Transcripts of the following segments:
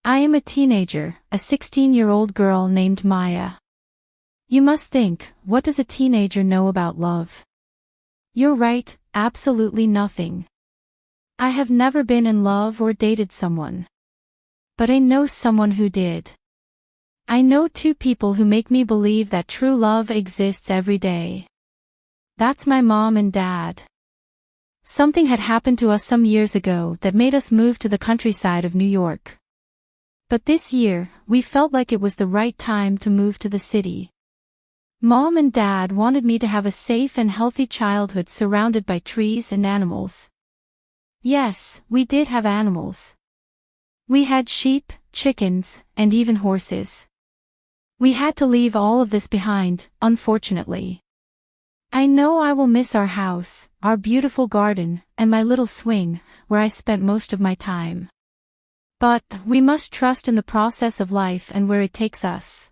I am a teenager, a 16-year-old girl named Maya. You must think, what does a teenager know about love? You're right, absolutely nothing. I have never been in love or dated someone. But I know someone who did. I know two people who make me believe that true love exists every day. That's my mom and dad. Something had happened to us some years ago that made us move to the countryside of New York. But this year, we felt like it was the right time to move to the city. Mom and Dad wanted me to have a safe and healthy childhood surrounded by trees and animals. Yes, we did have animals. We had sheep, chickens, and even horses. We had to leave all of this behind, unfortunately. I know I will miss our house, our beautiful garden, and my little swing, where I spent most of my time. But we must trust in the process of life and where it takes us.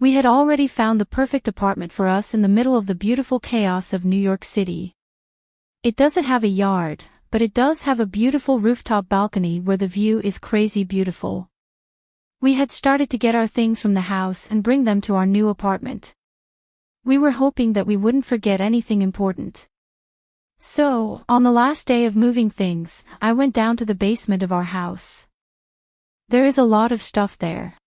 We had already found the perfect apartment for us in the middle of the beautiful chaos of New York City. It doesn't have a yard, but it does have a beautiful rooftop balcony where the view is crazy beautiful. We had started to get our things from the house and bring them to our new apartment. We were hoping that we wouldn't forget anything important. So, on the last day of moving things, I went down to the basement of our house. There is a lot of stuff there.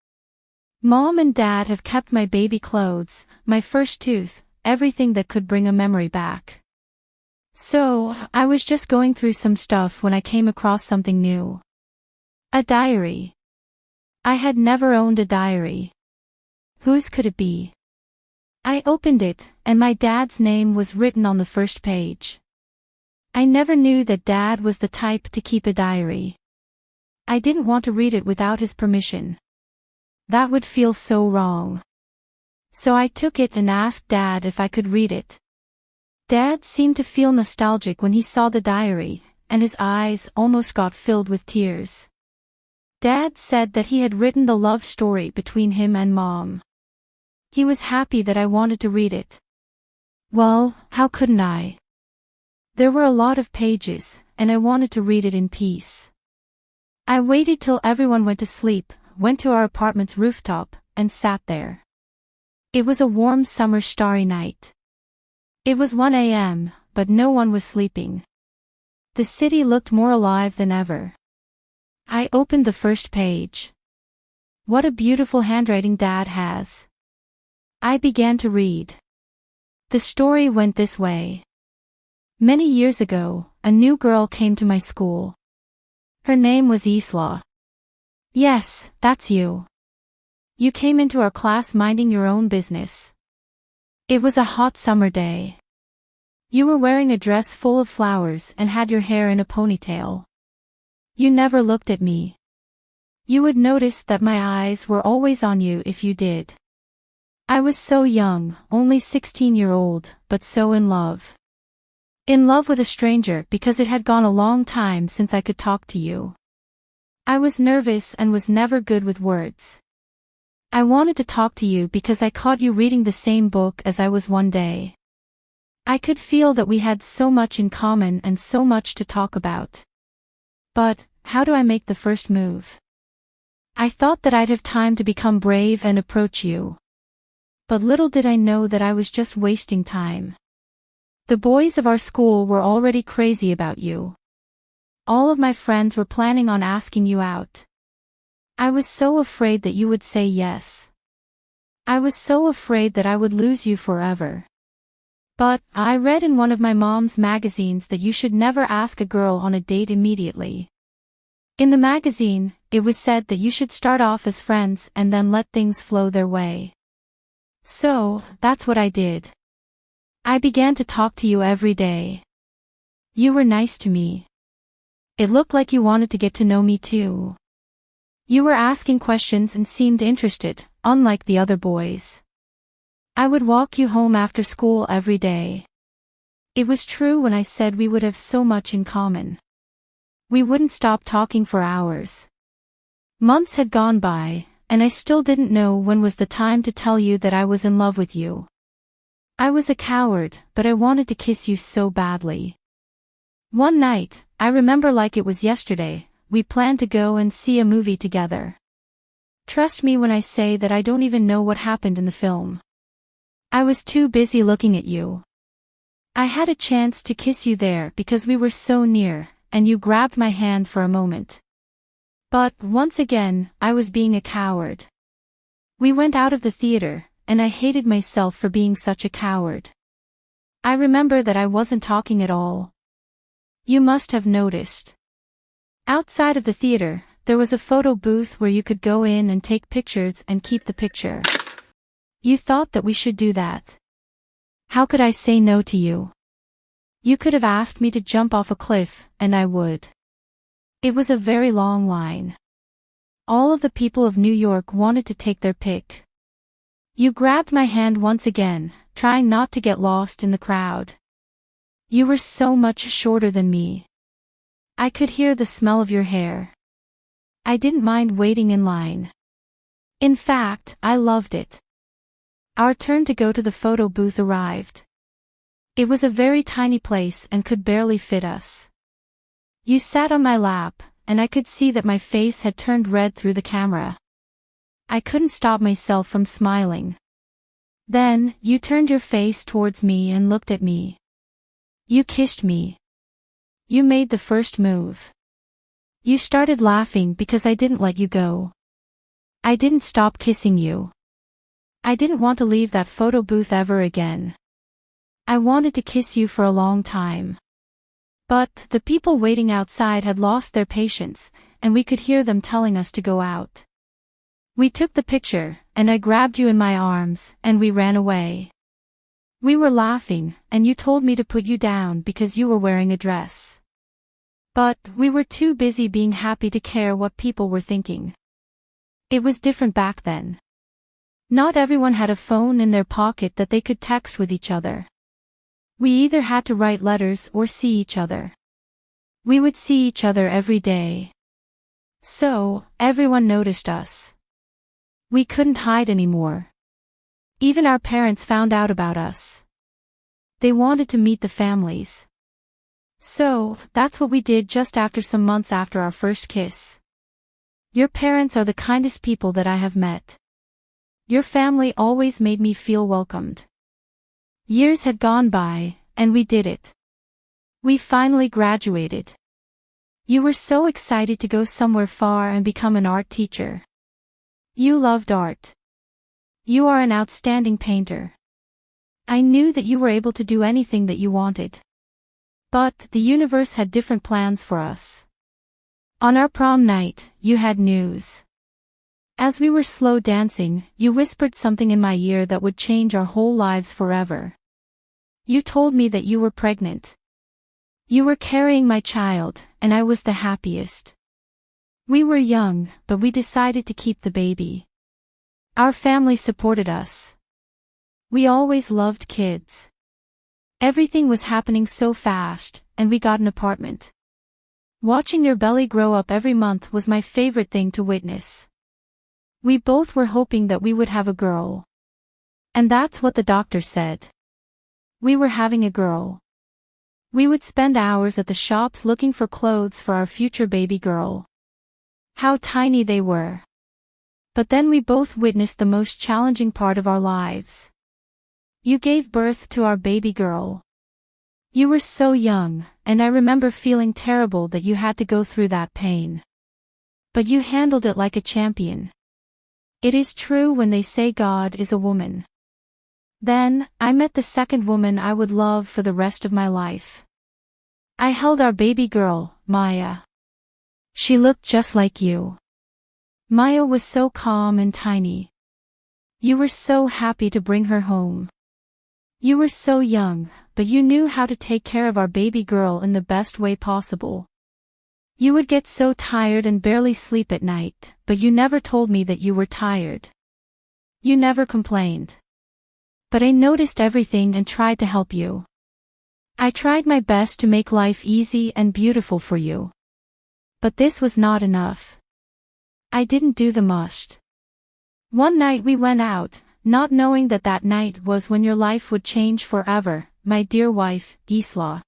Mom and Dad have kept my baby clothes, my first tooth, everything that could bring a memory back. So, I was just going through some stuff when I came across something new. A diary. I had never owned a diary. Whose could it be? I opened it, and my dad's name was written on the first page. I never knew that Dad was the type to keep a diary. I didn't want to read it without his permission. That would feel so wrong. So I took it and asked Dad if I could read it. Dad seemed to feel nostalgic when he saw the diary, and his eyes almost got filled with tears. Dad said that he had written the love story between him and Mom. He was happy that I wanted to read it. Well, how couldn't I? There were a lot of pages, and I wanted to read it in peace. I waited till everyone went to sleep, went to our apartment's rooftop, and sat there. It was a warm summer starry night. It was 1 a.m., but no one was sleeping. The city looked more alive than ever. I opened the first page. What a beautiful handwriting Dad has. I began to read. The story went this way. Many years ago, a new girl came to my school. Her name was Isla. Yes, that's you. You came into our class minding your own business. It was a hot summer day. You were wearing a dress full of flowers and had your hair in a ponytail. You never looked at me. You would notice that my eyes were always on you if you did. I was so young, only 16-year-old, but so in love. In love with a stranger because it had gone a long time since I could talk to you. I was nervous and was never good with words. I wanted to talk to you because I caught you reading the same book as I was one day. I could feel that we had so much in common and so much to talk about. But, how do I make the first move? I thought that I'd have time to become brave and approach you. But little did I know that I was just wasting time. The boys of our school were already crazy about you. All of my friends were planning on asking you out. I was so afraid that you would say yes. I was so afraid that I would lose you forever. But, I read in one of my mom's magazines that you should never ask a girl on a date immediately. In the magazine, it was said that you should start off as friends and then let things flow their way. So, that's what I did. I began to talk to you every day. You were nice to me. It looked like you wanted to get to know me too. You were asking questions and seemed interested, unlike the other boys. I would walk you home after school every day. It was true when I said we would have so much in common. We wouldn't stop talking for hours. Months had gone by, and I still didn't know when was the time to tell you that I was in love with you. I was a coward, but I wanted to kiss you so badly. One night, I remember like it was yesterday, we planned to go and see a movie together. Trust me when I say that I don't even know what happened in the film. I was too busy looking at you. I had a chance to kiss you there because we were so near, and you grabbed my hand for a moment. But, once again, I was being a coward. We went out of the theater, and I hated myself for being such a coward. I remember that I wasn't talking at all. You must have noticed. Outside of the theater, there was a photo booth where you could go in and take pictures and keep the picture. You thought that we should do that. How could I say no to you? You could have asked me to jump off a cliff, and I would. It was a very long line. All of the people of New York wanted to take their pic. You grabbed my hand once again, trying not to get lost in the crowd. You were so much shorter than me. I could hear the smell of your hair. I didn't mind waiting in line. In fact, I loved it. Our turn to go to the photo booth arrived. It was a very tiny place and could barely fit us. You sat on my lap, and I could see that my face had turned red through the camera. I couldn't stop myself from smiling. Then, you turned your face towards me and looked at me. You kissed me. You made the first move. You started laughing because I didn't let you go. I didn't stop kissing you. I didn't want to leave that photo booth ever again. I wanted to kiss you for a long time. But, the people waiting outside had lost their patience, and we could hear them telling us to go out. We took the picture, and I grabbed you in my arms, and we ran away. We were laughing, and you told me to put you down because you were wearing a dress. But, we were too busy being happy to care what people were thinking. It was different back then. Not everyone had a phone in their pocket that they could text with each other. We either had to write letters or see each other. We would see each other every day. So, everyone noticed us. We couldn't hide anymore. Even our parents found out about us. They wanted to meet the families. So, that's what we did just after some months after our first kiss. Your parents are the kindest people that I have met. Your family always made me feel welcomed. Years had gone by, and we did it. We finally graduated. You were so excited to go somewhere far and become an art teacher. You loved art. You are an outstanding painter. I knew that you were able to do anything that you wanted. But, the universe had different plans for us. On our prom night, you had news. As we were slow dancing, you whispered something in my ear that would change our whole lives forever. You told me that you were pregnant. You were carrying my child, and I was the happiest. We were young, but we decided to keep the baby. Our family supported us. We always loved kids. Everything was happening so fast, and we got an apartment. Watching your belly grow up every month was my favorite thing to witness. We both were hoping that we would have a girl. And that's what the doctor said. We were having a girl. We would spend hours at the shops looking for clothes for our future baby girl. How tiny they were. But then we both witnessed the most challenging part of our lives. You gave birth to our baby girl. You were so young, and I remember feeling terrible that you had to go through that pain. But you handled it like a champion. It is true when they say God is a woman. Then, I met the second woman I would love for the rest of my life. I held our baby girl, Maya. She looked just like you. Maya was so calm and tiny. You were so happy to bring her home. You were so young, but you knew how to take care of our baby girl in the best way possible. You would get so tired and barely sleep at night, but you never told me that you were tired. You never complained. But I noticed everything and tried to help you. I tried my best to make life easy and beautiful for you. But this was not enough. I didn't do the most. One night we went out, not knowing that that night was when your life would change forever, my dear wife, Gisela.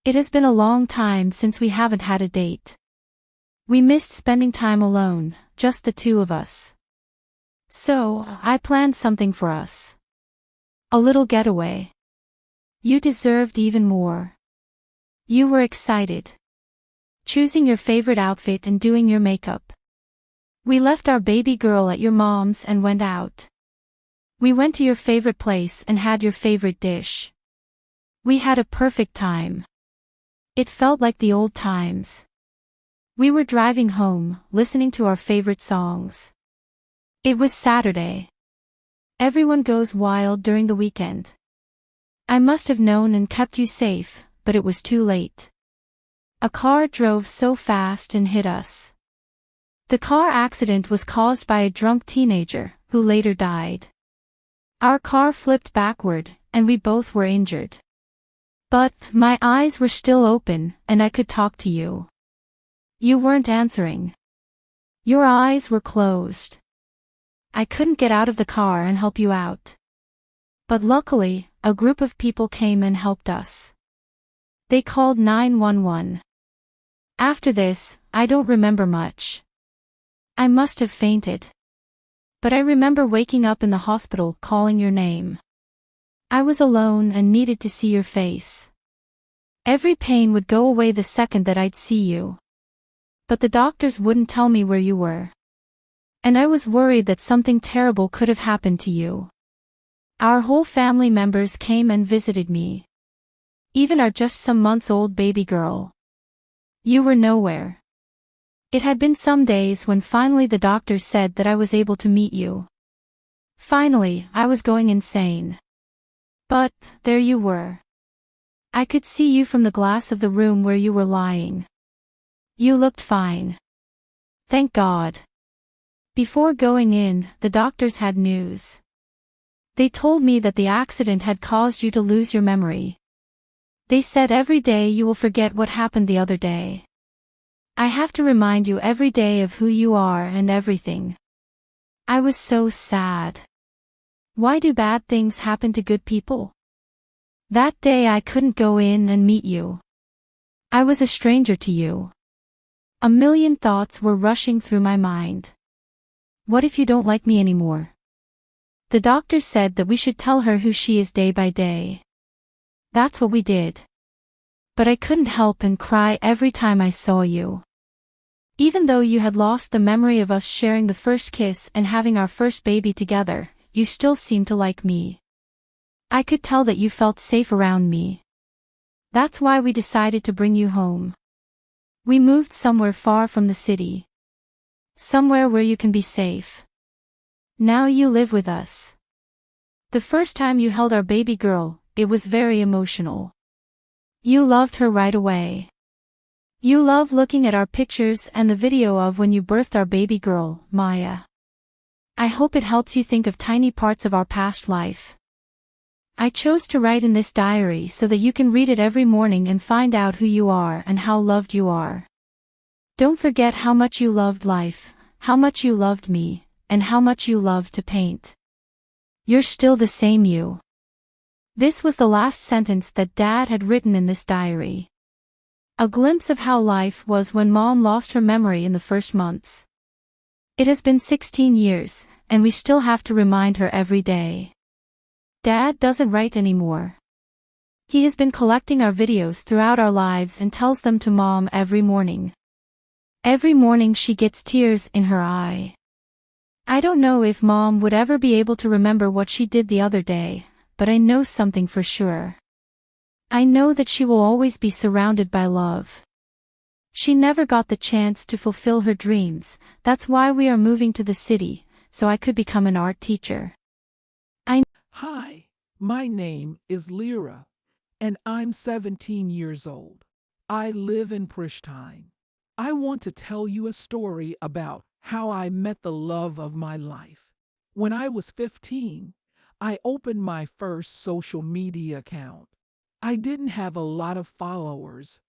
It has been a long time since we haven't had a date. We missed spending time alone, just the two of us. So, I planned something for us. A little getaway. You deserved even more. You were excited. Choosing your favorite outfit and doing your makeup. We left our baby girl at your mom's and went out. We went to your favorite place and had your favorite dish. We had a perfect time. It felt like the old times. We were driving home, listening to our favorite songs. It was Saturday. Everyone goes wild during the weekend. I must have known and kept you safe, but it was too late. A car drove so fast and hit us. The car accident was caused by a drunk teenager, who later died. Our car flipped backward, and we both were injured. But my eyes were still open, and I could talk to you. You weren't answering. Your eyes were closed. I couldn't get out of the car and help you out. But luckily, a group of people came and helped us. They called 911. After this, I don't remember much. I must have fainted. But I remember waking up in the hospital calling your name. I was alone and needed to see your face. Every pain would go away the second that I'd see you. But the doctors wouldn't tell me where you were. And I was worried that something terrible could have happened to you. Our whole family members came and visited me. Even our just some months old baby girl. You were nowhere. It had been some days when finally the doctors said that I was able to meet you. Finally, I was going insane. But, there you were. I could see you from the glass of the room where you were lying. You looked fine. Thank God. Before going in, the doctors had news. They told me that the accident had caused you to lose your memory. They said every day you will forget what happened the other day. I have to remind you every day of who you are and everything. I was so sad. Why do bad things happen to good people? That day I couldn't go in and meet you. I was a stranger to you. A million thoughts were rushing through my mind. What if you don't like me anymore? The doctor said that we should tell her who she is day by day. That's what we did. But I couldn't help and cry every time I saw you. Even though you had lost the memory of us sharing the first kiss and having our first baby together, you still seemed to like me. I could tell that you felt safe around me. That's why we decided to bring you home. We moved somewhere far from the city. Somewhere where you can be safe. Now you live with us. The first time you held our baby girl, it was very emotional. You loved her right away. You love looking at our pictures and the video of when you birthed our baby girl, Maya. I hope it helps you think of tiny parts of our past life. I chose to write in this diary so that you can read it every morning and find out who you are and how loved you are. Don't forget how much you loved life, how much you loved me, and how much you loved to paint. You're still the same you. This was the last sentence that Dad had written in this diary. A glimpse of how life was when Mom lost her memory in the first months. It has been 16 years, and we still have to remind her every day. Dad doesn't write anymore. He has been collecting our videos throughout our lives and tells them to Mom every morning. Every morning she gets tears in her eye. I don't know if Mom would ever be able to remember what she did the other day, but I know something for sure. I know that she will always be surrounded by love. She never got the chance to fulfill her dreams, that's why we are moving to the city, so I could become an art teacher. Hi, my name is Lyra, and I'm 17 years old. I live in Pristina. I want to tell you a story about how I met the love of my life. When I was 15, I opened my first social media account. I didn't have a lot of followers,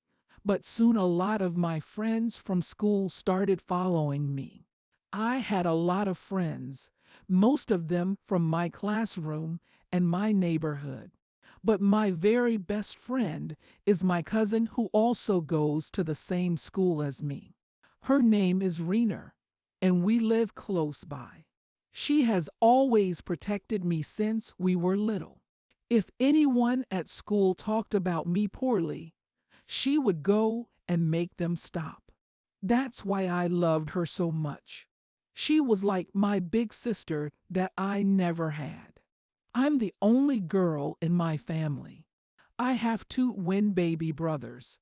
but soon a lot of my friends from school started following me. I had a lot of friends, most of them from my classroom and my neighborhood. But my very best friend is my cousin who also goes to the same school as me. Her name is Rena, and we live close by. She has always protected me since we were little. If anyone at school talked about me poorly, she would go and make them stop. That's why I loved her so much. She was like my big sister that I never had. I'm the only girl in my family. I have two twin baby brothers,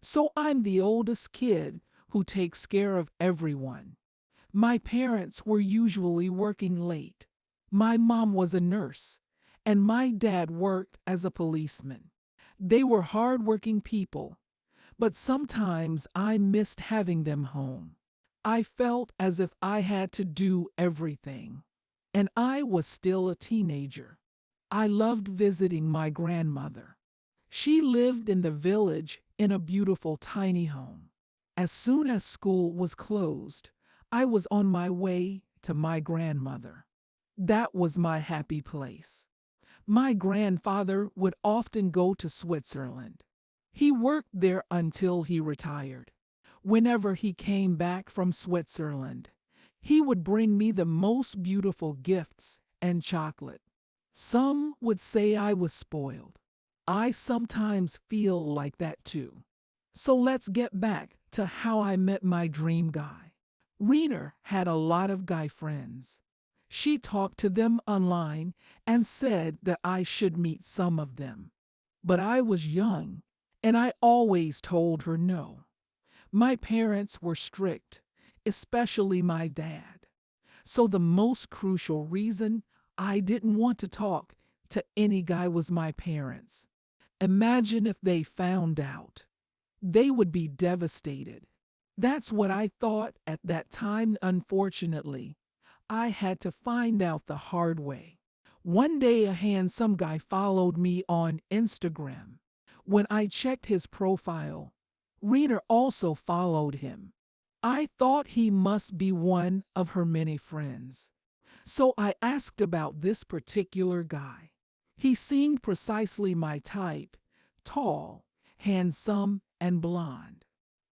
so I'm the oldest kid who takes care of everyone. My parents were usually working late. My mom was a nurse, and my dad worked as a policeman. They were hardworking people, but sometimes I missed having them home. I felt as if I had to do everything, and I was still a teenager. I loved visiting my grandmother. She lived in the village in a beautiful tiny home. As soon as school was closed, I was on my way to my grandmother. That was my happy place. My grandfather would often go to Switzerland. He worked there until he retired. Whenever he came back from Switzerland, he would bring me the most beautiful gifts and chocolate. Some would say I was spoiled. I sometimes feel like that too. So let's get back to how I met my dream guy. Rena had a lot of guy friends. She talked to them online and said that I should meet some of them. But I was young, and I always told her no. My parents were strict, especially my dad. So the most crucial reason I didn't want to talk to any guy was my parents. Imagine if they found out. They would be devastated. That's what I thought at that time. Unfortunately, I had to find out the hard way. One day a handsome guy followed me on Instagram. When I checked his profile, Rena also followed him. I thought he must be one of her many friends. So I asked about this particular guy. He seemed precisely my type, tall, handsome, and blonde.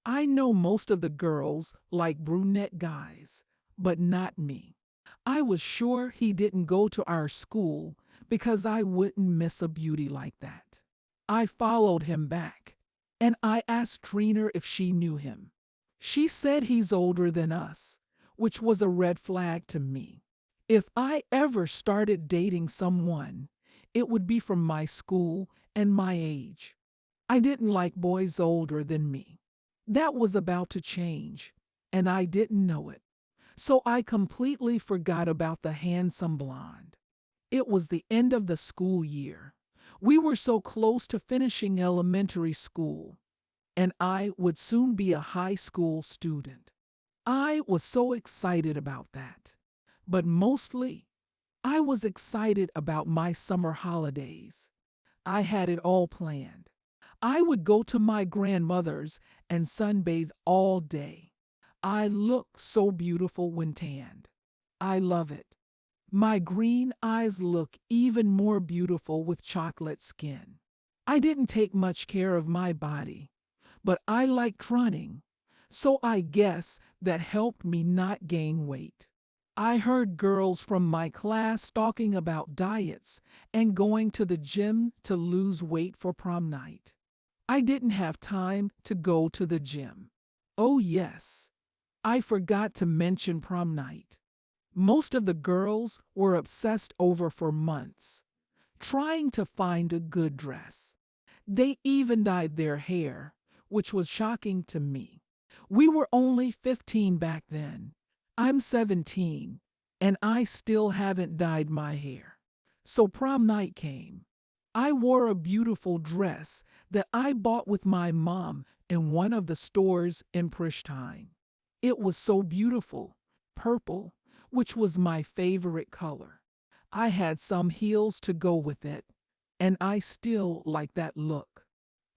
I know most of the girls like brunette guys, but not me. I was sure he didn't go to our school because I wouldn't miss a beauty like that. I followed him back, and I asked Trina if she knew him. She said he's older than us, which was a red flag to me. If I ever started dating someone, it would be from my school and my age. I didn't like boys older than me. That was about to change, and I didn't know it. So I completely forgot about the handsome blonde. It was the end of the school year. We were so close to finishing elementary school, and I would soon be a high school student. I was so excited about that. But mostly, I was excited about my summer holidays. I had it all planned. I would go to my grandmother's and sunbathe all day. I look so beautiful when tanned. I love it. My green eyes look even more beautiful with chocolate skin. I didn't take much care of my body, but I liked running, so I guess that helped me not gain weight. I heard girls from my class talking about diets and going to the gym to lose weight for prom night. I didn't have time to go to the gym. Oh yes, I forgot to mention prom night. Most of the girls were obsessed over for months, trying to find a good dress. They even dyed their hair, which was shocking to me. We were only 15 back then. I'm 17, and I still haven't dyed my hair. So prom night came. I wore a beautiful dress that I bought with my mom in one of the stores in Pristina. It was so beautiful, purple, which was my favorite color. I had some heels to go with it, and I still like that look.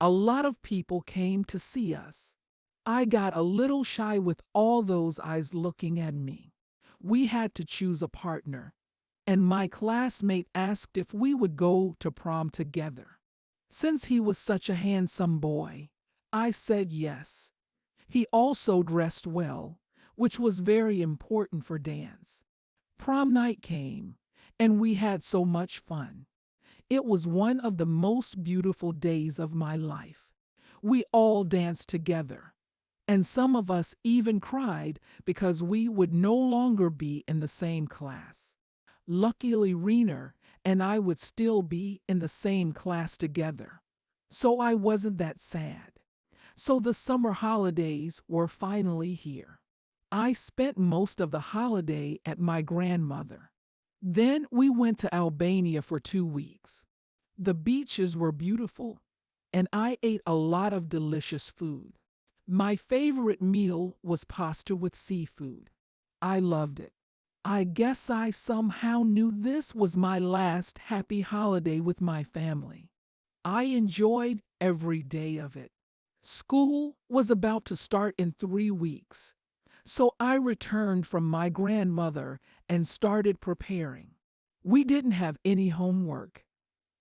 A lot of people came to see us. I got a little shy with all those eyes looking at me. We had to choose a partner, and my classmate asked if we would go to prom together. Since he was such a handsome boy, I said yes. He also dressed well, which was very important for dance. Prom night came, and we had so much fun. It was one of the most beautiful days of my life. We all danced together, and some of us even cried because we would no longer be in the same class. Luckily, Reena and I would still be in the same class together, so I wasn't that sad. So the summer holidays were finally here. I spent most of the holiday at my grandmother. Then we went to Albania for 2 weeks. The beaches were beautiful, and I ate a lot of delicious food. My favorite meal was pasta with seafood. I loved it. I guess I somehow knew this was my last happy holiday with my family. I enjoyed every day of it. School was about to start in 3 weeks, so I returned from my grandmother and started preparing. We didn't have any homework,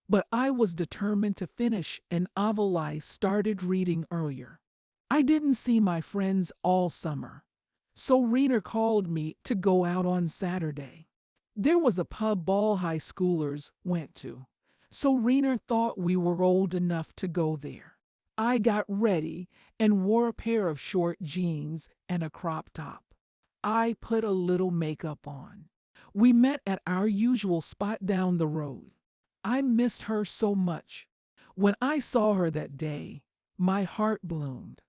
but I was determined to finish an novel I started reading earlier. I didn't see my friends all summer, so Reena called me to go out on Saturday. There was a pub all high schoolers went to, so Reena thought we were old enough to go there. I got ready and wore a pair of short jeans and a crop top. I put a little makeup on. We met at our usual spot down the road. I missed her so much. When I saw her that day, my heart bloomed.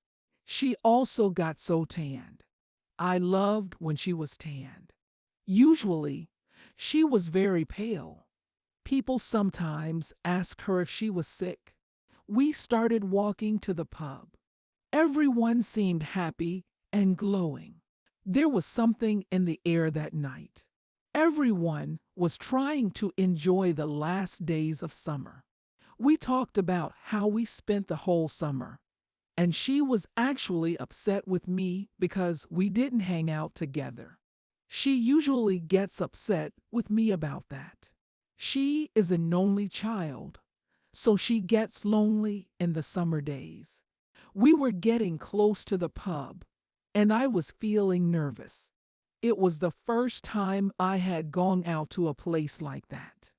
She also got so tanned. I loved when she was tanned. Usually, she was very pale. People sometimes asked her if she was sick. We started walking to the pub. Everyone seemed happy and glowing. There was something in the air that night. Everyone was trying to enjoy the last days of summer. We talked about how we spent the whole summer, and she was actually upset with me because we didn't hang out together. She usually gets upset with me about that. She is an only child, so she gets lonely in the summer days. We were getting close to the pub, and I was feeling nervous. It was the first time I had gone out to a place like that.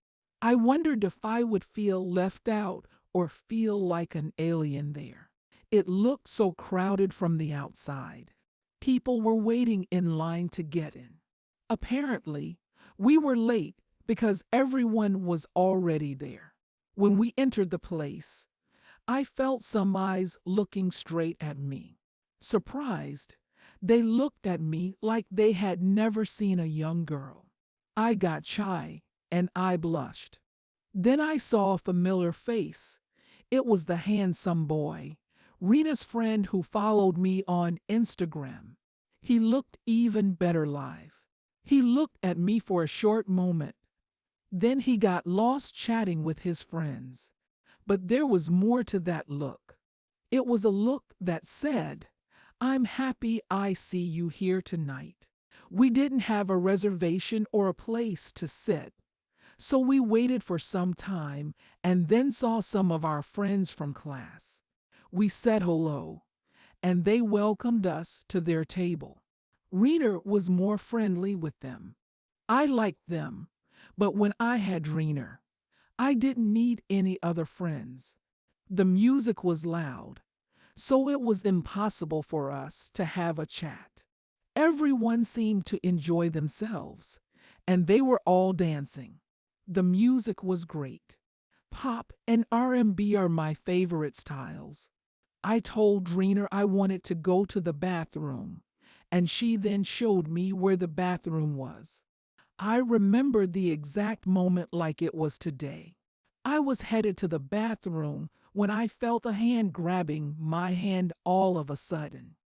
I wondered if I would feel left out or feel like an alien there. It looked so crowded from the outside. People were waiting in line to get in. Apparently, we were late because everyone was already there. When we entered the place, I felt some eyes looking straight at me. Surprised, they looked at me like they had never seen a young girl. I got shy and I blushed. Then I saw a familiar face. It was the handsome boy, Reena's friend who followed me on Instagram. He looked even better live. He looked at me for a short moment. Then he got lost chatting with his friends. But there was more to that look. It was a look that said, "I'm happy I see you here tonight." We didn't have a reservation or a place to sit, so we waited for some time and then saw some of our friends from class. We said hello, and they welcomed us to their table. Reena was more friendly with them. I liked them, but when I had Reena, I didn't need any other friends. The music was loud, so it was impossible for us to have a chat. Everyone seemed to enjoy themselves, and they were all dancing. The music was great. Pop and R&B are my favorite styles. I told Reena I wanted to go to the bathroom, and she then showed me where the bathroom was. I remember the exact moment like it was today. I was headed to the bathroom when I felt a hand grabbing my hand all of a sudden.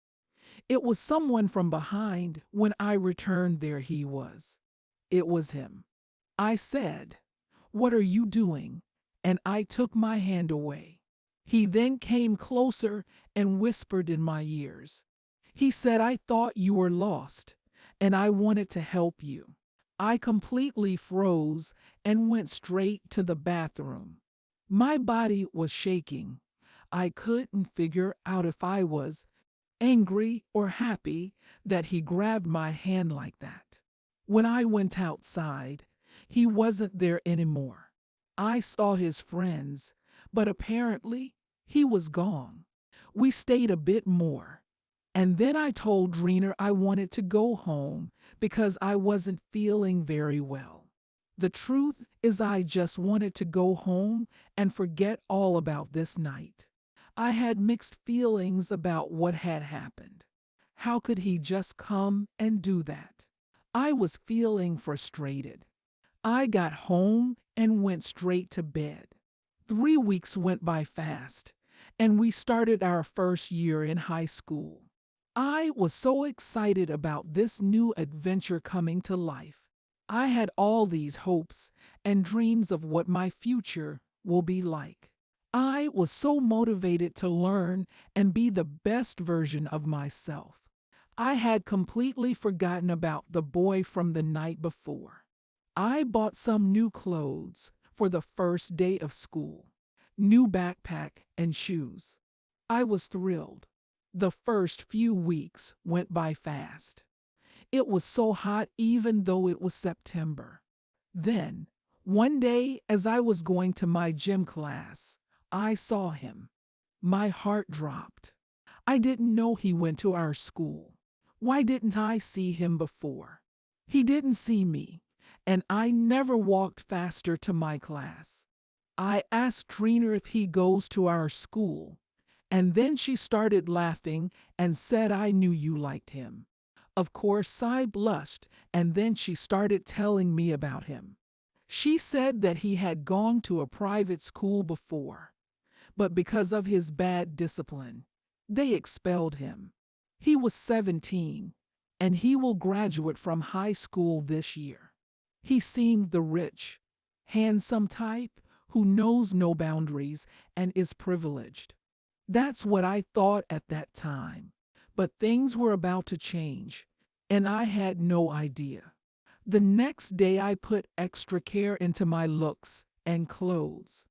It was someone from behind. When I returned, there he was. It was him. I said, "What are you doing?" And I took my hand away. He then came closer and whispered in my ears. He said, "I thought you were lost, and I wanted to help you." I completely froze and went straight to the bathroom. My body was shaking. I couldn't figure out if I was angry or happy that he grabbed my hand like that. When I went outside, he wasn't there anymore. I saw his friends, but apparently he was gone. We stayed a bit more. And then I told Dreener I wanted to go home because I wasn't feeling very well. The truth is I just wanted to go home and forget all about this night. I had mixed feelings about what had happened. How could he just come and do that? I was feeling frustrated. I got home and went straight to bed. 3 weeks went by fast, and we started our first year in high school. I was so excited about this new adventure coming to life. I had all these hopes and dreams of what my future will be like. I was so motivated to learn and be the best version of myself. I had completely forgotten about the boy from the night before. I bought some new clothes for the first day of school, new backpack and shoes. I was thrilled. The first few weeks went by fast. It was so hot even though it was September. Then, one day as I was going to my gym class, I saw him. My heart dropped. I didn't know he went to our school. Why didn't I see him before? He didn't see me, and I never walked faster to my class. I asked Dreener if he goes to our school, and then she started laughing and said I knew you liked him. Of course I blushed, and then she started telling me about him. She said that he had gone to a private school before, but because of his bad discipline, they expelled him. He was 17, and he will graduate from high school this year. He seemed the rich, handsome type who knows no boundaries and is privileged. That's what I thought at that time. But things were about to change, and I had no idea. The next day I put extra care into my looks and clothes.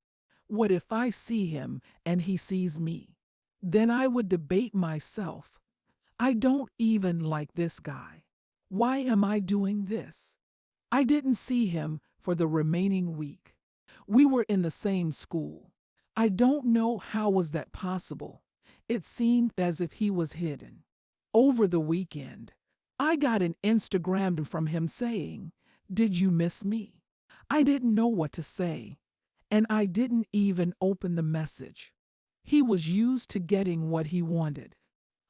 What if I see him and he sees me? Then I would debate myself. I don't even like this guy. Why am I doing this? I didn't see him for the remaining week. We were in the same school. I don't know how was that possible. It seemed as if he was hidden. Over the weekend, I got an Instagram from him saying, "Did you miss me?" I didn't know what to say, and I didn't even open the message. He was used to getting what he wanted.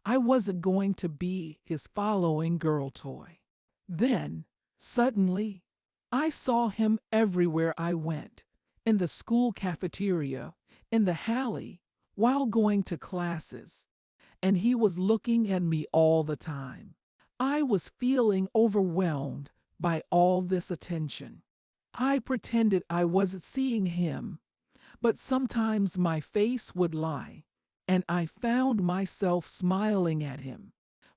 I wasn't going to be his following girl toy. Then, suddenly, I saw him everywhere I went, in the school cafeteria, in the alley, while going to classes. And he was looking at me all the time. I was feeling overwhelmed by all this attention. I pretended I wasn't seeing him, but sometimes my face would lie, and I found myself smiling at him.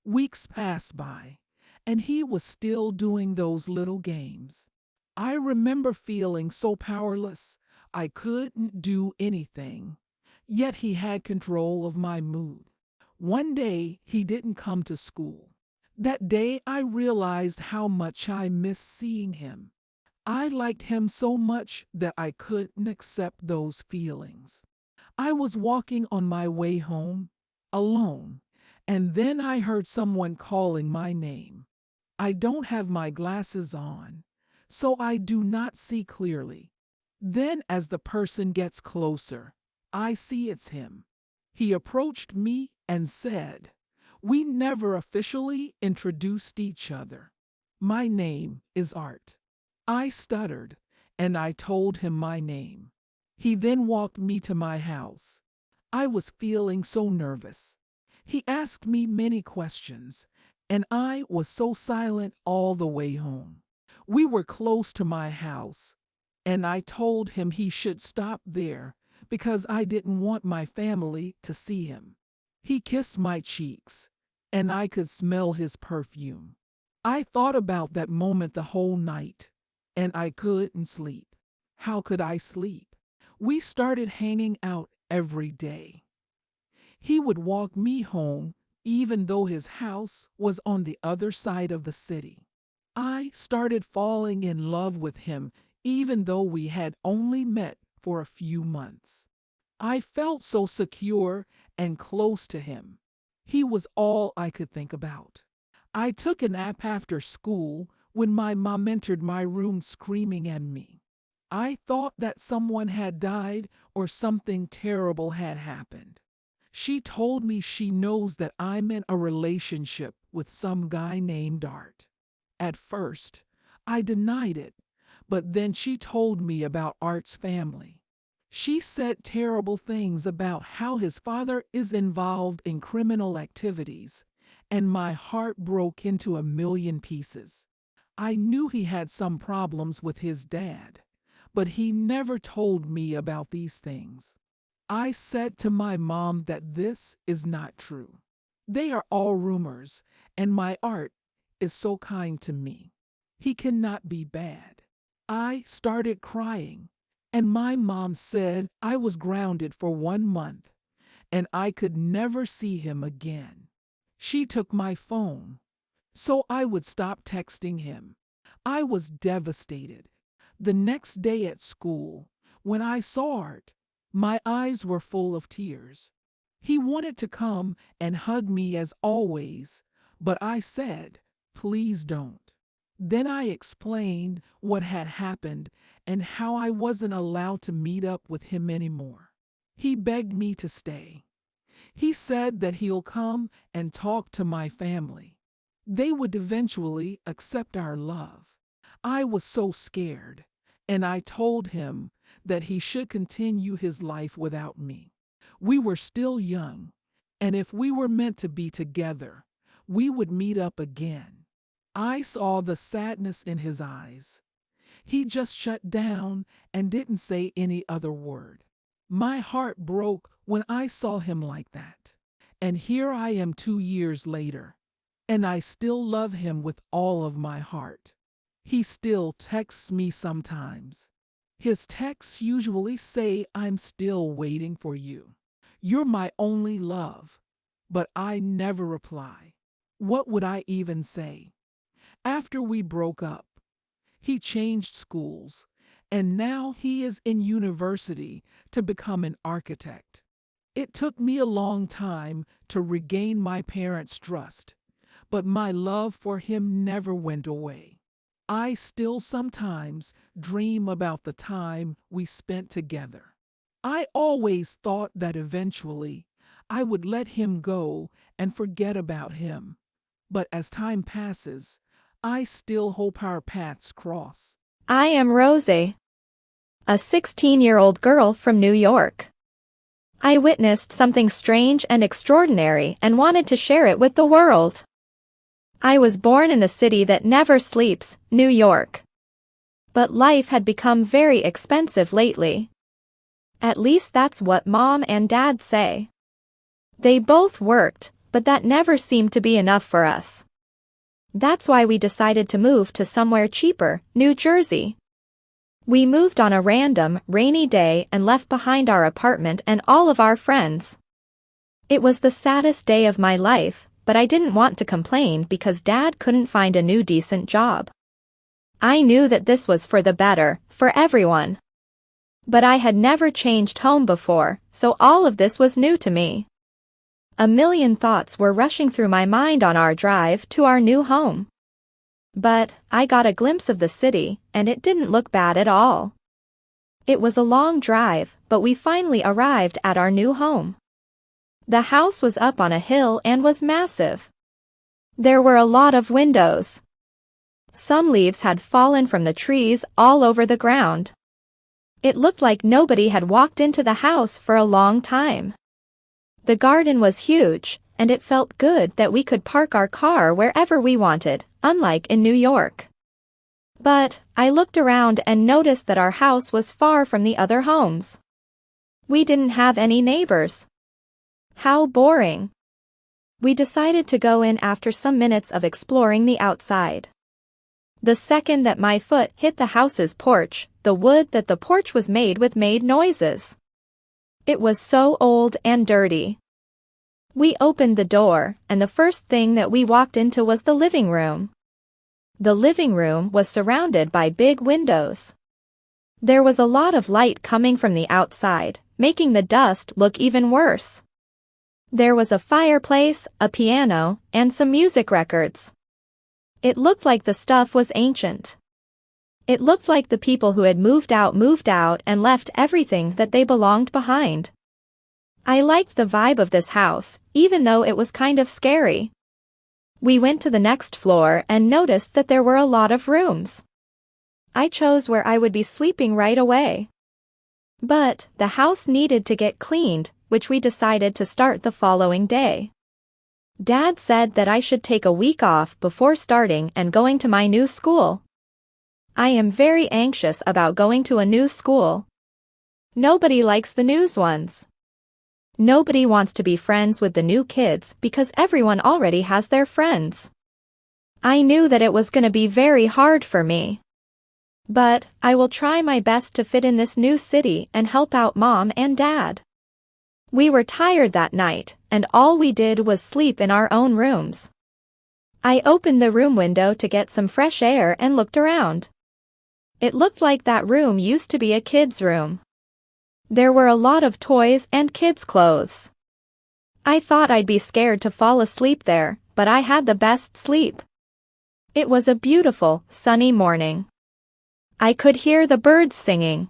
Weeks passed by, and he was still doing those little games. I remember feeling so powerless, I couldn't do anything, yet he had control of my mood. One day he didn't come to school. That day I realized how much I missed seeing him. I liked him so much that I couldn't accept those feelings. I was walking on my way home, alone, and then I heard someone calling my name. I don't have my glasses on, so I do not see clearly. Then as the person gets closer, I see it's him. He approached me and said, "We never officially introduced each other. My name is Art." I stuttered, and I told him my name. He then walked me to my house. I was feeling so nervous. He asked me many questions, and I was so silent all the way home. We were close to my house, and I told him he should stop there because I didn't want my family to see him. He kissed my cheeks, and I could smell his perfume. I thought about that moment the whole night, and I couldn't sleep. How could I sleep? We started hanging out every day. He would walk me home, even though his house was on the other side of the city. I started falling in love with him even though we had only met for a few months. I felt so secure and close to him. He was all I could think about. I took a nap after school when my mom entered my room screaming at me. I thought that someone had died or something terrible had happened. She told me she knows that I'm in a relationship with some guy named Art. At first, I denied it, but then she told me about Art's family. She said terrible things about how his father is involved in criminal activities, and my heart broke into a million pieces. I knew he had some problems with his dad, but he never told me about these things. I said to my mom that this is not true. They are all rumors, and my Art is so kind to me. He cannot be bad. I started crying, and my mom said I was grounded for 1 month, and I could never see him again. She took my phone, so I would stop texting him. I was devastated. The next day at school, when I saw Art, my eyes were full of tears. He wanted to come and hug me as always, but I said, "Please don't." Then I explained what had happened and how I wasn't allowed to meet up with him anymore. He begged me to stay. He said that he'll come and talk to my family. They would eventually accept our love. I was so scared, and I told him that he should continue his life without me. We were still young, and if we were meant to be together, we would meet up again. I saw the sadness in his eyes. He just shut down and didn't say any other word. My heart broke when I saw him like that. And here I am 2 years later, and I still love him with all of my heart. He still texts me sometimes. His texts usually say, "I'm still waiting for you. You're my only love." But I never reply. What would I even say? After we broke up, he changed schools, and now he is in university to become an architect. It took me a long time to regain my parents' trust, but my love for him never went away. I still sometimes dream about the time we spent together. I always thought that eventually I would let him go and forget about him, but as time passes, I still hope our paths cross. I am Rosie, a 16-year-old girl from New York. I witnessed something strange and extraordinary and wanted to share it with the world. I was born in the city that never sleeps, New York. But life had become very expensive lately. At least that's what Mom and Dad say. They both worked, but that never seemed to be enough for us. That's why we decided to move to somewhere cheaper, New Jersey. We moved on a random, rainy day and left behind our apartment and all of our friends. It was the saddest day of my life, but I didn't want to complain because Dad couldn't find a new decent job. I knew that this was for the better, for everyone. But I had never changed home before, so all of this was new to me. A million thoughts were rushing through my mind on our drive to our new home. But I got a glimpse of the city, and it didn't look bad at all. It was a long drive, but we finally arrived at our new home. The house was up on a hill and was massive. There were a lot of windows. Some leaves had fallen from the trees all over the ground. It looked like nobody had walked into the house for a long time. The garden was huge, and it felt good that we could park our car wherever we wanted, unlike in New York. But I looked around and noticed that our house was far from the other homes. We didn't have any neighbors. How boring. We decided to go in after some minutes of exploring the outside. The second that my foot hit the house's porch, the wood that the porch was made with made noises. It was so old and dirty. We opened the door, and the first thing that we walked into was the living room. The living room was surrounded by big windows. There was a lot of light coming from the outside, making the dust look even worse. There was a fireplace, a piano, and some music records. It looked like the stuff was ancient. It looked like the people who had moved out and left everything that they belonged behind. I liked the vibe of this house, even though it was kind of scary. We went to the next floor and noticed that there were a lot of rooms. I chose where I would be sleeping right away. But the house needed to get cleaned, which we decided to start the following day. Dad said that I should take a week off before starting and going to my new school. I am very anxious about going to a new school. Nobody likes the new ones. Nobody wants to be friends with the new kids because everyone already has their friends. I knew that it was going to be very hard for me. But I will try my best to fit in this new city and help out Mom and Dad. We were tired that night, and all we did was sleep in our own rooms. I opened the room window to get some fresh air and looked around. It looked like that room used to be a kid's room. There were a lot of toys and kids' clothes. I thought I'd be scared to fall asleep there, but I had the best sleep. It was a beautiful, sunny morning. I could hear the birds singing.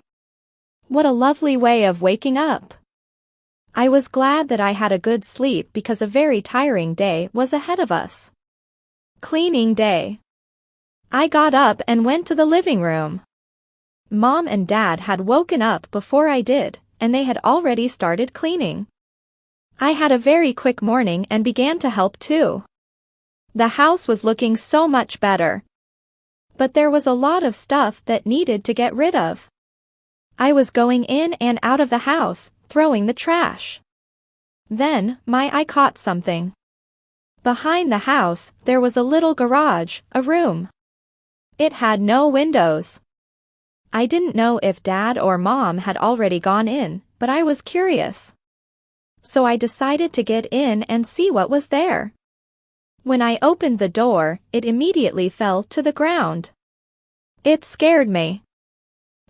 What a lovely way of waking up. I was glad that I had a good sleep because a very tiring day was ahead of us. Cleaning day. I got up and went to the living room. Mom and Dad had woken up before I did, and they had already started cleaning. I had a very quick morning and began to help too. The house was looking so much better. But there was a lot of stuff that needed to get rid of. I was going in and out of the house, throwing the trash. Then, my eye caught something. Behind the house, there was a little garage, a room. It had no windows. I didn't know if Dad or Mom had already gone in, but I was curious. So I decided to get in and see what was there. When I opened the door, it immediately fell to the ground. It scared me.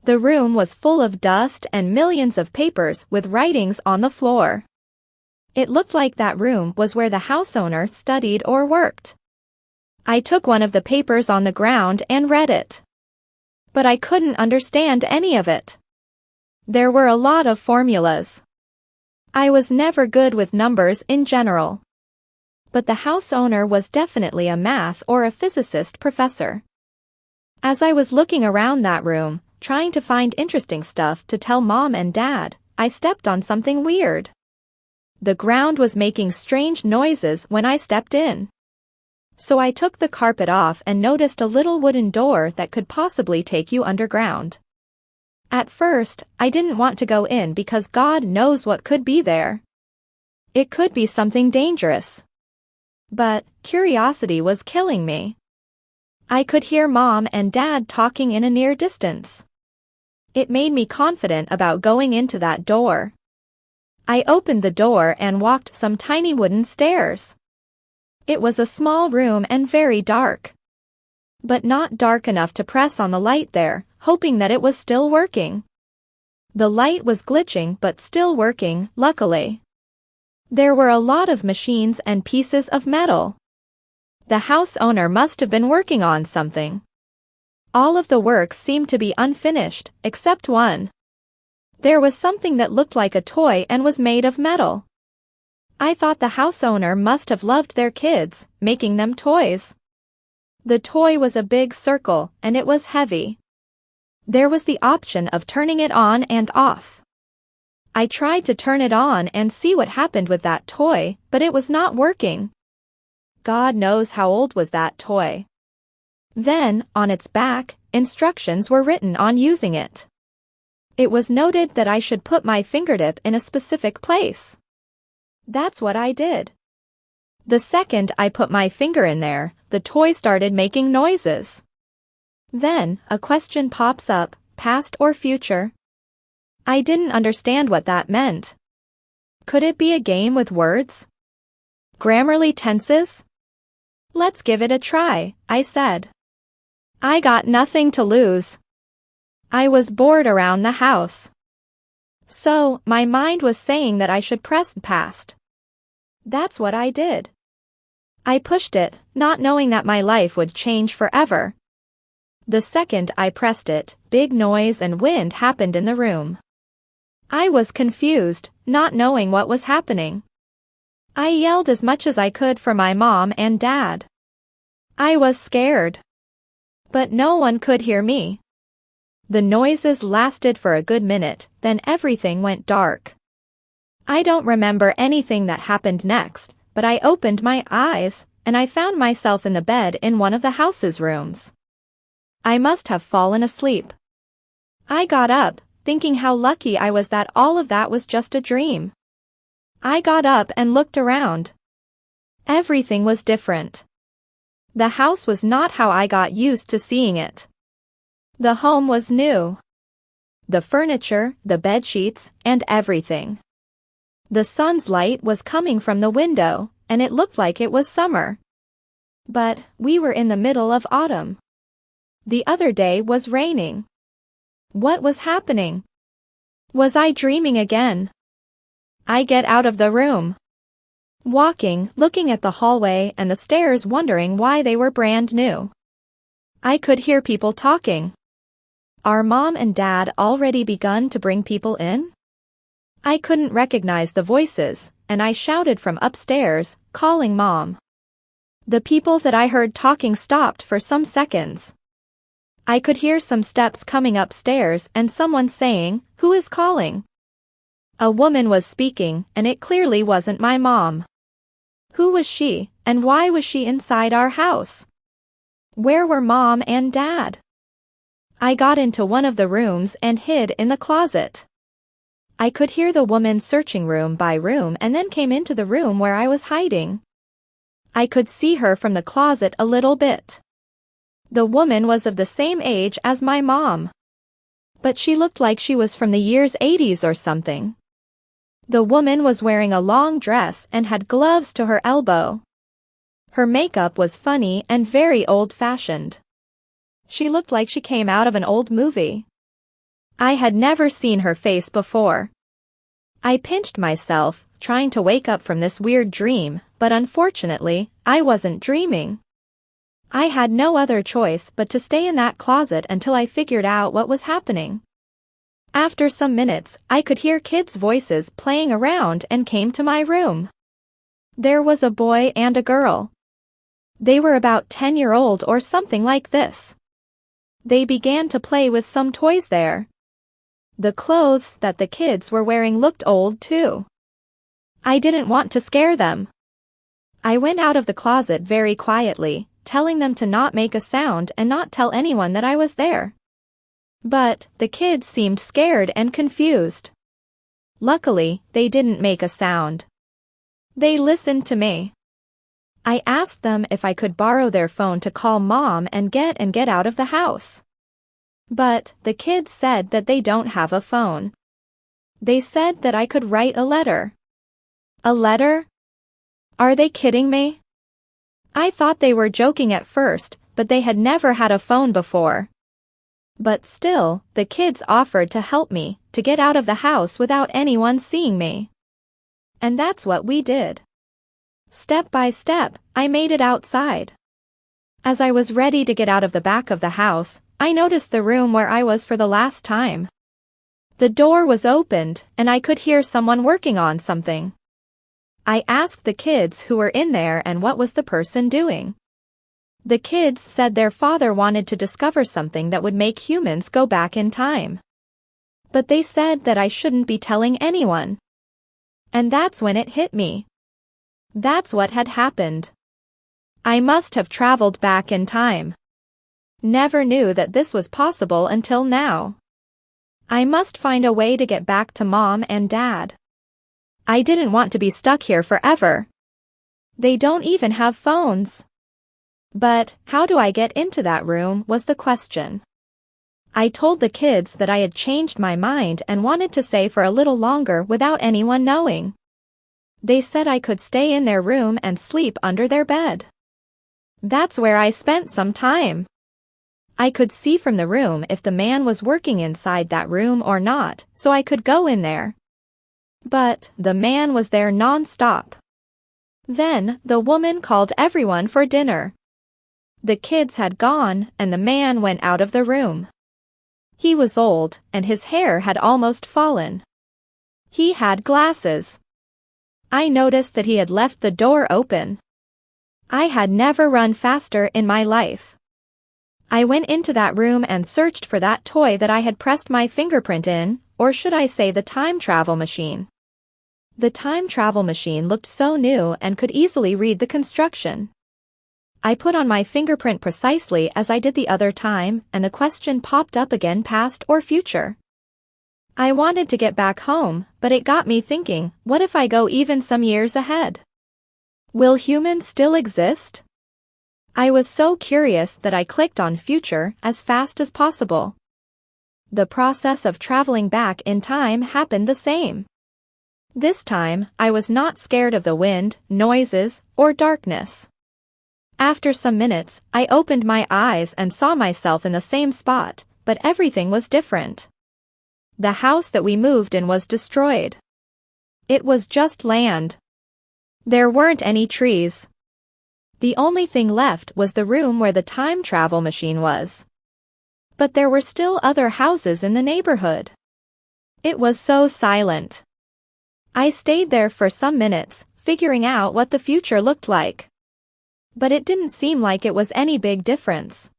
The room was full of dust and millions of papers with writings on the floor. It looked like that room was where the house owner studied or worked. I took one of the papers on the ground and read it. But I couldn't understand any of it. There were a lot of formulas. I was never good with numbers in general. But the house owner was definitely a math or a physicist professor. As I was looking around that room, trying to find interesting stuff to tell Mom and Dad, I stepped on something weird. The ground was making strange noises when I stepped in. So I took the carpet off and noticed a little wooden door that could possibly take you underground. At first, I didn't want to go in because God knows what could be there. It could be something dangerous. But curiosity was killing me. I could hear Mom and Dad talking in a near distance. It made me confident about going into that door. I opened the door and walked some tiny wooden stairs. It was a small room and very dark. But not dark enough to press on the light there, hoping that it was still working. The light was glitching but still working, luckily. There were a lot of machines and pieces of metal. The house owner must have been working on something. All of the work seemed to be unfinished, except one. There was something that looked like a toy and was made of metal. I thought the house owner must have loved their kids, making them toys. The toy was a big circle, and it was heavy. There was the option of turning it on and off. I tried to turn it on and see what happened with that toy, but it was not working. God knows how old was that toy. Then, on its back, instructions were written on using it. It was noted that I should put my fingertip in a specific place. That's what I did. The second I put my finger in there, the toy started making noises. Then, a question pops up, past or future? I didn't understand what that meant. Could it be a game with words? Grammarly tenses? Let's give it a try, I said. I got nothing to lose. I was bored around the house. So, my mind was saying that I should press past. That's what I did. I pushed it, not knowing that my life would change forever. The second I pressed it, big noise and wind happened in the room. I was confused, not knowing what was happening. I yelled as much as I could for my mom and dad. I was scared. But no one could hear me. The noises lasted for a good minute, then everything went dark. I don't remember anything that happened next, but I opened my eyes, and I found myself in the bed in one of the house's rooms. I must have fallen asleep. I got up, thinking how lucky I was that all of that was just a dream. I got up and looked around. Everything was different. The house was not how I got used to seeing it. The home was new. The furniture, the bedsheets, and everything. The sun's light was coming from the window, and it looked like it was summer. But we were in the middle of autumn. The other day was raining. What was happening? Was I dreaming again? I get out of the room. Walking, looking at the hallway and the stairs, wondering why they were brand new. I could hear people talking. Our mom and dad already begun to bring people in? I couldn't recognize the voices, and I shouted from upstairs, calling Mom. The people that I heard talking stopped for some seconds. I could hear some steps coming upstairs and someone saying, "Who is calling?" A woman was speaking, and it clearly wasn't my mom. Who was she, and why was she inside our house? Where were Mom and Dad? I got into one of the rooms and hid in the closet. I could hear the woman searching room by room and then came into the room where I was hiding. I could see her from the closet a little bit. The woman was of the same age as my mom. But she looked like she was from the years 80s or something. The woman was wearing a long dress and had gloves to her elbow. Her makeup was funny and very old-fashioned. She looked like she came out of an old movie. I had never seen her face before. I pinched myself, trying to wake up from this weird dream, but unfortunately, I wasn't dreaming. I had no other choice but to stay in that closet until I figured out what was happening. After some minutes, I could hear kids' voices playing around and came to my room. There was a boy and a girl. They were about 10-year-old or something like this. They began to play with some toys there. The clothes that the kids were wearing looked old too. I didn't want to scare them. I went out of the closet very quietly, telling them to not make a sound and not tell anyone that I was there. But the kids seemed scared and confused. Luckily, they didn't make a sound. They listened to me. I asked them if I could borrow their phone to call Mom and get out of the house. But the kids said that they don't have a phone. They said that I could write a letter. A letter? Are they kidding me? I thought they were joking at first, but they had never had a phone before. But still, the kids offered to help me to get out of the house without anyone seeing me. And that's what we did. Step by step, I made it outside. As I was ready to get out of the back of the house, I noticed the room where I was for the last time. The door was opened, and I could hear someone working on something. I asked the kids who were in there and what was the person doing. The kids said their father wanted to discover something that would make humans go back in time. But they said that I shouldn't be telling anyone. And that's when it hit me. That's what had happened. I must have traveled back in time. Never knew that this was possible until now. I must find a way to get back to Mom and Dad. I didn't want to be stuck here forever. They don't even have phones. But how do I get into that room was the question. I told the kids that I had changed my mind and wanted to stay for a little longer without anyone knowing. They said I could stay in their room and sleep under their bed. That's where I spent some time. I could see from the room if the man was working inside that room or not, so I could go in there. But the man was there non-stop. Then the woman called everyone for dinner. The kids had gone and the man went out of the room. He was old and his hair had almost fallen. He had glasses. I noticed that he had left the door open. I had never run faster in my life. I went into that room and searched for that toy that I had pressed my fingerprint in, or should I say the time travel machine. The time travel machine looked so new and could easily read the construction. I put on my fingerprint precisely as I did the other time, and the question popped up again: past or future. I wanted to get back home, but it got me thinking, what if I go even some years ahead? Will humans still exist? I was so curious that I clicked on future as fast as possible. The process of traveling back in time happened the same. This time, I was not scared of the wind, noises, or darkness. After some minutes, I opened my eyes and saw myself in the same spot, but everything was different. The house that we moved in was destroyed. It was just land. There weren't any trees. The only thing left was the room where the time travel machine was. But there were still other houses in the neighborhood. It was so silent. I stayed there for some minutes, figuring out what the future looked like. But it didn't seem like it was any big difference.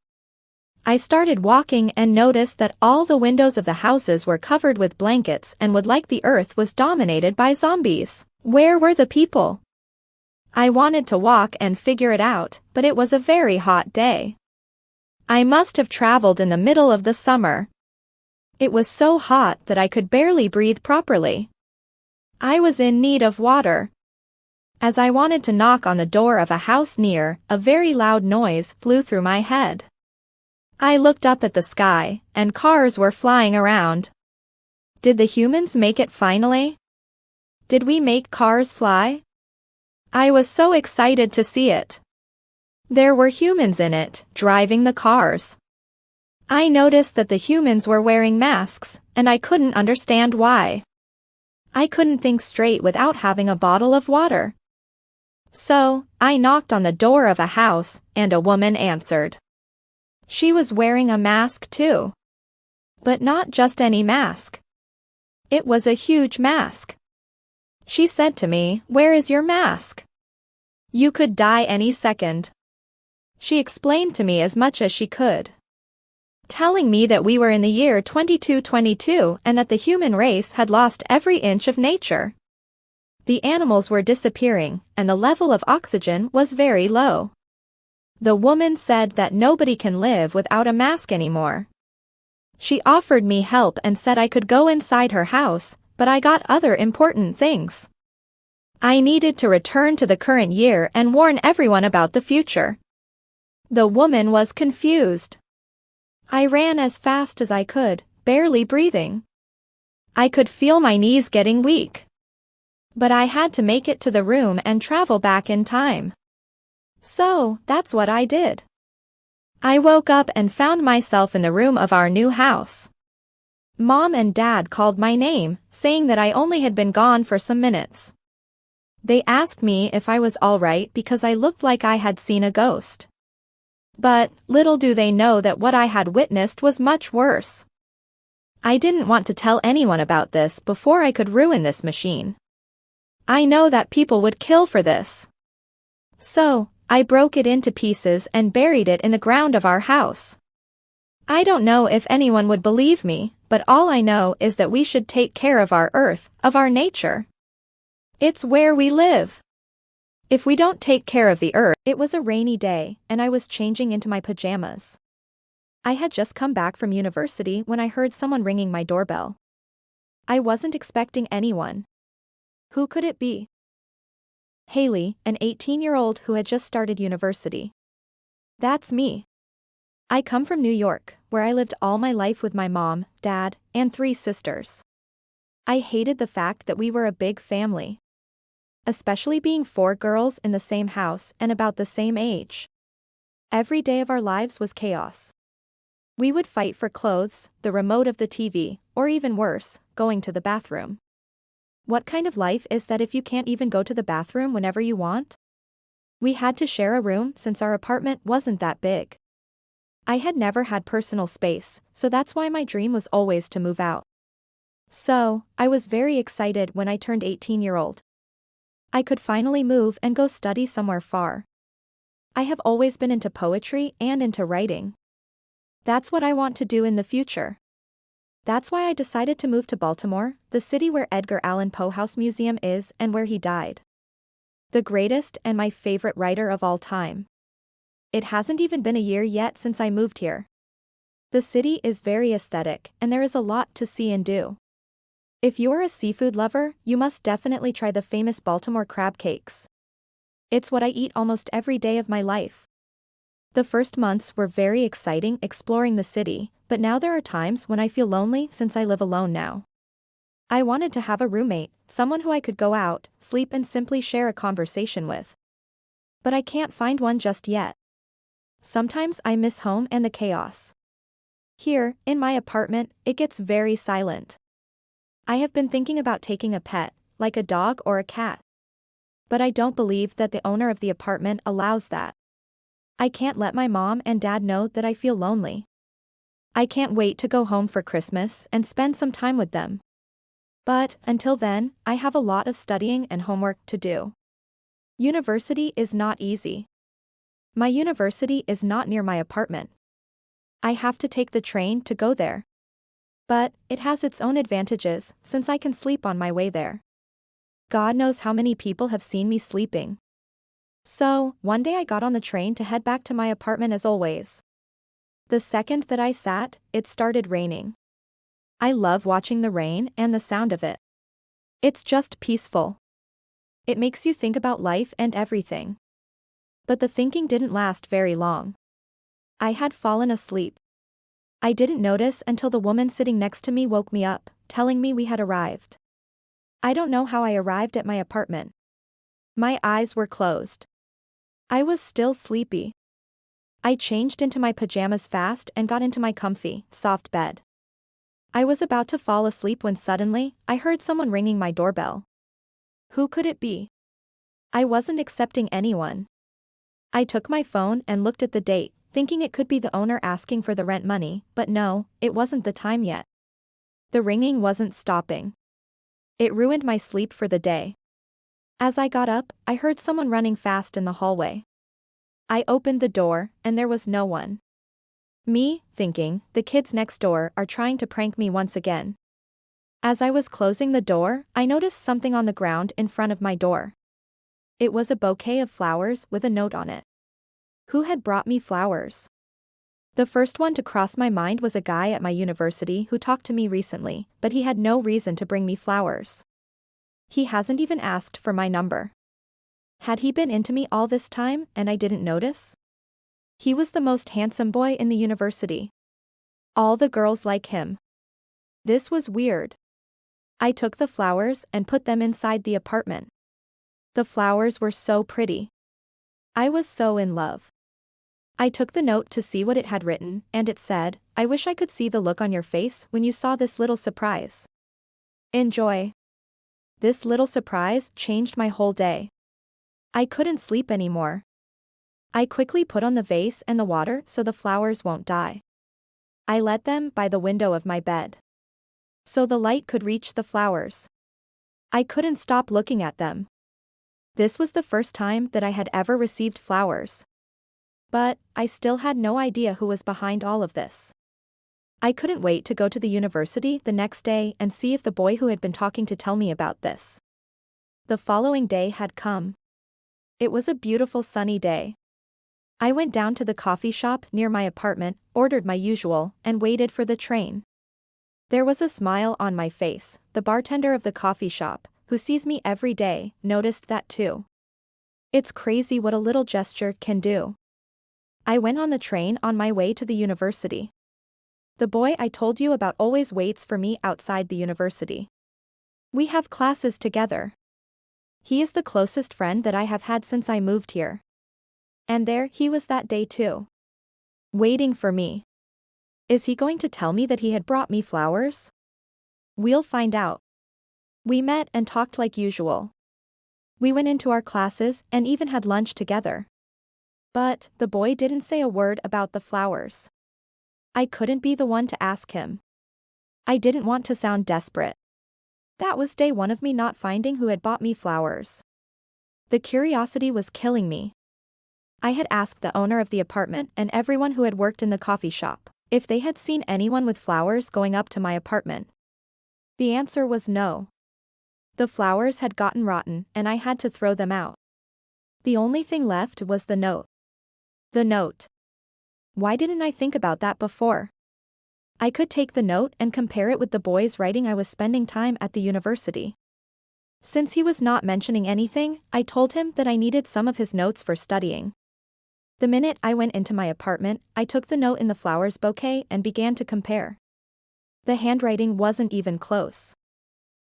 I started walking and noticed that all the windows of the houses were covered with blankets and would like the earth was dominated by zombies. Where were the people? I wanted to walk and figure it out, but it was a very hot day. I must have traveled in the middle of the summer. It was so hot that I could barely breathe properly. I was in need of water. As I wanted to knock on the door of a house near, a very loud noise flew through my head. I looked up at the sky, and cars were flying around. Did the humans make it finally? Did we make cars fly? I was so excited to see it. There were humans in it, driving the cars. I noticed that the humans were wearing masks, and I couldn't understand why. I couldn't think straight without having a bottle of water. So, I knocked on the door of a house, and a woman answered. She was wearing a mask too. But not just any mask. It was a huge mask. She said to me, "Where is your mask? You could die any second." She explained to me as much as she could, telling me that we were in the year 2222 and that the human race had lost every inch of nature. The animals were disappearing, and the level of oxygen was very low. The woman said that nobody can live without a mask anymore. She offered me help and said I could go inside her house, but I got other important things. I needed to return to the current year and warn everyone about the future. The woman was confused. I ran as fast as I could, barely breathing. I could feel my knees getting weak. But I had to make it to the room and travel back in time. So, that's what I did. I woke up and found myself in the room of our new house. Mom and Dad called my name, saying that I only had been gone for some minutes. They asked me if I was all right because I looked like I had seen a ghost. But, little do they know that what I had witnessed was much worse. I didn't want to tell anyone about this before I could ruin this machine. I know that people would kill for this. So, I broke it into pieces and buried it in the ground of our house. I don't know if anyone would believe me, but all I know is that we should take care of our earth, of our nature. It's where we live. If we don't take care of the earth. It was a rainy day, and I was changing into my pajamas. I had just come back from university when I heard someone ringing my doorbell. I wasn't expecting anyone. Who could it be? Haley, an 18-year-old who had just started university. That's me. I come from New York, where I lived all my life with my mom, dad, and 3 sisters. I hated the fact that we were a big family. especially being four girls in the same house and about the same age. Every day of our lives was chaos. We would fight for clothes, the remote of the TV, or even worse, going to the bathroom. What kind of life is that if you can't even go to the bathroom whenever you want? We had to share a room since our apartment wasn't that big. I had never had personal space, so that's why my dream was always to move out. So, I was very excited when I turned 18-year-old. I could finally move and go study somewhere far. I have always been into poetry and into writing. That's what I want to do in the future. That's why I decided to move to Baltimore, the city where Edgar Allan Poe House Museum is and where he died. The greatest and my favorite writer of all time. It hasn't even been a year yet since I moved here. The city is very aesthetic and there is a lot to see and do. If you're a seafood lover, you must definitely try the famous Baltimore crab cakes. It's what I eat almost every day of my life. The first months were very exciting exploring the city, but now there are times when I feel lonely since I live alone now. I wanted to have a roommate, someone who I could go out, sleep and simply share a conversation with. But I can't find one just yet. Sometimes I miss home and the chaos. Here, in my apartment, it gets very silent. I have been thinking about taking a pet, like a dog or a cat. But I don't believe that the owner of the apartment allows that. I can't let my mom and dad know that I feel lonely. I can't wait to go home for Christmas and spend some time with them. But, until then, I have a lot of studying and homework to do. University is not easy. My university is not near my apartment. I have to take the train to go there. But, it has its own advantages, since I can sleep on my way there. God knows how many people have seen me sleeping. So, one day I got on the train to head back to my apartment as always. The second that I sat, it started raining. I love watching the rain and the sound of it. It's just peaceful. It makes you think about life and everything. But the thinking didn't last very long. I had fallen asleep. I didn't notice until the woman sitting next to me woke me up, telling me we had arrived. I don't know how I arrived at my apartment. My eyes were closed. I was still sleepy. I changed into my pajamas fast and got into my comfy, soft bed. I was about to fall asleep when suddenly, I heard someone ringing my doorbell. Who could it be? I wasn't expecting anyone. I took my phone and looked at the date, thinking it could be the owner asking for the rent money, but no, it wasn't the time yet. The ringing wasn't stopping. It ruined my sleep for the day. As I got up, I heard someone running fast in the hallway. I opened the door, and there was no one. Me, thinking, the kids next door are trying to prank me once again. As I was closing the door, I noticed something on the ground in front of my door. It was a bouquet of flowers with a note on it. Who had brought me flowers? The first one to cross my mind was a guy at my university who talked to me recently, but he had no reason to bring me flowers. He hasn't even asked for my number. Had he been into me all this time and I didn't notice? He was the most handsome boy in the university. All the girls like him. This was weird. I took the flowers and put them inside the apartment. The flowers were so pretty. I was so in love. I took the note to see what it had written, and it said, "I wish I could see the look on your face when you saw this little surprise. Enjoy." This little surprise changed my whole day. I couldn't sleep anymore. I quickly put on the vase and the water so the flowers won't die. I let them by the window of my bed, so the light could reach the flowers. I couldn't stop looking at them. This was the first time that I had ever received flowers. But, I still had no idea who was behind all of this. I couldn't wait to go to the university the next day and see if the boy who had been talking to tell me about this. The following day had come. It was a beautiful sunny day. I went down to the coffee shop near my apartment, ordered my usual, and waited for the train. There was a smile on my face. The bartender of the coffee shop, who sees me every day, noticed that too. It's crazy what a little gesture can do. I went on the train on my way to the university. The boy I told you about always waits for me outside the university. We have classes together. He is the closest friend that I have had since I moved here. And there he was that day too. Waiting for me. Is he going to tell me that he had brought me flowers? We'll find out. We met and talked like usual. We went into our classes and even had lunch together. But the boy didn't say a word about the flowers. I couldn't be the one to ask him. I didn't want to sound desperate. That was day one of me not finding who had bought me flowers. The curiosity was killing me. I had asked the owner of the apartment and everyone who had worked in the coffee shop if they had seen anyone with flowers going up to my apartment. The answer was no. The flowers had gotten rotten and I had to throw them out. The only thing left was the note. The note. Why didn't I think about that before? I could take the note and compare it with the boy's writing I was spending time at the university. Since he was not mentioning anything, I told him that I needed some of his notes for studying. The minute I went into my apartment, I took the note in the flowers bouquet and began to compare. The handwriting wasn't even close.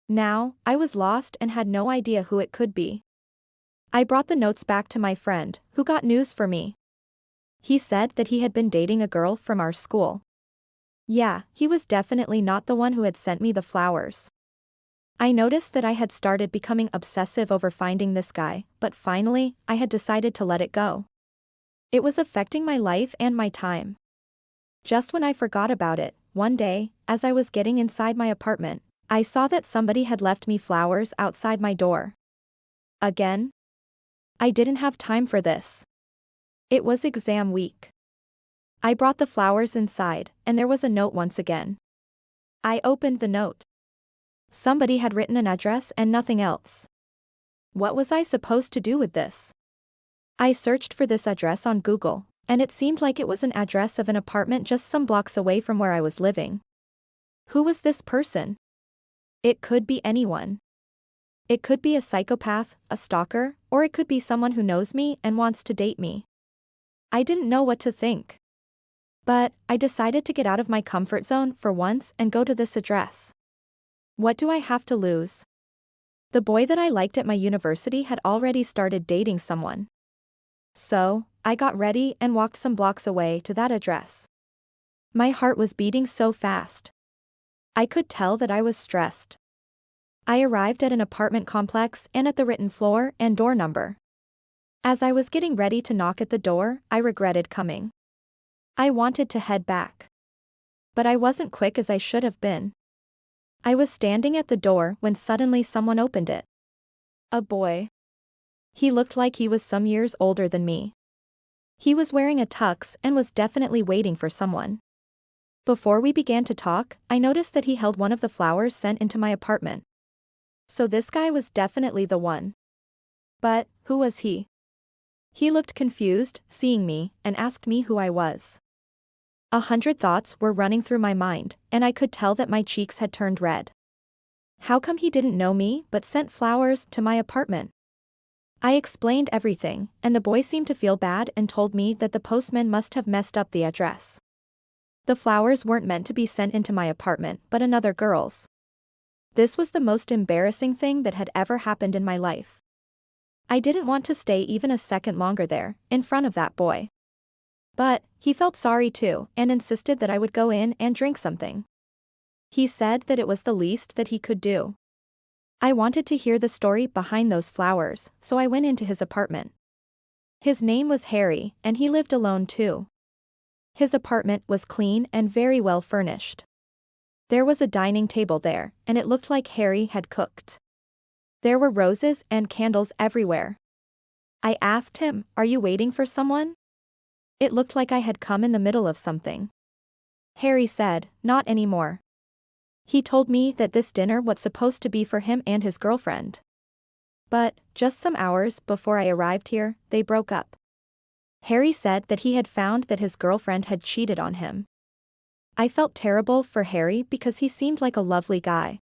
Now, I was lost and had no idea who it could be. I brought the notes back to my friend, who got news for me. He said that he had been dating a girl from our school. Yeah, he was definitely not the one who had sent me the flowers. I noticed that I had started becoming obsessive over finding this guy, but finally, I had decided to let it go. It was affecting my life and my time. Just when I forgot about it, one day, as I was getting inside my apartment, I saw that somebody had left me flowers outside my door. Again? I didn't have time for this. It was exam week. I brought the flowers inside, and there was a note once again. I opened the note. Somebody had written an address and nothing else. What was I supposed to do with this? I searched for this address on Google, and it seemed like it was an address of an apartment just some blocks away from where I was living. Who was this person? It could be anyone. It could be a psychopath, a stalker, or it could be someone who knows me and wants to date me. I didn't know what to think. But I decided to get out of my comfort zone for once and go to this address. What do I have to lose? The boy that I liked at my university had already started dating someone. So, I got ready and walked some blocks away to that address. My heart was beating so fast. I could tell that I was stressed. I arrived at an apartment complex and at the written floor and door number. As I was getting ready to knock at the door, I regretted coming. I wanted to head back. But I wasn't quick as I should have been. I was standing at the door when suddenly someone opened it. A boy. He looked like he was some years older than me. He was wearing a tux and was definitely waiting for someone. Before we began to talk, I noticed that he held one of the flowers sent into my apartment. So this guy was definitely the one. But, who was he? He looked confused, seeing me, and asked me who I was. 100 thoughts were running through my mind, and I could tell that my cheeks had turned red. How come he didn't know me but sent flowers to my apartment? I explained everything, and the boy seemed to feel bad and told me that the postman must have messed up the address. The flowers weren't meant to be sent into my apartment but another girl's. This was the most embarrassing thing that had ever happened in my life. I didn't want to stay even a second longer there, in front of that boy. But, he felt sorry too, and insisted that I would go in and drink something. He said that it was the least that he could do. I wanted to hear the story behind those flowers, so I went into his apartment. His name was Harry, and he lived alone too. His apartment was clean and very well furnished. There was a dining table there, and it looked like Harry had cooked. There were roses and candles everywhere. I asked him, "Are you waiting for someone?" It looked like I had come in the middle of something. Harry said, "Not anymore." He told me that this dinner was supposed to be for him and his girlfriend. But, just some hours before I arrived here, they broke up. Harry said that he had found that his girlfriend had cheated on him. I felt terrible for Harry because he seemed like a lovely guy.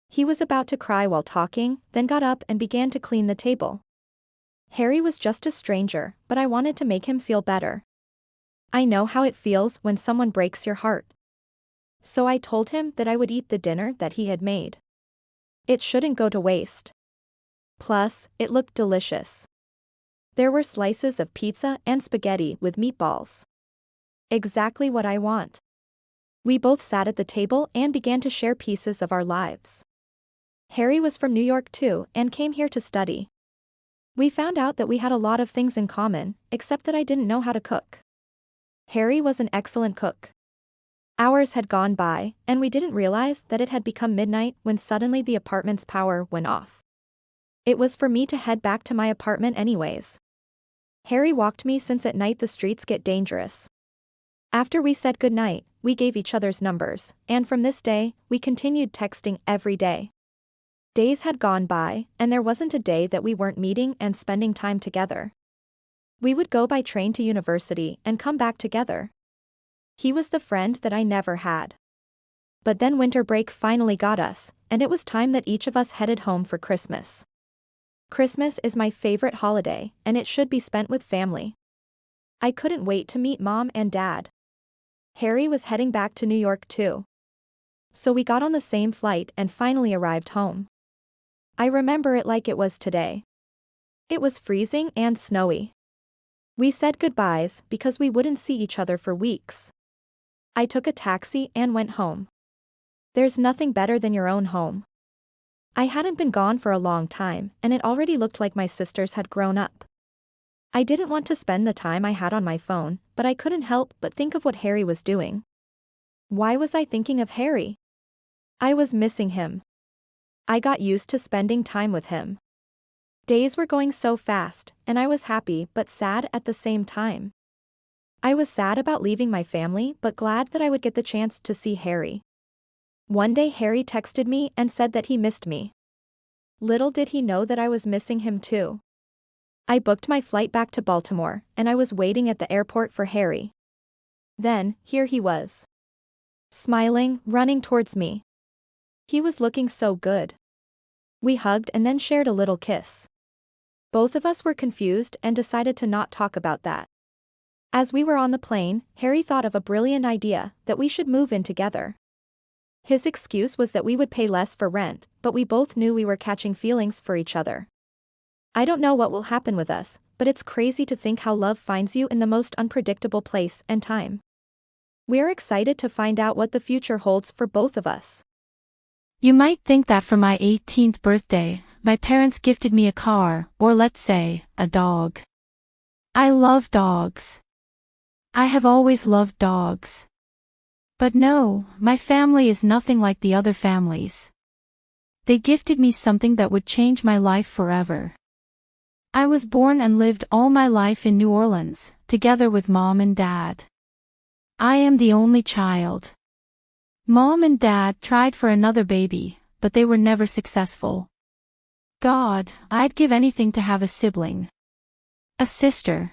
He was about to cry while talking, then got up and began to clean the table. Harry was just a stranger, but I wanted to make him feel better. I know how it feels when someone breaks your heart. So I told him that I would eat the dinner that he had made. It shouldn't go to waste. Plus, it looked delicious. There were slices of pizza and spaghetti with meatballs. Exactly what I want. We both sat at the table and began to share pieces of our lives. Harry was from New York too and came here to study. We found out that we had a lot of things in common, except that I didn't know how to cook. Harry was an excellent cook. Hours had gone by, and we didn't realize that it had become midnight when suddenly the apartment's power went off. It was for me to head back to my apartment anyways. Harry walked me since at night the streets get dangerous. After we said goodnight, we gave each other's numbers, and from this day, we continued texting every day. Days had gone by, and there wasn't a day that we weren't meeting and spending time together. We would go by train to university and come back together. He was the friend that I never had. But then winter break finally got us, and it was time that each of us headed home for Christmas. Christmas is my favorite holiday, and it should be spent with family. I couldn't wait to meet Mom and Dad. Harry was heading back to New York too. So we got on the same flight and finally arrived home. I remember it like it was today. It was freezing and snowy. We said goodbyes because we wouldn't see each other for weeks. I took a taxi and went home. There's nothing better than your own home. I hadn't been gone for a long time, and it already looked like my sisters had grown up. I didn't want to spend the time I had on my phone, but I couldn't help but think of what Harry was doing. Why was I thinking of Harry? I was missing him. I got used to spending time with him. Days were going so fast, and I was happy but sad at the same time. I was sad about leaving my family but glad that I would get the chance to see Harry. One day Harry texted me and said that he missed me. Little did he know that I was missing him too. I booked my flight back to Baltimore, and I was waiting at the airport for Harry. Then, here he was. Smiling, running towards me. He was looking so good. We hugged and then shared a little kiss. Both of us were confused and decided to not talk about that. As we were on the plane, Harry thought of a brilliant idea, that we should move in together. His excuse was that we would pay less for rent, but we both knew we were catching feelings for each other. I don't know what will happen with us, but it's crazy to think how love finds you in the most unpredictable place and time. We're excited to find out what the future holds for both of us. You might think that for my 18th birthday, my parents gifted me a car, or let's say, a dog. I love dogs. I have always loved dogs. But no, my family is nothing like the other families. They gifted me something that would change my life forever. I was born and lived all my life in New Orleans, together with Mom and Dad. I am the only child. Mom and Dad tried for another baby, but they were never successful. God, I'd give anything to have a sibling. A sister.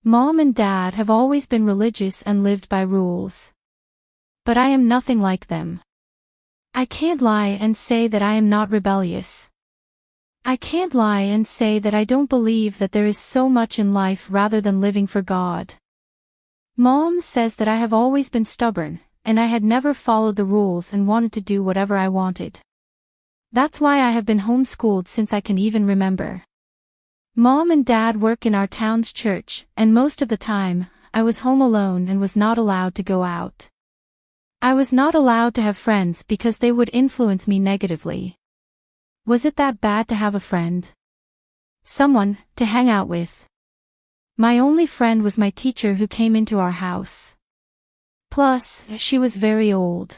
Mom and Dad have always been religious and lived by rules. But I am nothing like them. I can't lie and say that I am not rebellious. I can't lie and say that I don't believe that there is so much in life rather than living for God. Mom says that I have always been stubborn, and I had never followed the rules and wanted to do whatever I wanted. That's why I have been homeschooled since I can even remember. Mom and Dad work in our town's church, and most of the time, I was home alone and was not allowed to go out. I was not allowed to have friends because they would influence me negatively. Was it that bad to have a friend? Someone to hang out with. My only friend was my teacher who came into our house. Plus, she was very old.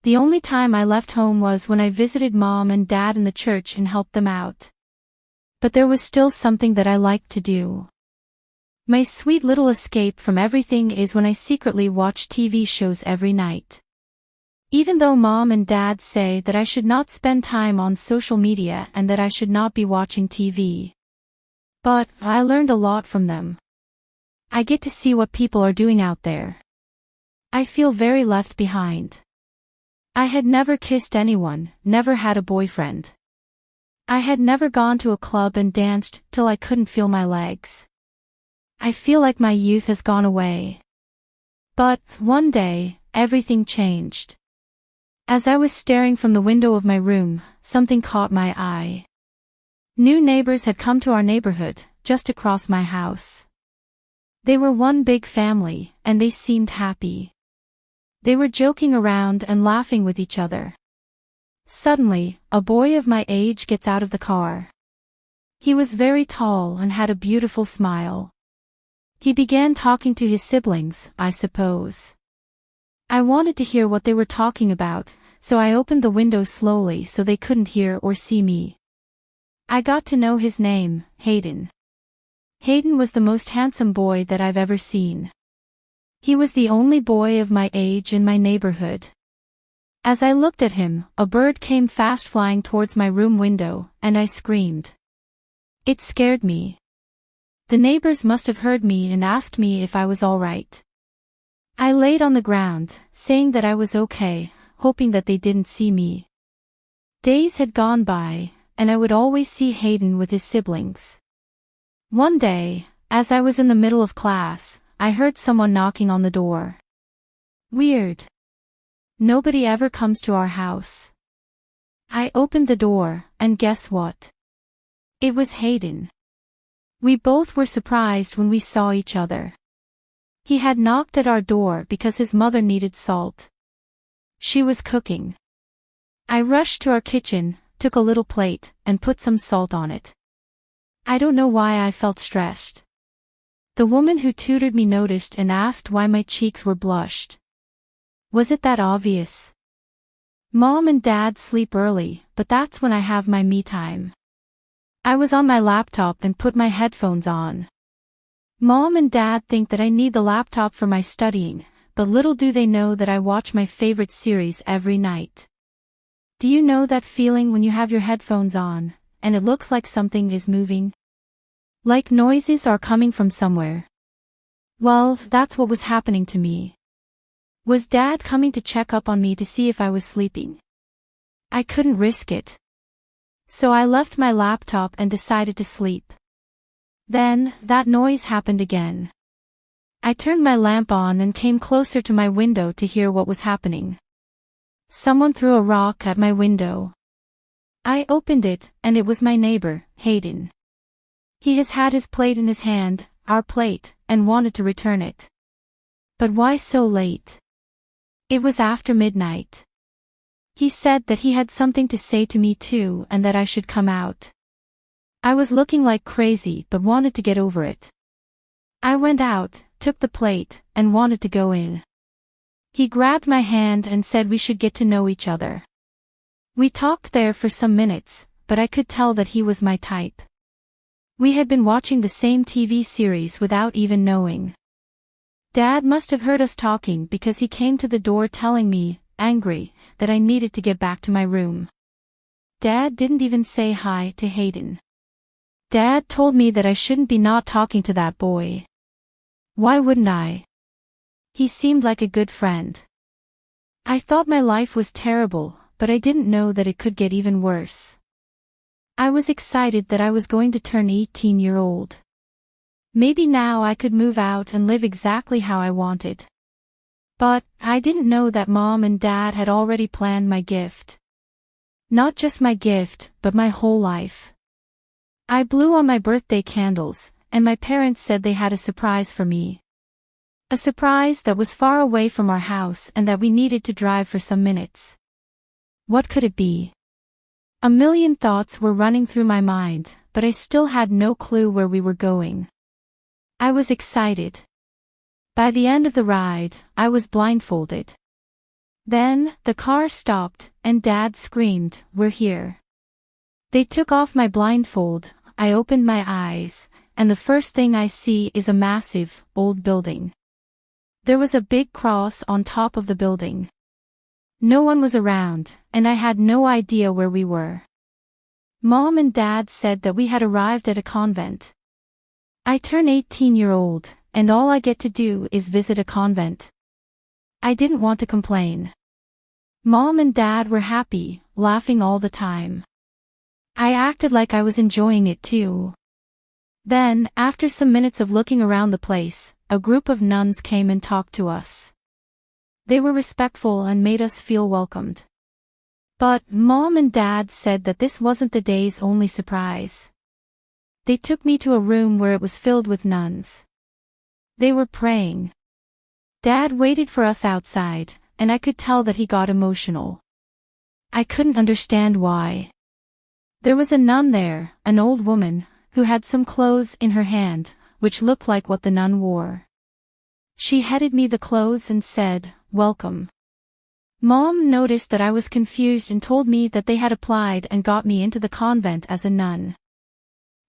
The only time I left home was when I visited Mom and Dad in the church and helped them out. But there was still something that I liked to do. My sweet little escape from everything is when I secretly watch TV shows every night. Even though Mom and Dad say that I should not spend time on social media and that I should not be watching TV. But I learned a lot from them. I get to see what people are doing out there. I feel very left behind. I had never kissed anyone, never had a boyfriend. I had never gone to a club and danced till I couldn't feel my legs. I feel like my youth has gone away. But one day, everything changed. As I was staring from the window of my room, something caught my eye. New neighbors had come to our neighborhood, just across my house. They were one big family, and they seemed happy. They were joking around and laughing with each other. Suddenly, a boy of my age gets out of the car. He was very tall and had a beautiful smile. He began talking to his siblings, I suppose. I wanted to hear what they were talking about, so I opened the window slowly so they couldn't hear or see me. I got to know his name, Hayden. Hayden was the most handsome boy that I've ever seen. He was the only boy of my age in my neighborhood. As I looked at him, a bird came fast flying towards my room window, and I screamed. It scared me. The neighbors must have heard me and asked me if I was all right. I laid on the ground, saying that I was okay, hoping that they didn't see me. Days had gone by, and I would always see Hayden with his siblings. One day, as I was in the middle of class, I heard someone knocking on the door. Weird. Nobody ever comes to our house. I opened the door, and guess what? It was Hayden. We both were surprised when we saw each other. He had knocked at our door because his mother needed salt. She was cooking. I rushed to our kitchen, took a little plate, and put some salt on it. I don't know why I felt stressed. The woman who tutored me noticed and asked why my cheeks were blushed. Was it that obvious? Mom and Dad sleep early, but that's when I have my me time. I was on my laptop and put my headphones on. Mom and Dad think that I need the laptop for my studying, but little do they know that I watch my favorite series every night. Do you know that feeling when you have your headphones on, and it looks like something is moving? Like noises are coming from somewhere. Well, that's what was happening to me. Was Dad coming to check up on me to see if I was sleeping? I couldn't risk it. So I left my laptop and decided to sleep. Then, that noise happened again. I turned my lamp on and came closer to my window to hear what was happening. Someone threw a rock at my window. I opened it, and it was my neighbor, Hayden. He has had his plate in his hand, our plate, and wanted to return it. But why so late? It was after midnight. He said that he had something to say to me too and that I should come out. I was looking like crazy but wanted to get over it. I went out, took the plate, and wanted to go in. He grabbed my hand and said we should get to know each other. We talked there for some minutes, but I could tell that he was my type. We had been watching the same TV series without even knowing. Dad must have heard us talking because he came to the door telling me, angry, that I needed to get back to my room. Dad didn't even say hi to Hayden. Dad told me that I shouldn't be not talking to that boy. Why wouldn't I? He seemed like a good friend. I thought my life was terrible, but I didn't know that it could get even worse. I was excited that I was going to turn 18-year-old. Maybe now I could move out and live exactly how I wanted. But, I didn't know that Mom and Dad had already planned my gift. Not just my gift, but my whole life. I blew on my birthday candles, and my parents said they had a surprise for me. A surprise that was far away from our house and that we needed to drive for some minutes. What could it be? A million thoughts were running through my mind, but I still had no clue where we were going. I was excited. By the end of the ride, I was blindfolded. Then, the car stopped, and Dad screamed, "We're here." They took off my blindfold, I opened my eyes, and the first thing I see is a massive, old building. There was a big cross on top of the building. No one was around, and I had no idea where we were. Mom and Dad said that we had arrived at a convent. I turn 18-year-old, and all I get to do is visit a convent. I didn't want to complain. Mom and Dad were happy, laughing all the time. I acted like I was enjoying it too. Then, after some minutes of looking around the place, a group of nuns came and talked to us. They were respectful and made us feel welcomed. But Mom and Dad said that this wasn't the day's only surprise. They took me to a room where it was filled with nuns. They were praying. Dad waited for us outside, and I could tell that he got emotional. I couldn't understand why. There was a nun there, an old woman, who had some clothes in her hand, which looked like what the nun wore. She handed me the clothes and said, "Welcome." Mom noticed that I was confused and told me that they had applied and got me into the convent as a nun.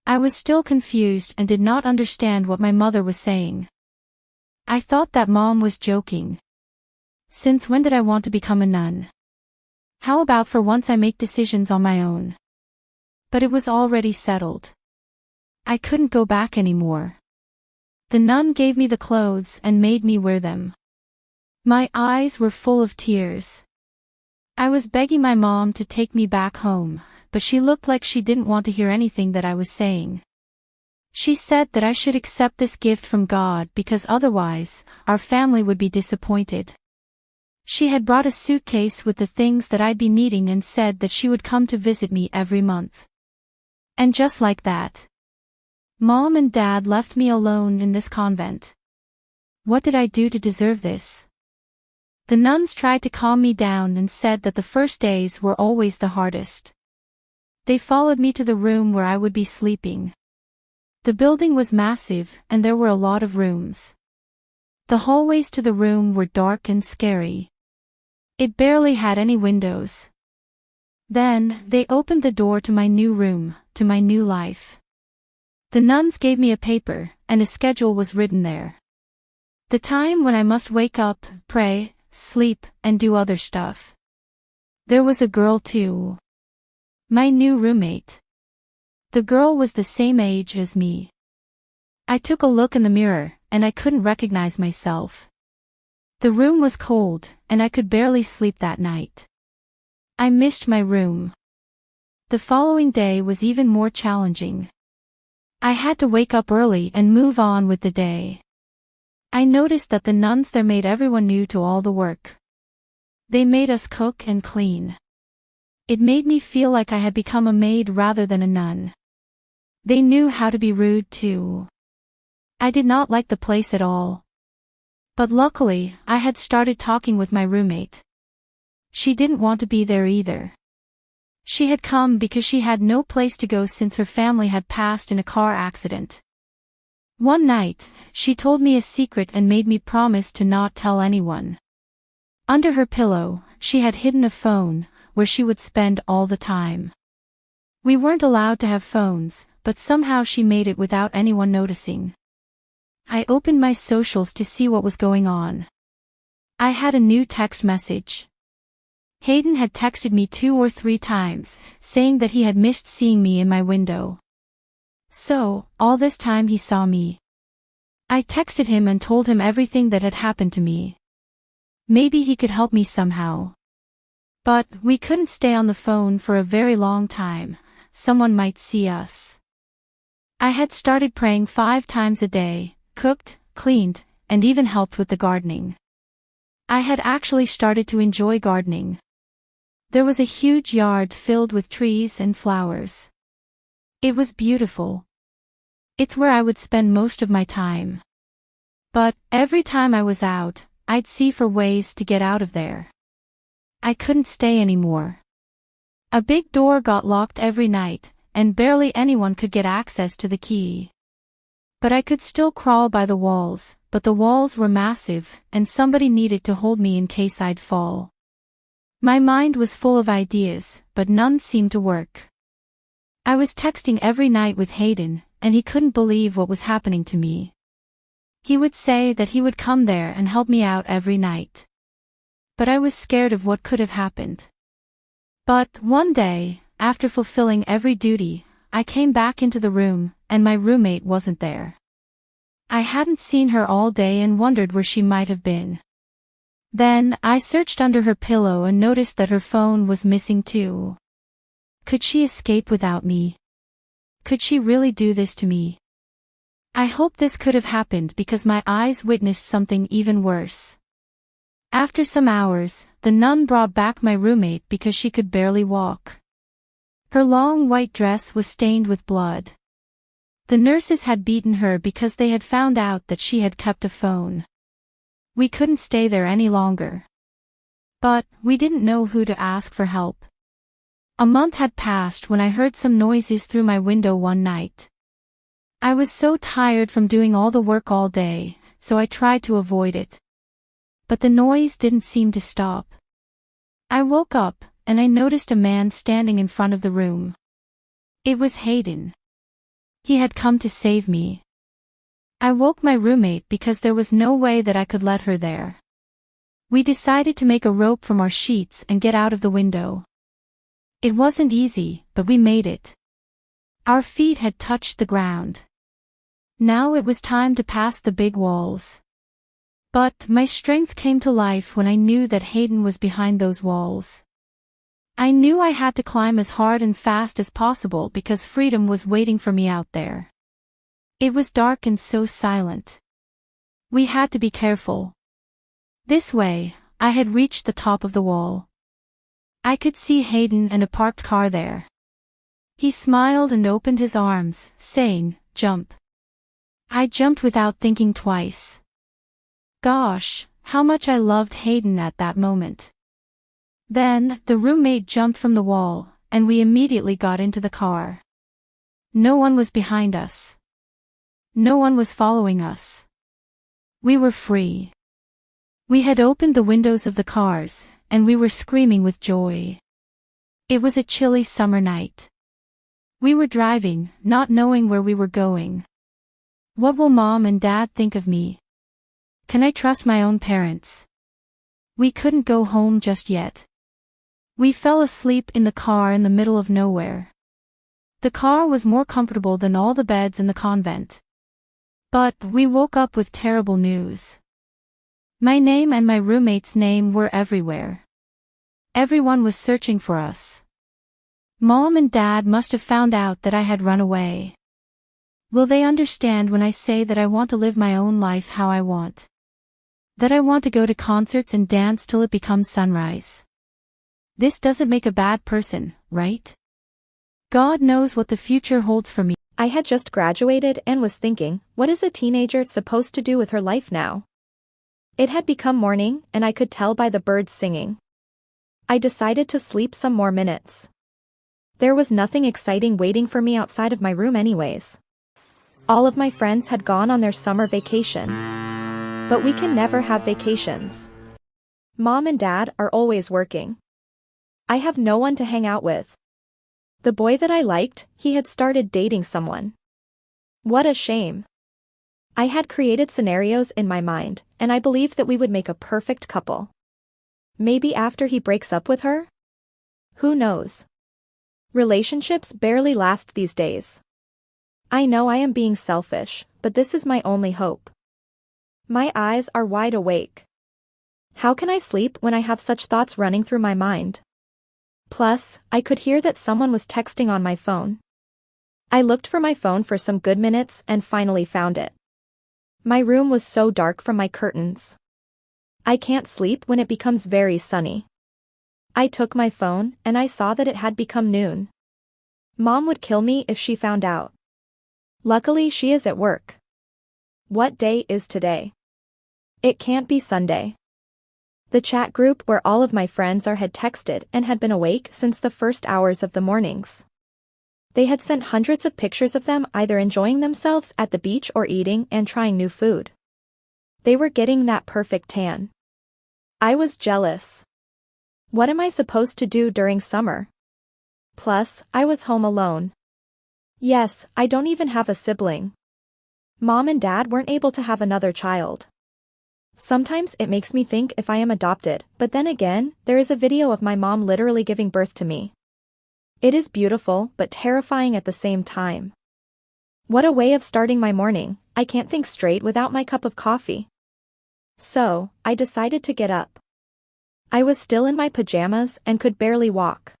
I was still confused and did not understand what my mother was saying. I thought that Mom was joking. Since when did I want to become a nun? How about for once I make decisions on my own? But it was already settled. I couldn't go back anymore. The nun gave me the clothes and made me wear them. My eyes were full of tears. I was begging my mom to take me back home, but she looked like she didn't want to hear anything that I was saying. She said that I should accept this gift from God because otherwise, our family would be disappointed. She had brought a suitcase with the things that I'd be needing and said that she would come to visit me every month. And just like that, Mom and Dad left me alone in this convent. What did I do to deserve this? The nuns tried to calm me down and said that the first days were always the hardest. They followed me to the room where I would be sleeping. The building was massive and there were a lot of rooms. The hallways to the room were dark and scary. It barely had any windows. Then, they opened the door to my new room, to my new life. The nuns gave me a paper, and a schedule was written there. The time when I must wake up, pray, sleep, and do other stuff. There was a girl too. My new roommate. The girl was the same age as me. I took a look in the mirror, and I couldn't recognize myself. The room was cold, and I could barely sleep that night. I missed my room. The following day was even more challenging. I had to wake up early and move on with the day. I noticed that the nuns there made everyone new to all the work. They made us cook and clean. It made me feel like I had become a maid rather than a nun. They knew how to be rude too. I did not like the place at all. But luckily, I had started talking with my roommate. She didn't want to be there either. She had come because she had no place to go since her family had passed in a car accident. One night, she told me a secret and made me promise to not tell anyone. Under her pillow, she had hidden a phone, where she would spend all the time. We weren't allowed to have phones, but somehow she made it without anyone noticing. I opened my socials to see what was going on. I had a new text message. Hayden had texted me 2 or 3 times, saying that he had missed seeing me in my window. So, all this time he saw me. I texted him and told him everything that had happened to me. Maybe he could help me somehow. But, we couldn't stay on the phone for a very long time. Someone might see us. I had started praying 5 times a day, cooked, cleaned, and even helped with the gardening. I had actually started to enjoy gardening. There was a huge yard filled with trees and flowers. It was beautiful. It's where I would spend most of my time. But, every time I was out, I'd see for ways to get out of there. I couldn't stay anymore. A big door got locked every night, and barely anyone could get access to the key. But I could still crawl by the walls, but the walls were massive, and somebody needed to hold me in case I'd fall. My mind was full of ideas, but none seemed to work. I was texting every night with Hayden, and he couldn't believe what was happening to me. He would say that he would come there and help me out every night. But I was scared of what could have happened. But, one day, after fulfilling every duty, I came back into the room, and my roommate wasn't there. I hadn't seen her all day and wondered where she might have been. Then, I searched under her pillow and noticed that her phone was missing too. Could she escape without me? Could she really do this to me? I hope this could have happened because my eyes witnessed something even worse. After some hours, the the nun brought back my roommate because she could barely walk. Her long white dress was stained with blood. The nurses had beaten her because they had found out that she had kept a phone. We couldn't stay there any longer. But we didn't know who to ask for help. A month had passed when I heard some noises through my window one night. I was so tired from doing all the work all day, so I tried to avoid it. But the noise didn't seem to stop. I woke up, and I noticed a man standing in front of the room. It was Hayden. He had come to save me. I woke my roommate because there was no way that I could let her there. We decided to make a rope from our sheets and get out of the window. It wasn't easy, but we made it. Our feet had touched the ground. Now it was time to pass the big walls. But my strength came to life when I knew that Hayden was behind those walls. I knew I had to climb as hard and fast as possible because freedom was waiting for me out there. It was dark and so silent. We had to be careful. This way, I had reached the top of the wall. I could see Hayden and a parked car there. He smiled and opened his arms, saying, "Jump." I jumped without thinking twice. Gosh, how much I loved Hayden at that moment. Then, the roommate jumped from the wall, and we immediately got into the car. No one was behind us. No one was following us. We were free. We had opened the windows of the cars, and we were screaming with joy. It was a chilly summer night. We were driving, not knowing where we were going. What will Mom and Dad think of me? Can I trust my own parents? We couldn't go home just yet. We fell asleep in the car in the middle of nowhere. The car was more comfortable than all the beds in the convent. But we woke up with terrible news. My name and my roommate's name were everywhere. Everyone was searching for us. Mom and Dad must have found out that I had run away. Will they understand when I say that I want to live my own life how I want? That I want to go to concerts and dance till it becomes sunrise? This doesn't make a bad person, right? God knows what the future holds for me. I had just graduated and was thinking, what is a teenager supposed to do with her life now? It had become morning, and I could tell by the birds singing. I decided to sleep some more minutes. There was nothing exciting waiting for me outside of my room anyways. All of my friends had gone on their summer vacation. But we can never have vacations. Mom and Dad are always working. I have no one to hang out with. The boy that I liked, he had started dating someone. What a shame. I had created scenarios in my mind, and I believed that we would make a perfect couple. Maybe after he breaks up with her? Who knows? Relationships barely last these days. I know I am being selfish, but this is my only hope. My eyes are wide awake. How can I sleep when I have such thoughts running through my mind? Plus, I could hear that someone was texting on my phone. I looked for my phone for some good minutes and finally found it. My room was so dark from my curtains. I can't sleep when it becomes very sunny. I took my phone and I saw that it had become noon. Mom would kill me if she found out. Luckily she is at work. What day is today? It can't be Sunday. The chat group where all of my friends are had texted and had been awake since the first hours of the mornings. They had sent hundreds of pictures of them either enjoying themselves at the beach or eating and trying new food. They were getting that perfect tan. I was jealous. What am I supposed to do during summer? Plus, I was home alone. Yes, I don't even have a sibling. Mom and Dad weren't able to have another child. Sometimes it makes me think if I am adopted, but then again, there is a video of my mom literally giving birth to me. It is beautiful, but terrifying at the same time. What a way of starting my morning. I can't think straight without my cup of coffee. So, I decided to get up. I was still in my pajamas and could barely walk.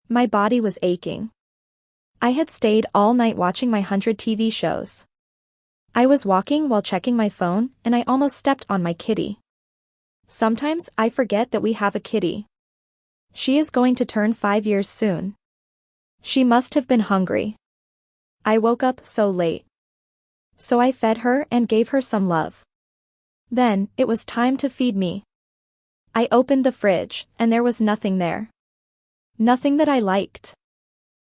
My body was aching. I had stayed all night watching my 100 TV shows. I was walking while checking my phone, and I almost stepped on my kitty. Sometimes I forget that we have a kitty. She is going to turn 5 years soon. She must have been hungry. I woke up so late. So I fed her and gave her some love. Then, it was time to feed me. I opened the fridge, and there was nothing there. Nothing that I liked.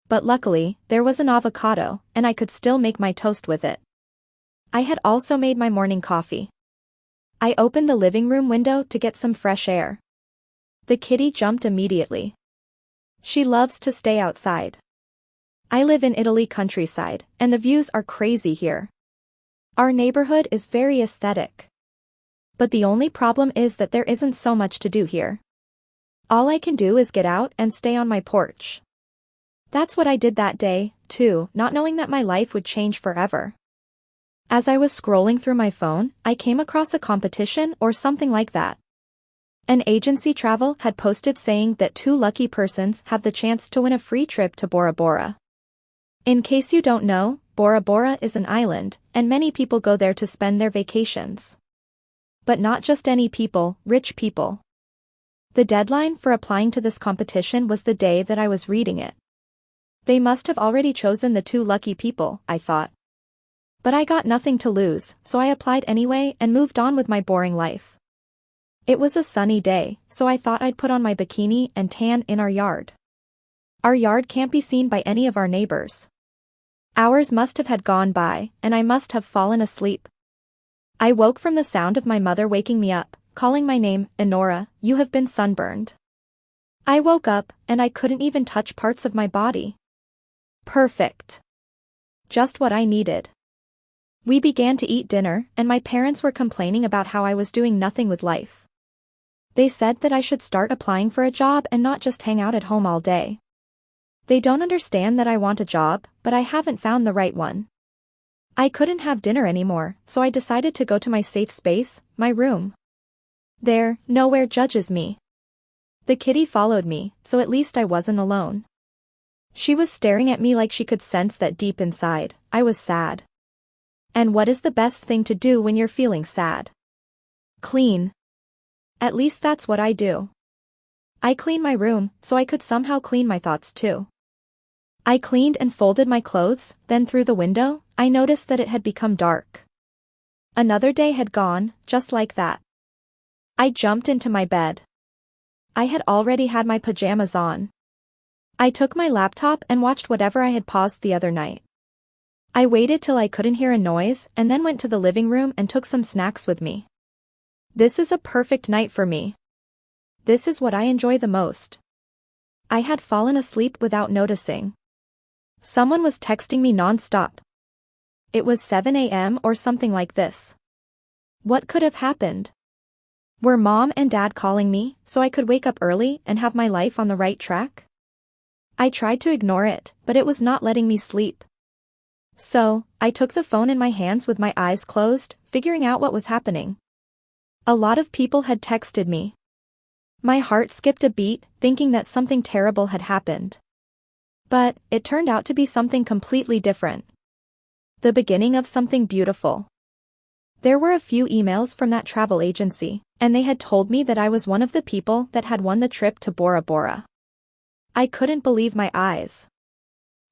But luckily, there was an avocado, and I could still make my toast with it. I had also made my morning coffee. I opened the living room window to get some fresh air. The kitty jumped immediately. She loves to stay outside. I live in Italy countryside, and the views are crazy here. Our neighborhood is very aesthetic. But the only problem is that there isn't so much to do here. All I can do is get out and stay on my porch. That's what I did that day, too, not knowing that my life would change forever. As I was scrolling through my phone, I came across a competition or something like that. An agency travel had posted saying that 2 lucky persons have the chance to win a free trip to Bora Bora. In case you don't know, Bora Bora is an island, and many people go there to spend their vacations. But not just any people, rich people. The deadline for applying to this competition was the day that I was reading it. They must have already chosen the 2 lucky people, I thought. But I got nothing to lose, so I applied anyway and moved on with my boring life. It was a sunny day, so I thought I'd put on my bikini and tan in our yard. Our yard can't be seen by any of our neighbors. Hours must have had gone by, and I must have fallen asleep. I woke from the sound of my mother waking me up, calling my name, Enora, you have been sunburned. I woke up, and I couldn't even touch parts of my body. Perfect. Just what I needed. We began to eat dinner, and my parents were complaining about how I was doing nothing with life. They said that I should start applying for a job and not just hang out at home all day. They don't understand that I want a job, but I haven't found the right one. I couldn't have dinner anymore, so I decided to go to my safe space, my room. There, nowhere judges me. The kitty followed me, so at least I wasn't alone. She was staring at me like she could sense that deep inside, I was sad. And what is the best thing to do when you're feeling sad? Clean. At least that's what I do. I cleaned my room, so I could somehow clean my thoughts too. I cleaned and folded my clothes, then through the window, I noticed that it had become dark. Another day had gone, just like that. I jumped into my bed. I had already had my pajamas on. I took my laptop and watched whatever I had paused the other night. I waited till I couldn't hear a noise and then went to the living room and took some snacks with me. This is a perfect night for me. This is what I enjoy the most. I had fallen asleep without noticing. Someone was texting me non-stop. It was 7 a.m. or something like this. What could have happened? Were Mom and Dad calling me so I could wake up early and have my life on the right track? I tried to ignore it, but it was not letting me sleep. So, I took the phone in my hands with my eyes closed, figuring out what was happening. A lot of people had texted me. My heart skipped a beat, thinking that something terrible had happened. But, it turned out to be something completely different. The beginning of something beautiful. There were a few emails from that travel agency, and they had told me that I was one of the people that had won the trip to Bora Bora. I couldn't believe my eyes.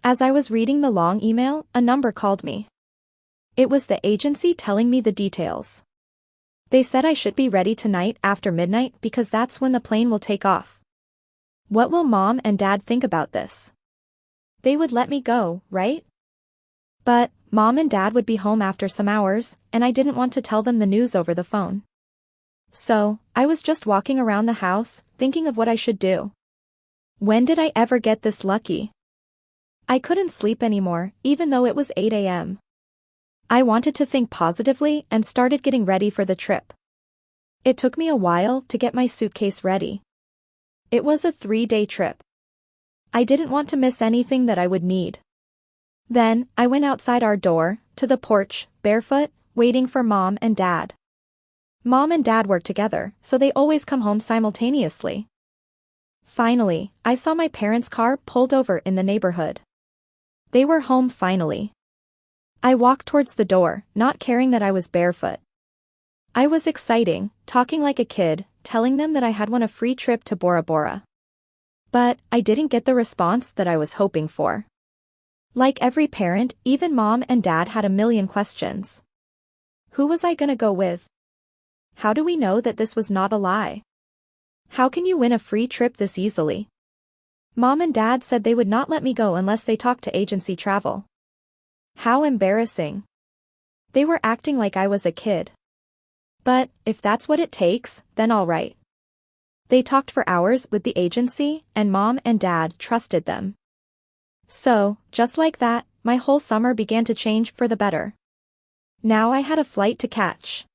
As I was reading the long email, a number called me. It was the agency telling me the details. They said I should be ready tonight after midnight because that's when the plane will take off. What will Mom and Dad think about this? They would let me go, right? But, Mom and Dad would be home after some hours, and I didn't want to tell them the news over the phone. So, I was just walking around the house, thinking of what I should do. When did I ever get this lucky? I couldn't sleep anymore, even though it was 8 a.m. I wanted to think positively and started getting ready for the trip. It took me a while to get my suitcase ready. It was a 3-day trip. I didn't want to miss anything that I would need. Then, I went outside our door, to the porch, barefoot, waiting for Mom and Dad. Mom and Dad work together, so they always come home simultaneously. Finally, I saw my parents' car pulled over in the neighborhood. They were home finally. I walked towards the door, not caring that I was barefoot. I was exciting, talking like a kid, telling them that I had won a free trip to Bora Bora. But I didn't get the response that I was hoping for. Like every parent, even mom and dad had a million questions. Who was I gonna go with? How do we know that this was not a lie? How can you win a free trip this easily? Mom and dad said they would not let me go unless they talked to agency travel. How embarrassing. They were acting like I was a kid. But, if that's what it takes, then all right. They talked for hours with the agency, and mom and dad trusted them. So, just like that, my whole summer began to change for the better. Now I had a flight to catch.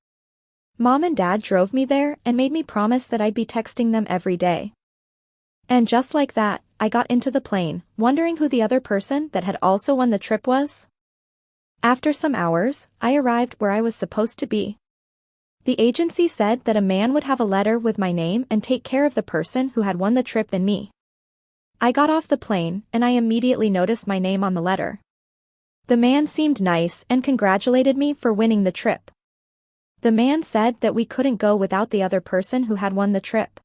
Mom and dad drove me there and made me promise that I'd be texting them every day. And just like that, I got into the plane, wondering who the other person that had also won the trip was. After some hours, I arrived where I was supposed to be. The agency said that a man would have a letter with my name and take care of the person who had won the trip and me. I got off the plane, and I immediately noticed my name on the letter. The man seemed nice and congratulated me for winning the trip. The man said that we couldn't go without the other person who had won the trip.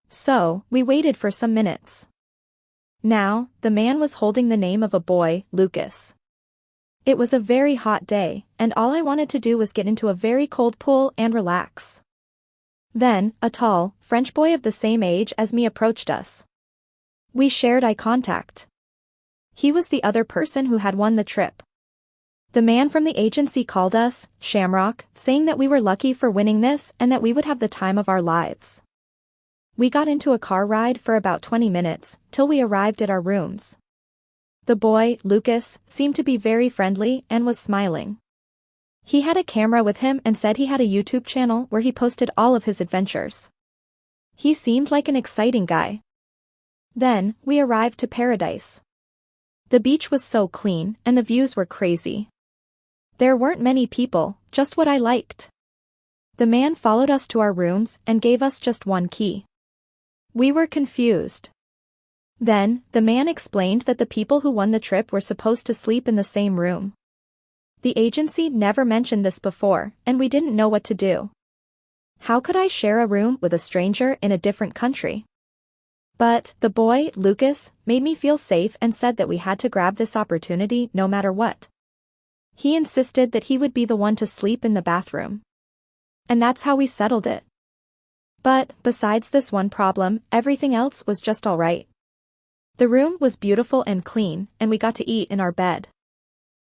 So, we waited for some minutes. Now, the man was holding the name of a boy, Lucas. It was a very hot day, and all I wanted to do was get into a very cold pool and relax. Then, a tall, French boy of the same age as me approached us. We shared eye contact. He was the other person who had won the trip. The man from the agency called us Shamrock, saying that we were lucky for winning this and that we would have the time of our lives. We got into a car ride for about 20 minutes, till we arrived at our rooms. The boy, Lucas, seemed to be very friendly and was smiling. He had a camera with him and said he had a YouTube channel where he posted all of his adventures. He seemed like an exciting guy. Then, we arrived to Paradise. The beach was so clean, and the views were crazy. There weren't many people, just what I liked. The man followed us to our rooms and gave us just one key. We were confused. Then, the man explained that the people who won the trip were supposed to sleep in the same room. The agency never mentioned this before, and we didn't know what to do. How could I share a room with a stranger in a different country? But, the boy, Lucas, made me feel safe and said that we had to grab this opportunity no matter what. He insisted that he would be the one to sleep in the bathroom. And that's how we settled it. But, besides this one problem, everything else was just alright. The room was beautiful and clean, and we got to eat in our bed.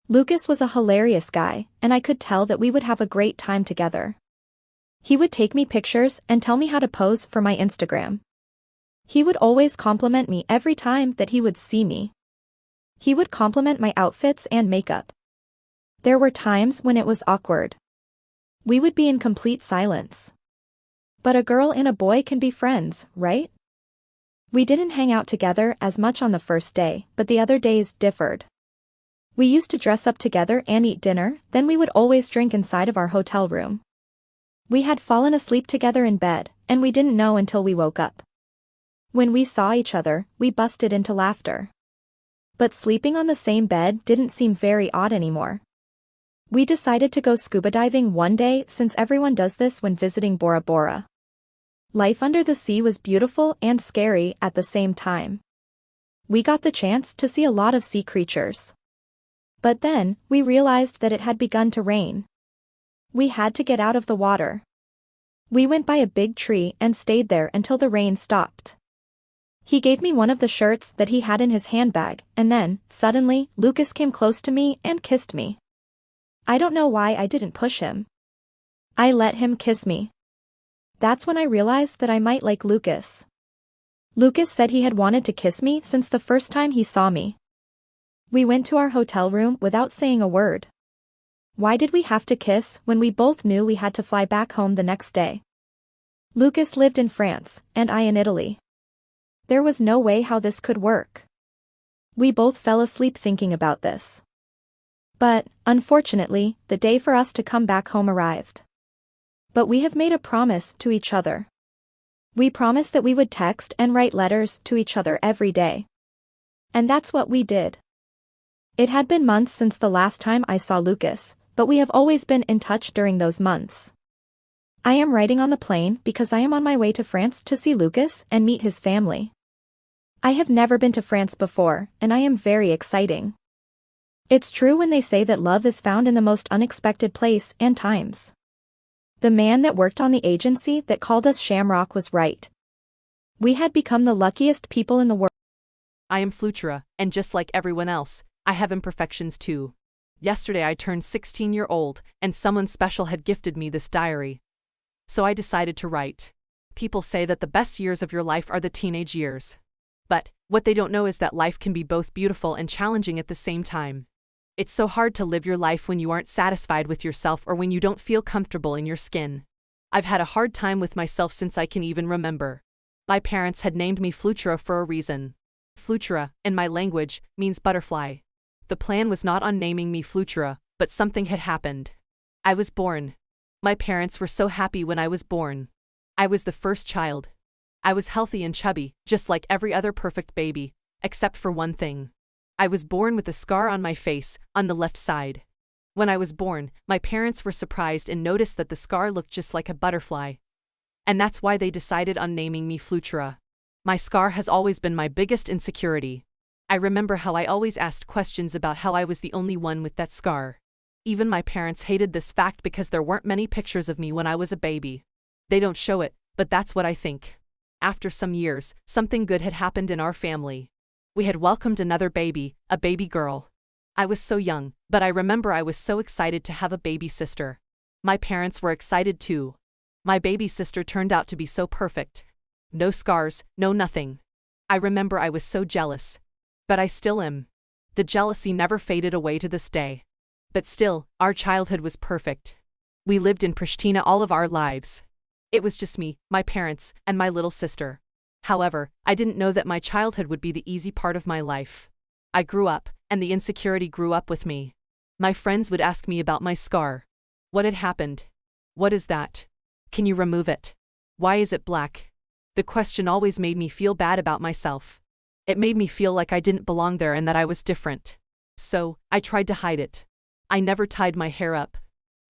Lucas was a hilarious guy, and I could tell that we would have a great time together. He would take me pictures and tell me how to pose for my Instagram. He would always compliment me every time that he would see me. He would compliment my outfits and makeup. There were times when it was awkward. We would be in complete silence. But a girl and a boy can be friends, right? We didn't hang out together as much on the first day, but the other days differed. We used to dress up together and eat dinner, then we would always drink inside of our hotel room. We had fallen asleep together in bed, and we didn't know until we woke up. When we saw each other, we busted into laughter. But sleeping on the same bed didn't seem very odd anymore. We decided to go scuba diving one day since everyone does this when visiting Bora Bora. Life under the sea was beautiful and scary at the same time. We got the chance to see a lot of sea creatures. But then, we realized that it had begun to rain. We had to get out of the water. We went by a big tree and stayed there until the rain stopped. He gave me one of the shirts that he had in his handbag, and then, suddenly, Lucas came close to me and kissed me. I don't know why I didn't push him. I let him kiss me. That's when I realized that I might like Lucas. Lucas said he had wanted to kiss me since the first time he saw me. We went to our hotel room without saying a word. Why did we have to kiss when we both knew we had to fly back home the next day? Lucas lived in France, and I in Italy. There was no way how this could work. We both fell asleep thinking about this. But, unfortunately, the day for us to come back home arrived. But we have made a promise to each other. We promised that we would text and write letters to each other every day. And that's what we did. It had been months since the last time I saw Lucas, but we have always been in touch during those months. I am riding on the plane because I am on my way to France to see Lucas and meet his family. I have never been to France before, and I am very exciting. It's true when they say that love is found in the most unexpected place and times. The man that worked on the agency that called us Shamrock was right. We had become the luckiest people in the world. I am Flutura, and just like everyone else, I have imperfections too. Yesterday I turned 16-year-old, and someone special had gifted me this diary. So I decided to write. People say that the best years of your life are the teenage years. But what they don't know is that life can be both beautiful and challenging at the same time. It's so hard to live your life when you aren't satisfied with yourself or when you don't feel comfortable in your skin. I've had a hard time with myself since I can even remember. My parents had named me Flutura for a reason. Flutura, in my language, means butterfly. The plan was not on naming me Flutura, but something had happened. I was born. My parents were so happy when I was born. I was the first child. I was healthy and chubby, just like every other perfect baby, except for one thing. I was born with a scar on my face, on the left side. When I was born, my parents were surprised and noticed that the scar looked just like a butterfly. And that's why they decided on naming me Flutura. My scar has always been my biggest insecurity. I remember how I always asked questions about how I was the only one with that scar. Even my parents hated this fact because there weren't many pictures of me when I was a baby. They don't show it, but that's what I think. After some years, something good had happened in our family. We had welcomed another baby, a baby girl. I was so young, but I remember I was so excited to have a baby sister. My parents were excited too. My baby sister turned out to be so perfect. No scars, no nothing. I remember I was so jealous. But I still am. The jealousy never faded away to this day. But still, our childhood was perfect. We lived in Pristina all of our lives. It was just me, my parents, and my little sister. However, I didn't know that my childhood would be the easy part of my life. I grew up, and the insecurity grew up with me. My friends would ask me about my scar. What had happened? What is that? Can you remove it? Why is it black? The question always made me feel bad about myself. It made me feel like I didn't belong there and that I was different. So, I tried to hide it. I never tied my hair up.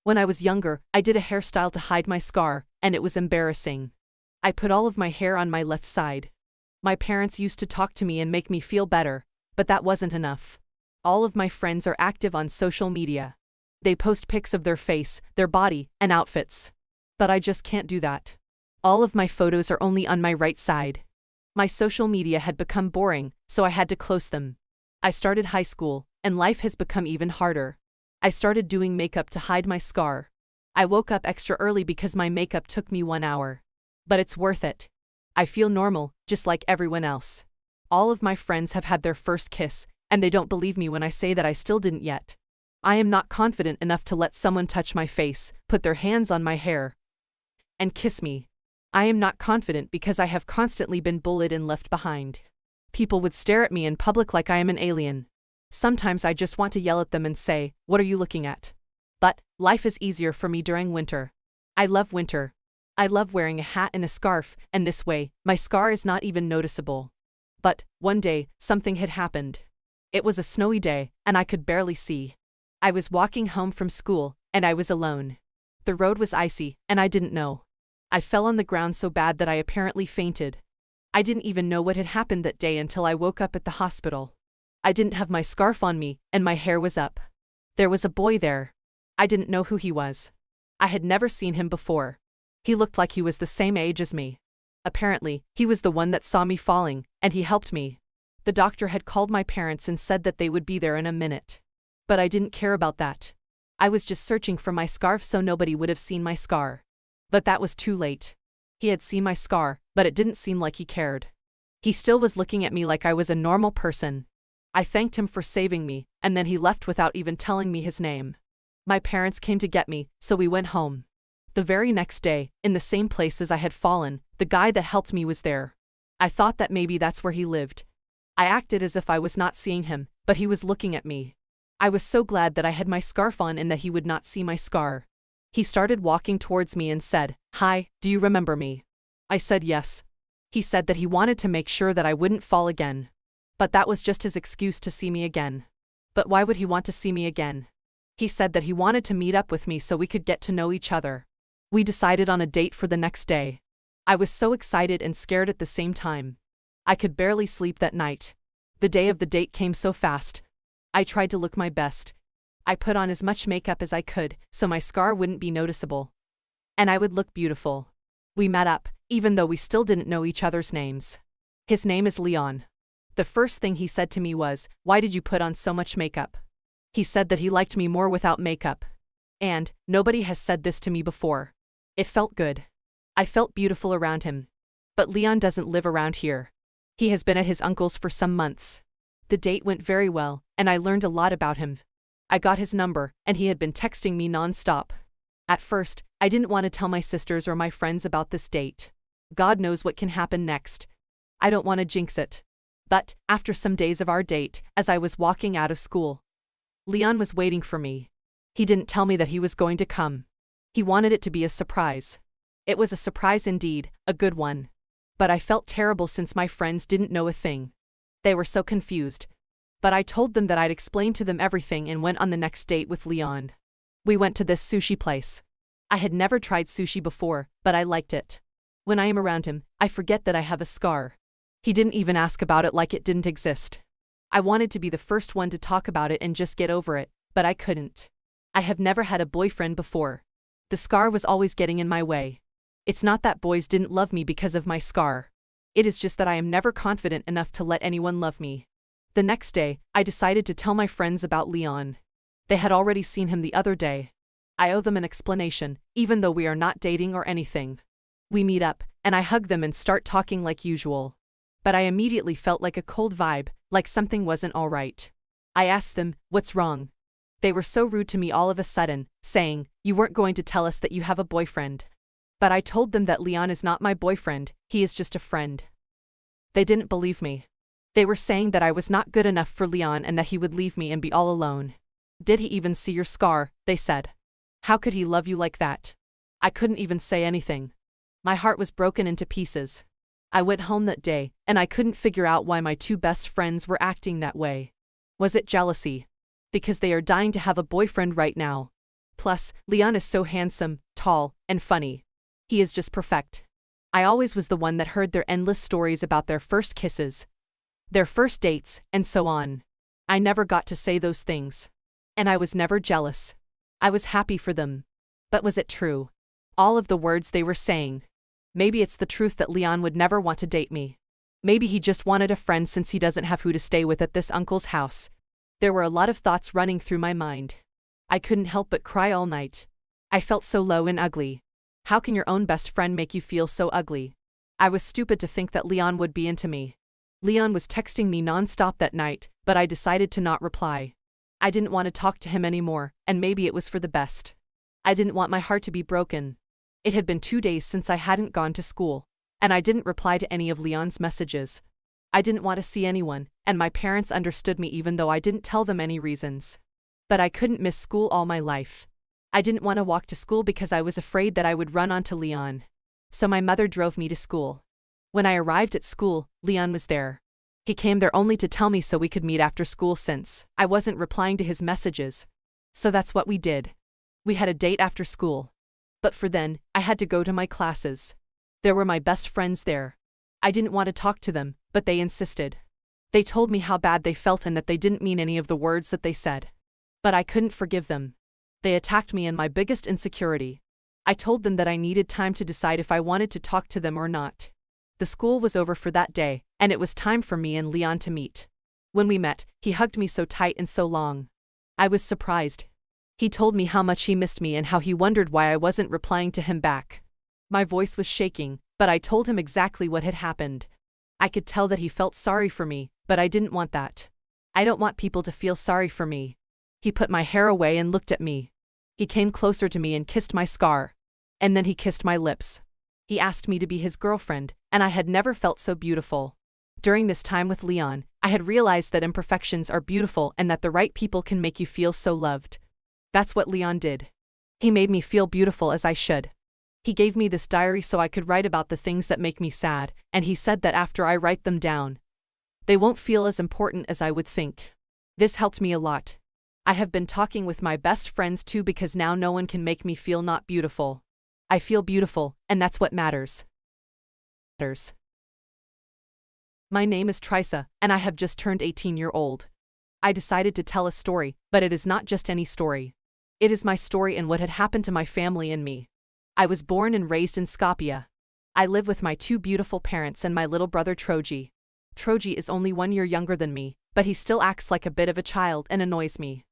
When I was younger, I did a hairstyle to hide my scar, and it was embarrassing. I put all of my hair on my left side. My parents used to talk to me and make me feel better, but that wasn't enough. All of my friends are active on social media. They post pics of their face, their body, and outfits. But I just can't do that. All of my photos are only on my right side. My social media had become boring, so I had to close them. I started high school, and life has become even harder. I started doing makeup to hide my scar. I woke up extra early because my makeup took me 1 hour. But it's worth it. I feel normal, just like everyone else. All of my friends have had their first kiss, and they don't believe me when I say that I still didn't yet. I am not confident enough to let someone touch my face, put their hands on my hair, and kiss me. I am not confident because I have constantly been bullied and left behind. People would stare at me in public like I am an alien. Sometimes I just want to yell at them and say, "What are you looking at?" But life is easier for me during winter. I love winter. I love wearing a hat and a scarf, and this way, my scar is not even noticeable. But one day, something had happened. It was a snowy day, and I could barely see. I was walking home from school, and I was alone. The road was icy, and I didn't know. I fell on the ground so bad that I apparently fainted. I didn't even know what had happened that day until I woke up at the hospital. I didn't have my scarf on me, and my hair was up. There was a boy there. I didn't know who he was. I had never seen him before. He looked like he was the same age as me. Apparently, he was the one that saw me falling, and he helped me. The doctor had called my parents and said that they would be there in a minute. But I didn't care about that. I was just searching for my scarf so nobody would have seen my scar. But that was too late. He had seen my scar, but it didn't seem like he cared. He still was looking at me like I was a normal person. I thanked him for saving me, and then he left without even telling me his name. My parents came to get me, so we went home. The very next day, in the same place as I had fallen, the guy that helped me was there. I thought that maybe that's where he lived. I acted as if I was not seeing him, but he was looking at me. I was so glad that I had my scarf on and that he would not see my scar. He started walking towards me and said, "Hi, do you remember me?" I said yes. He said that he wanted to make sure that I wouldn't fall again. But that was just his excuse to see me again. But why would he want to see me again? He said that he wanted to meet up with me so we could get to know each other. We decided on a date for the next day. I was so excited and scared at the same time. I could barely sleep that night. The day of the date came so fast. I tried to look my best. I put on as much makeup as I could so my scar wouldn't be noticeable. And I would look beautiful. We met up, even though we still didn't know each other's names. His name is Leon. The first thing he said to me was, "Why did you put on so much makeup?" He said that he liked me more without makeup. And nobody has said this to me before. It felt good. I felt beautiful around him. But Leon doesn't live around here. He has been at his uncle's for some months. The date went very well, and I learned a lot about him. I got his number, and he had been texting me non-stop. At first, I didn't want to tell my sisters or my friends about this date. God knows what can happen next. I don't want to jinx it. But, after some days of our date, as I was walking out of school, Leon was waiting for me. He didn't tell me that he was going to come. He wanted it to be a surprise. It was a surprise indeed, a good one. But I felt terrible since my friends didn't know a thing. They were so confused. But I told them that I'd explain to them everything and went on the next date with Leon. We went to this sushi place. I had never tried sushi before, but I liked it. When I am around him, I forget that I have a scar. He didn't even ask about it like it didn't exist. I wanted to be the first one to talk about it and just get over it, but I couldn't. I have never had a boyfriend before. The scar was always getting in my way. It's not that boys didn't love me because of my scar. It is just that I am never confident enough to let anyone love me. The next day, I decided to tell my friends about Leon. They had already seen him the other day. I owe them an explanation, even though we are not dating or anything. We meet up, and I hug them and start talking like usual. But I immediately felt like a cold vibe, like something wasn't all right. I asked them, "What's wrong?" They were so rude to me all of a sudden, saying, "You weren't going to tell us that you have a boyfriend." But I told them that Leon is not my boyfriend, he is just a friend. They didn't believe me. They were saying that I was not good enough for Leon and that he would leave me and be all alone. "Did he even see your scar?" they said. "How could he love you like that?" I couldn't even say anything. My heart was broken into pieces. I went home that day, and I couldn't figure out why my two best friends were acting that way. Was it jealousy? Because they are dying to have a boyfriend right now. Plus, Leon is so handsome, tall, and funny. He is just perfect. I always was the one that heard their endless stories about their first kisses, their first dates, and so on. I never got to say those things. And I was never jealous. I was happy for them. But was it true? All of the words they were saying. Maybe it's the truth that Leon would never want to date me. Maybe he just wanted a friend since he doesn't have who to stay with at this uncle's house. There were a lot of thoughts running through my mind. I couldn't help but cry all night. I felt so low and ugly. How can your own best friend make you feel so ugly? I was stupid to think that Leon would be into me. Leon was texting me non-stop that night, but I decided to not reply. I didn't want to talk to him anymore, and maybe it was for the best. I didn't want my heart to be broken. It had been 2 days since I hadn't gone to school, and I didn't reply to any of Leon's messages. I didn't want to see anyone, and my parents understood me even though I didn't tell them any reasons. But I couldn't miss school all my life. I didn't want to walk to school because I was afraid that I would run onto Leon. So my mother drove me to school. When I arrived at school, Leon was there. He came there only to tell me so we could meet after school since I wasn't replying to his messages. So that's what we did. We had a date after school. But for then, I had to go to my classes. There were my best friends there. I didn't want to talk to them, but they insisted. They told me how bad they felt and that they didn't mean any of the words that they said. But I couldn't forgive them. They attacked me in my biggest insecurity. I told them that I needed time to decide if I wanted to talk to them or not. The school was over for that day, and it was time for me and Leon to meet. When we met, he hugged me so tight and so long. I was surprised. He told me how much he missed me and how he wondered why I wasn't replying to him back. My voice was shaking, but I told him exactly what had happened. I could tell that he felt sorry for me, but I didn't want that. I don't want people to feel sorry for me. He put my hair away and looked at me. He came closer to me and kissed my scar. And then he kissed my lips. He asked me to be his girlfriend, and I had never felt so beautiful. During this time with Leon, I had realized that imperfections are beautiful and that the right people can make you feel so loved. That's what Leon did. He made me feel beautiful as I should. He gave me this diary so I could write about the things that make me sad, and he said that after I write them down, they won't feel as important as I would think. This helped me a lot. I have been talking with my best friends too because now no one can make me feel not beautiful. I feel beautiful, and that's what matters. My name is Trisa, and I have just turned 18-year-old. I decided to tell a story, but it is not just any story. It is my story and what had happened to my family and me. I was born and raised in Skopje. I live with my two beautiful parents and my little brother Troji. Troji is only 1 year younger than me, but he still acts like a bit of a child and annoys me.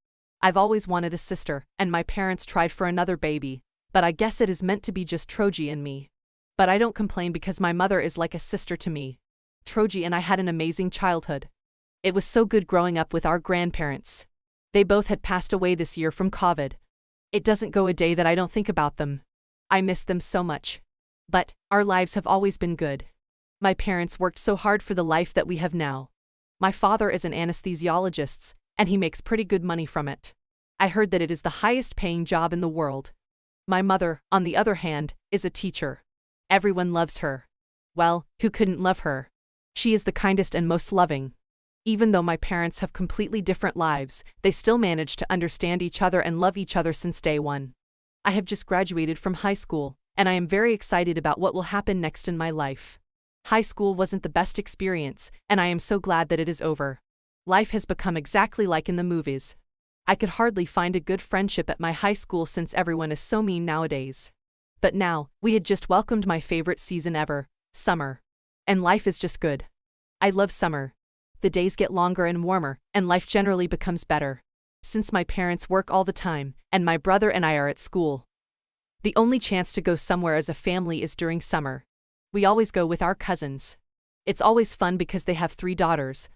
I've always wanted a sister, and my parents tried for another baby, but I guess it is meant to be just Troji and me. But I don't complain because my mother is like a sister to me. Troji and I had an amazing childhood. It was so good growing up with our grandparents. They both had passed away this year from COVID. It doesn't go a day that I don't think about them. I miss them so much. But our lives have always been good. My parents worked so hard for the life that we have now. My father is an anesthesiologist, and he makes pretty good money from it. I heard that it is the highest paying job in the world. My mother, on the other hand, is a teacher. Everyone loves her. Well, who couldn't love her? She is the kindest and most loving. Even though my parents have completely different lives, they still manage to understand each other and love each other since day one. I have just graduated from high school, and I am very excited about what will happen next in my life. High school wasn't the best experience, and I am so glad that it is over. Life has become exactly like in the movies. I could hardly find a good friendship at my high school since everyone is so mean nowadays. But now, we had just welcomed my favorite season ever, summer. And life is just good. I love summer. The days get longer and warmer, and life generally becomes better. Since my parents work all the time, and my brother and I are at school. The only chance to go somewhere as a family is during summer. We always go with our cousins. It's always fun because they have 3 daughters.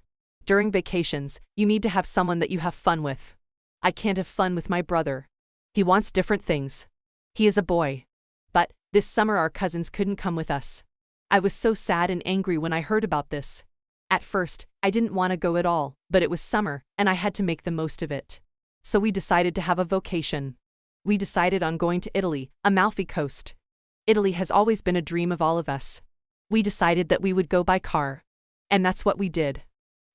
During vacations, you need to have someone that you have fun with. I can't have fun with my brother. He wants different things. He is a boy. But this summer our cousins couldn't come with us. I was so sad and angry when I heard about this. At first, I didn't want to go at all, but it was summer, and I had to make the most of it. So we decided to have a vacation. We decided on going to Italy, Amalfi Coast. Italy has always been a dream of all of us. We decided that we would go by car. And that's what we did.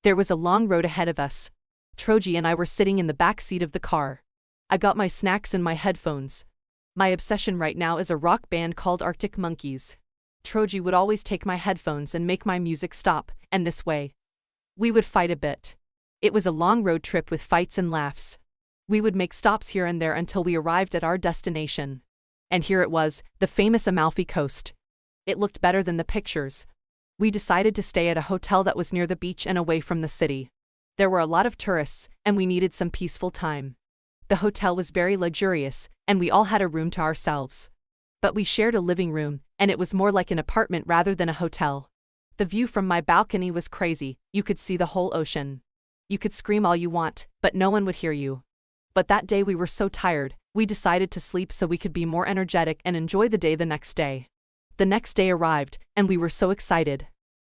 There was a long road ahead of us. Troji and I were sitting in the back seat of the car. I got my snacks and my headphones. My obsession right now is a rock band called Arctic Monkeys. Troji would always take my headphones and make my music stop, and this way. We would fight a bit. It was a long road trip with fights and laughs. We would make stops here and there until we arrived at our destination. And here it was, the famous Amalfi Coast. It looked better than the pictures. We decided to stay at a hotel that was near the beach and away from the city. There were a lot of tourists, and we needed some peaceful time. The hotel was very luxurious, and we all had a room to ourselves. But we shared a living room, and it was more like an apartment rather than a hotel. The view from my balcony was crazy. You could see the whole ocean. You could scream all you want, but no one would hear you. But that day we were so tired, we decided to sleep so we could be more energetic and enjoy the day the next day. The next day arrived, and we were so excited.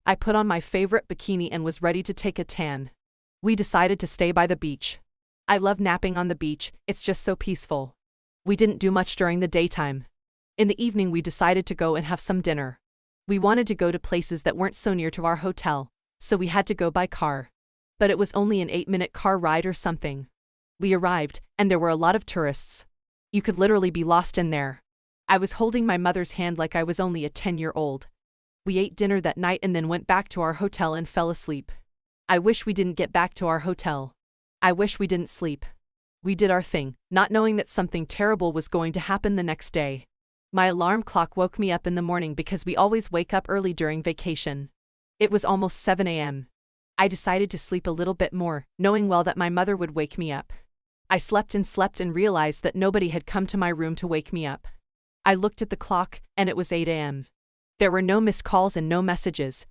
I put on my favorite bikini and was ready to take a tan. We decided to stay by the beach. I love napping on the beach, it's just so peaceful. We didn't do much during the daytime. In the evening we decided to go and have some dinner. We wanted to go to places that weren't so near to our hotel, so we had to go by car. But it was only an 8-minute car ride or something. We arrived, and there were a lot of tourists. You could literally be lost in there. I was holding my mother's hand like I was only a 10-year-old. We ate dinner that night and then went back to our hotel and fell asleep. I wish we didn't get back to our hotel. I wish we didn't sleep. We did our thing, not knowing that something terrible was going to happen the next day. My alarm clock woke me up in the morning because we always wake up early during vacation. It was almost 7 a.m. I decided to sleep a little bit more, knowing well that my mother would wake me up. I slept and realized that nobody had come to my room to wake me up. I looked at the clock, and it was 8 a.m. There were no missed calls and no messages.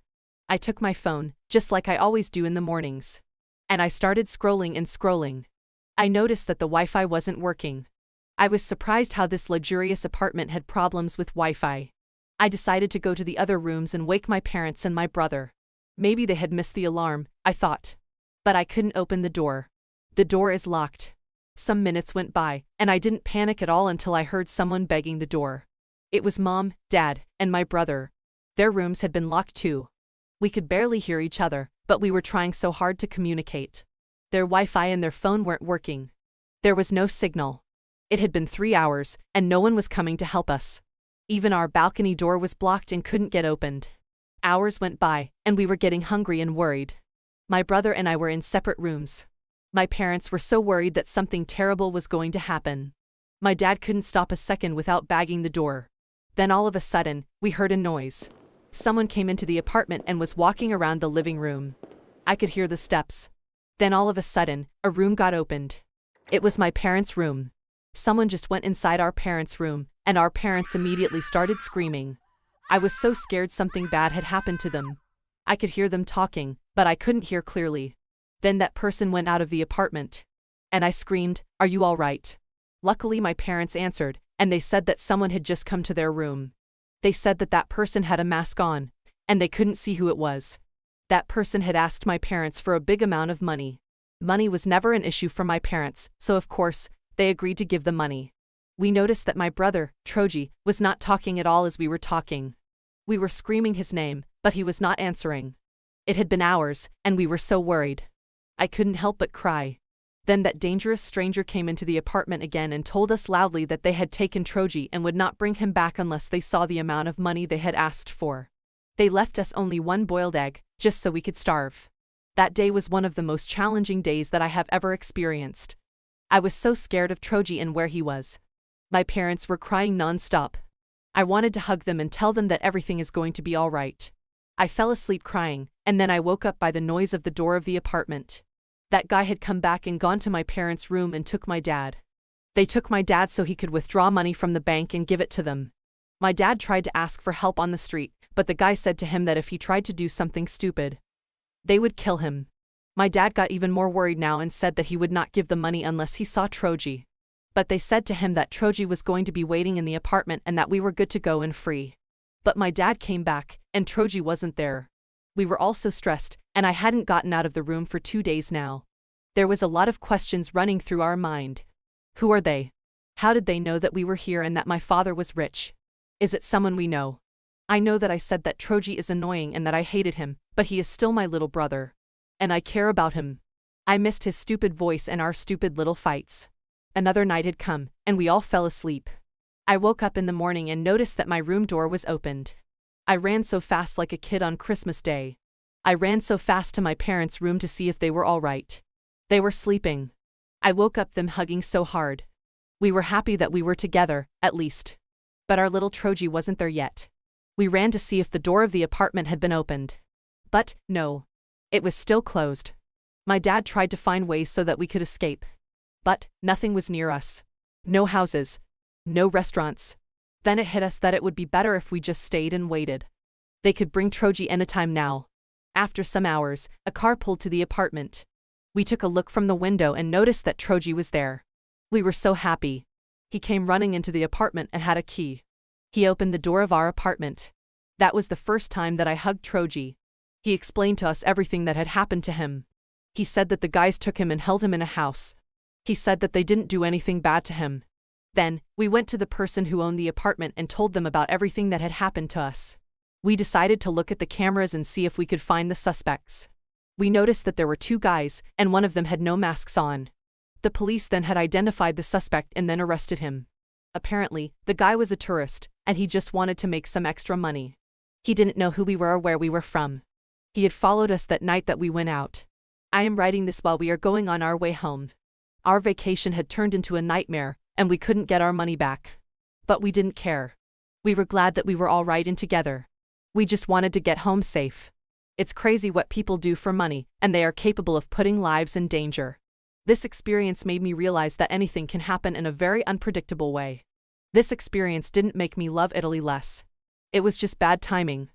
I took my phone, just like I always do in the mornings. And I started scrolling. I noticed that the Wi-Fi wasn't working. I was surprised how this luxurious apartment had problems with Wi-Fi. I decided to go to the other rooms and wake my parents and my brother. Maybe they had missed the alarm, I thought. But I couldn't open the door. The door is locked. Some minutes went by, and I didn't panic at all until I heard someone begging the door. It was Mom, Dad, and my brother. Their rooms had been locked too. We could barely hear each other, but we were trying so hard to communicate. Their Wi-Fi and their phone weren't working. There was no signal. It had been 3 hours, and no one was coming to help us. Even our balcony door was blocked and couldn't get opened. Hours went by, and we were getting hungry and worried. My brother and I were in separate rooms. My parents were so worried that something terrible was going to happen. My dad couldn't stop a second without bagging the door. Then all of a sudden, we heard a noise. Someone came into the apartment and was walking around the living room. I could hear the steps. Then all of a sudden, a room got opened. It was my parents' room. Someone just went inside our parents' room, and our parents immediately started screaming. I was so scared something bad had happened to them. I could hear them talking, but I couldn't hear clearly. Then that person went out of the apartment. And I screamed, "Are you all right?" Luckily my parents answered, and they said that someone had just come to their room. They said that that person had a mask on, and they couldn't see who it was. That person had asked my parents for a big amount of money. Money was never an issue for my parents, so of course, they agreed to give the money. We noticed that my brother, Troji, was not talking at all as we were talking. We were screaming his name, but he was not answering. It had been hours, and we were so worried. I couldn't help but cry. Then that dangerous stranger came into the apartment again and told us loudly that they had taken Troji and would not bring him back unless they saw the amount of money they had asked for. They left us only one boiled egg, just so we could starve. That day was one of the most challenging days that I have ever experienced. I was so scared of Troji and where he was. My parents were crying non-stop. I wanted to hug them and tell them that everything is going to be all right. I fell asleep crying, and then I woke up by the noise of the door of the apartment. That guy had come back and gone to my parents' room and took my dad. They took my dad so he could withdraw money from the bank and give it to them. My dad tried to ask for help on the street, but the guy said to him that if he tried to do something stupid, they would kill him. My dad got even more worried now and said that he would not give the money unless he saw Troji. But they said to him that Troji was going to be waiting in the apartment and that we were good to go and free. But my dad came back, and Troji wasn't there. We were all so stressed, and I hadn't gotten out of the room for 2 days now. There was a lot of questions running through our mind. Who are they? How did they know that we were here and that my father was rich? Is it someone we know? I know that I said that Troji is annoying and that I hated him, but he is still my little brother. And I care about him. I missed his stupid voice and our stupid little fights. Another night had come, and we all fell asleep. I woke up in the morning and noticed that my room door was opened. I ran so fast like a kid on Christmas Day. I ran so fast to my parents' room to see if they were all right. They were sleeping. I woke up them hugging so hard. We were happy that we were together, at least. But our little Troji wasn't there yet. We ran to see if the door of the apartment had been opened. But, no. It was still closed. My dad tried to find ways so that we could escape. But, nothing was near us. No houses. No restaurants. Then it hit us that it would be better if we just stayed and waited. They could bring Troji anytime now. After some hours, a car pulled to the apartment. We took a look from the window and noticed that Troji was there. We were so happy. He came running into the apartment and had a key. He opened the door of our apartment. That was the first time that I hugged Troji. He explained to us everything that had happened to him. He said that the guys took him and held him in a house. He said that they didn't do anything bad to him. Then, we went to the person who owned the apartment and told them about everything that had happened to us. We decided to look at the cameras and see if we could find the suspects. We noticed that there were 2 guys, and one of them had no masks on. The police then had identified the suspect and then arrested him. Apparently, the guy was a tourist, and he just wanted to make some extra money. He didn't know who we were or where we were from. He had followed us that night that we went out. I am writing this while we are going on our way home. Our vacation had turned into a nightmare, and we couldn't get our money back. But we didn't care. We were glad that we were all right and together. We just wanted to get home safe. It's crazy what people do for money, and they are capable of putting lives in danger. This experience made me realize that anything can happen in a very unpredictable way. This experience didn't make me love Italy less. It was just bad timing.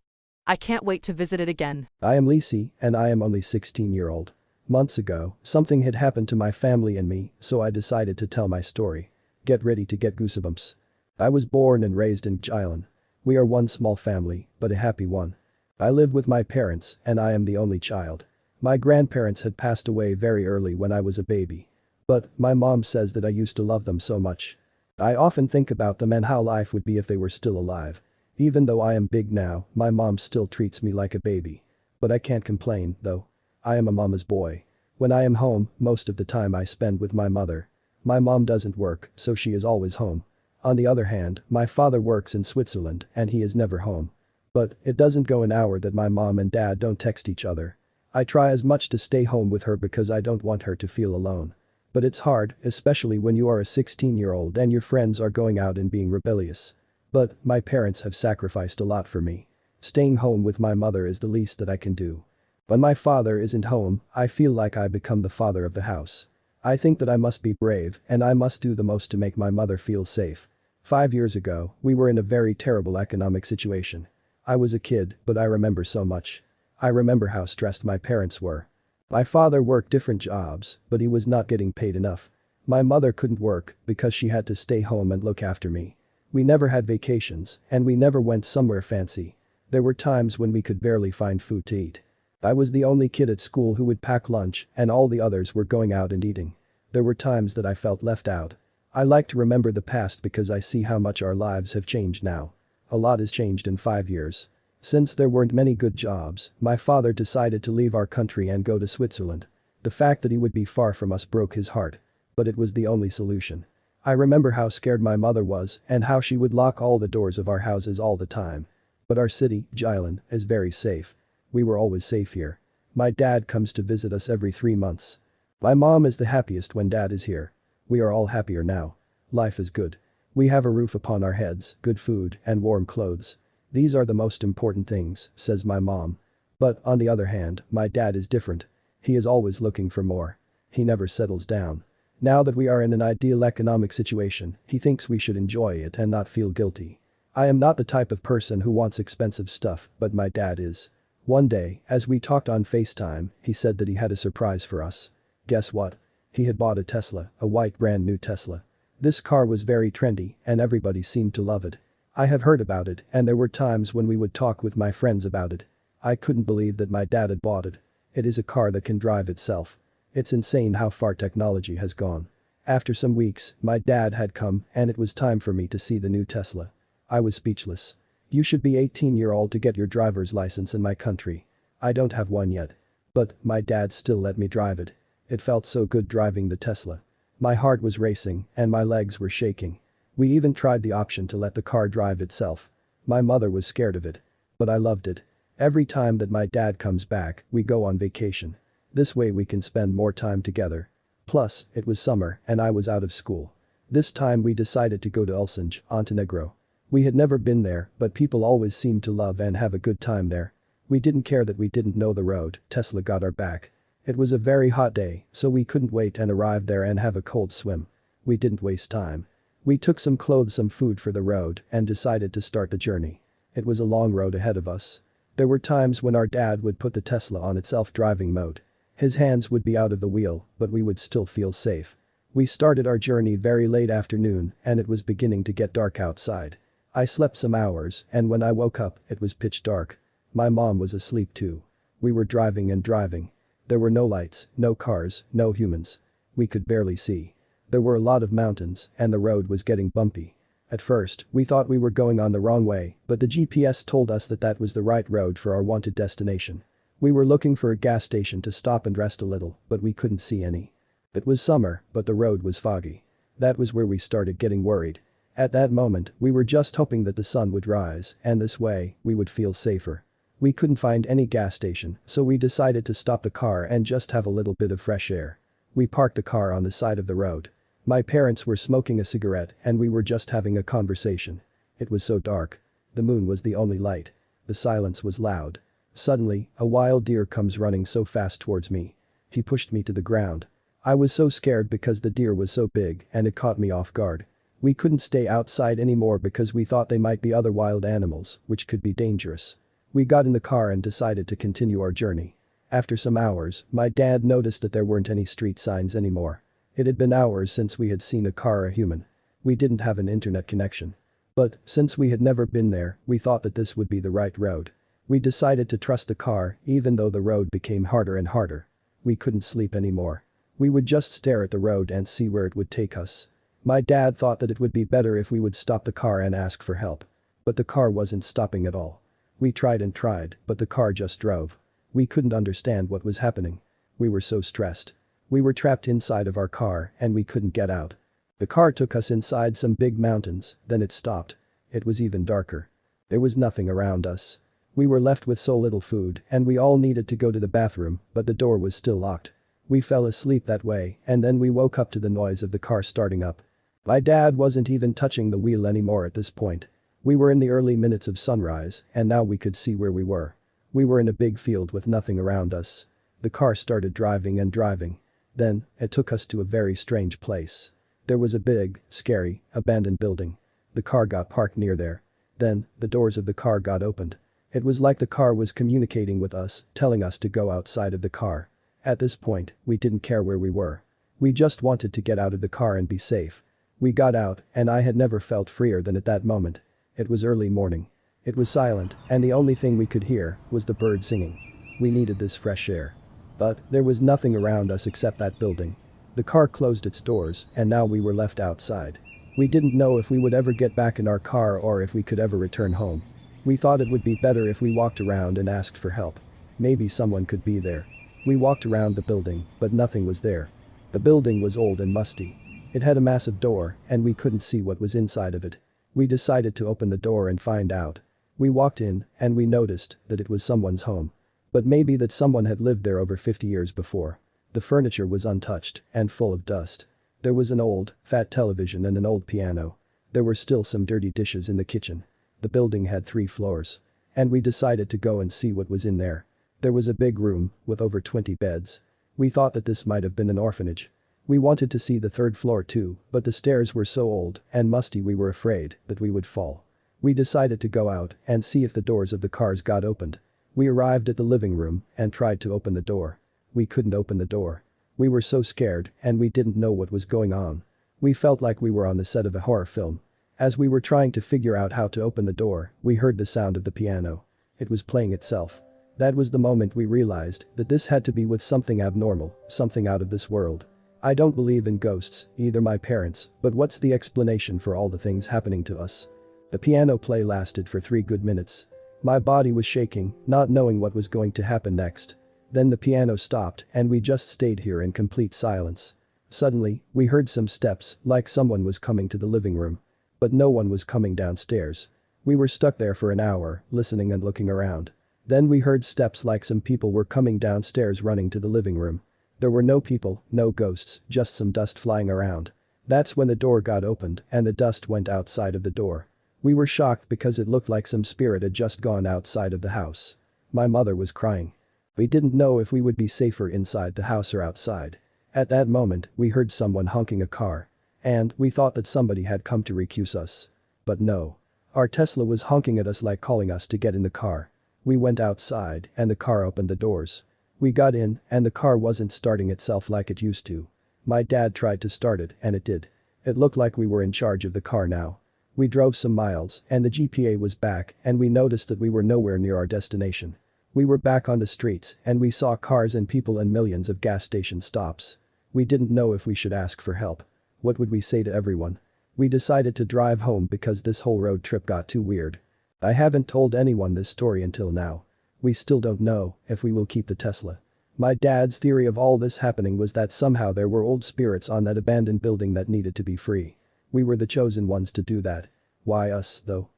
I can't wait to visit it again. I am Lisi, and I am only 16-year-old. Months ago, something had happened to my family and me, so I decided to tell my story. Get ready to get goosebumps. I was born and raised in Island. We are one small family, but a happy one. I live with my parents, and I am the only child. My grandparents had passed away very early when I was a baby. But my mom says that I used to love them so much. I often think about them and how life would be if they were still alive. Even though I am big now, my mom still treats me like a baby. But I can't complain, though. I am a mama's boy. When I am home, most of the time I spend with my mother. My mom doesn't work, so she is always home. On the other hand, my father works in Switzerland and he is never home. But it doesn't go an hour that my mom and dad don't text each other. I try as much to stay home with her because I don't want her to feel alone. But it's hard, especially when you are a 16-year-old and your friends are going out and being rebellious. But my parents have sacrificed a lot for me. Staying home with my mother is the least that I can do. When my father isn't home, I feel like I become the father of the house. I think that I must be brave and I must do the most to make my mother feel safe. 5 years ago, we were in a very terrible economic situation. I was a kid, but I remember so much. I remember how stressed my parents were. My father worked different jobs, but he was not getting paid enough. My mother couldn't work because she had to stay home and look after me. We never had vacations, and we never went somewhere fancy. There were times when we could barely find food to eat. I was the only kid at school who would pack lunch and all the others were going out and eating. There were times that I felt left out. I like to remember the past because I see how much our lives have changed now. A lot has changed in 5 years. Since there weren't many good jobs, my father decided to leave our country and go to Switzerland. The fact that he would be far from us broke his heart. But it was the only solution. I remember how scared my mother was and how she would lock all the doors of our houses all the time. But our city, Jylland, is very safe. We were always safe here. My dad comes to visit us every 3 months. My mom is the happiest when dad is here. We are all happier now. Life is good. We have a roof upon our heads, good food, and warm clothes. These are the most important things, says my mom. But, on the other hand, my dad is different. He is always looking for more. He never settles down. Now that we are in an ideal economic situation, he thinks we should enjoy it and not feel guilty. I am not the type of person who wants expensive stuff, but my dad is. One day, as we talked on FaceTime, he said that he had a surprise for us. Guess what? He had bought a Tesla, a white brand new Tesla. This car was very trendy and everybody seemed to love it. I have heard about it and there were times when we would talk with my friends about it. I couldn't believe that my dad had bought it. It is a car that can drive itself. It's insane how far technology has gone. After some weeks, my dad had come and it was time for me to see the new Tesla. I was speechless. You should be 18-year-old to get your driver's license in my country. I don't have one yet. But my dad still let me drive it. It felt so good driving the Tesla. My heart was racing and my legs were shaking. We even tried the option to let the car drive itself. My mother was scared of it. But I loved it. Every time that my dad comes back, we go on vacation. This way we can spend more time together. Plus, it was summer and I was out of school. This time we decided to go to Ulsange, Montenegro. We had never been there, but people always seemed to love and have a good time there. We didn't care that we didn't know the road, Tesla got our back. It was a very hot day, so we couldn't wait and arrive there and have a cold swim. We didn't waste time. We took some clothes, some food for the road and decided to start the journey. It was a long road ahead of us. There were times when our dad would put the Tesla on its self-driving mode. His hands would be out of the wheel, but we would still feel safe. We started our journey very late afternoon and it was beginning to get dark outside. I slept some hours and when I woke up, it was pitch dark. My mom was asleep too. We were driving and driving. There were no lights, no cars, no humans. We could barely see. There were a lot of mountains and the road was getting bumpy. At first, we thought we were going on the wrong way, but the GPS told us that that was the right road for our wanted destination. We were looking for a gas station to stop and rest a little, but we couldn't see any. It was summer, but the road was foggy. That was where we started getting worried. At that moment, we were just hoping that the sun would rise, and this way, we would feel safer. We couldn't find any gas station, so we decided to stop the car and just have a little bit of fresh air. We parked the car on the side of the road. My parents were smoking a cigarette and we were just having a conversation. It was so dark. The moon was the only light. The silence was loud. Suddenly, a wild deer comes running so fast towards me. He pushed me to the ground. I was so scared because the deer was so big and it caught me off guard. We couldn't stay outside anymore because we thought they might be other wild animals, which could be dangerous. We got in the car and decided to continue our journey. After some hours, my dad noticed that there weren't any street signs anymore. It had been hours since we had seen a car or a human. We didn't have an internet connection. But, since we had never been there, we thought that this would be the right road. We decided to trust the car, even though the road became harder and harder. We couldn't sleep anymore. We would just stare at the road and see where it would take us. My dad thought that it would be better if we would stop the car and ask for help. But the car wasn't stopping at all. We tried and tried, but the car just drove. We couldn't understand what was happening. We were so stressed. We were trapped inside of our car and we couldn't get out. The car took us inside some big mountains, then it stopped. It was even darker. There was nothing around us. We were left with so little food and we all needed to go to the bathroom, but the door was still locked. We fell asleep that way and then we woke up to the noise of the car starting up. My dad wasn't even touching the wheel anymore at this point. We were in the early minutes of sunrise and now we could see where we were. We were in a big field with nothing around us. The car started driving and driving. Then, it took us to a very strange place. There was a big, scary, abandoned building. The car got parked near there. Then, the doors of the car got opened. It was like the car was communicating with us, telling us to go outside of the car. At this point, we didn't care where we were. We just wanted to get out of the car and be safe. We got out, and I had never felt freer than at that moment. It was early morning. It was silent, and the only thing we could hear was the bird singing. We needed this fresh air. But there was nothing around us except that building. The car closed its doors, and now we were left outside. We didn't know if we would ever get back in our car or if we could ever return home. We thought it would be better if we walked around and asked for help. Maybe someone could be there. We walked around the building, but nothing was there. The building was old and musty. It had a massive door, and we couldn't see what was inside of it. We decided to open the door and find out. We walked in, and we noticed that it was someone's home. But maybe that someone had lived there over 50 years before. The furniture was untouched and full of dust. There was an old, fat television and an old piano. There were still some dirty dishes in the kitchen. The building had 3 floors. And we decided to go and see what was in there. There was a big room with over 20 beds. We thought that this might have been an orphanage. We wanted to see the 3rd floor too, but the stairs were so old and musty we were afraid that we would fall. We decided to go out and see if the doors of the cars got opened. We arrived at the living room and tried to open the door. We couldn't open the door. We were so scared and we didn't know what was going on. We felt like we were on the set of a horror film. As we were trying to figure out how to open the door, we heard the sound of the piano. It was playing itself. That was the moment we realized that this had to be with something abnormal, something out of this world. I don't believe in ghosts, either my parents, but what's the explanation for all the things happening to us? The piano play lasted for 3 good minutes. My body was shaking, not knowing what was going to happen next. Then the piano stopped and we just stayed here in complete silence. Suddenly, we heard some steps, like someone was coming to the living room. But no one was coming downstairs. We were stuck there for an hour, listening and looking around. Then we heard steps like some people were coming downstairs running to the living room. There were no people, no ghosts, just some dust flying around. That's when the door got opened and the dust went outside of the door. We were shocked because it looked like some spirit had just gone outside of the house. My mother was crying. We didn't know if we would be safer inside the house or outside. At that moment, we heard someone honking a car. And we thought that somebody had come to recuse us. But no. Our Tesla was honking at us like calling us to get in the car. We went outside and the car opened the doors. We got in and the car wasn't starting itself like it used to. My dad tried to start it and it did. It looked like we were in charge of the car now. We drove some miles and the GPA was back and we noticed that we were nowhere near our destination. We were back on the streets and we saw cars and people and millions of gas station stops. We didn't know if we should ask for help. What would we say to everyone? We decided to drive home because this whole road trip got too weird. I haven't told anyone this story until now. We still don't know if we will keep the Tesla. My dad's theory of all this happening was that somehow there were old spirits on that abandoned building that needed to be free. We were the chosen ones to do that. Why us, though?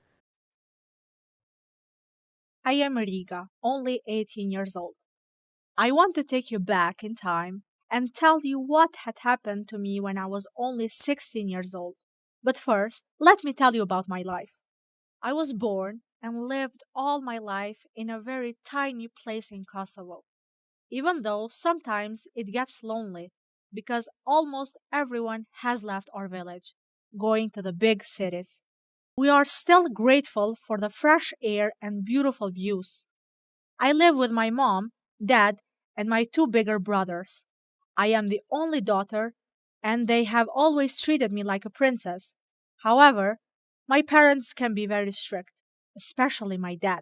I am Riga, only 18 years old. I want to take you back in time and tell you what had happened to me when I was only 16 years old. But first, let me tell you about my life. I was born and lived all my life in a very tiny place in Kosovo. Even though sometimes it gets lonely because almost everyone has left our village, going to the big cities. We are still grateful for the fresh air and beautiful views. I live with my mom, dad, and my 2 bigger brothers. I am the only daughter, and they have always treated me like a princess. However, my parents can be very strict, especially my dad.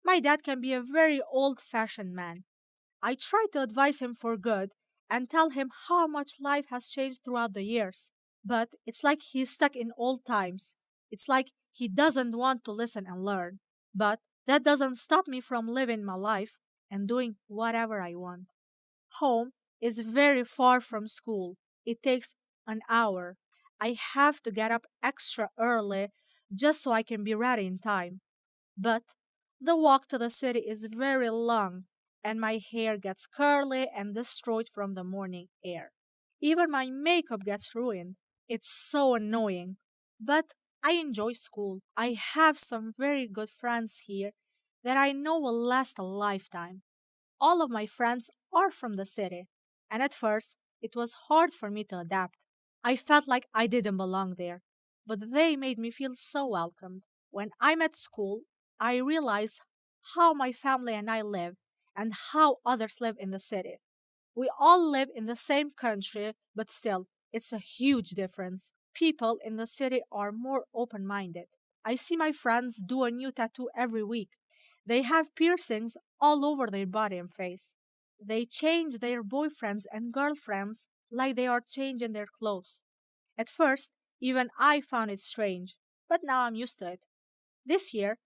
My dad can be a very old fashioned man. I try to advise him for good and tell him how much life has changed throughout the years. But it's like he's stuck in old times. It's like he doesn't want to listen and learn. But that doesn't stop me from living my life and doing whatever I want. Home is very far from school. It takes an hour. I have to get up extra early just so I can be ready in time. But the walk to the city is very long, and my hair gets curly and destroyed from the morning air. Even my makeup gets ruined. It's so annoying. But I enjoy school. I have some very good friends here that I know will last a lifetime. All of my friends are from the city, and at first it was hard for me to adapt. I felt like I didn't belong there, but they made me feel so welcomed. When I'm at school, I realize how my family and I live and how others live in the city. We all live in the same country, but still, it's a huge difference. People in the city are more open minded. I see my friends do a new tattoo every week. They have piercings all over their body and face. They change their boyfriends and girlfriends like they are changing their clothes. At first, even I found it strange, but now I'm used to it. This year,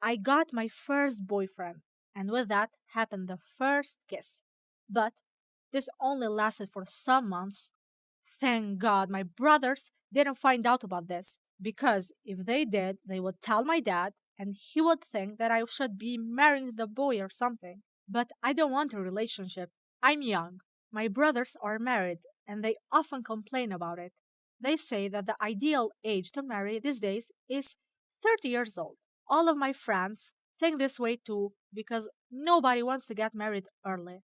I got my first boyfriend, and with that happened the first kiss. But this only lasted for some months. Thank God my brothers didn't find out about this, because if they did, they would tell my dad, and he would think that I should be marrying the boy or something. But I don't want a relationship. I'm young. My brothers are married, and they often complain about it. They say that the ideal age to marry these days is 30 years old. All of my friends think this way too because nobody wants to get married early.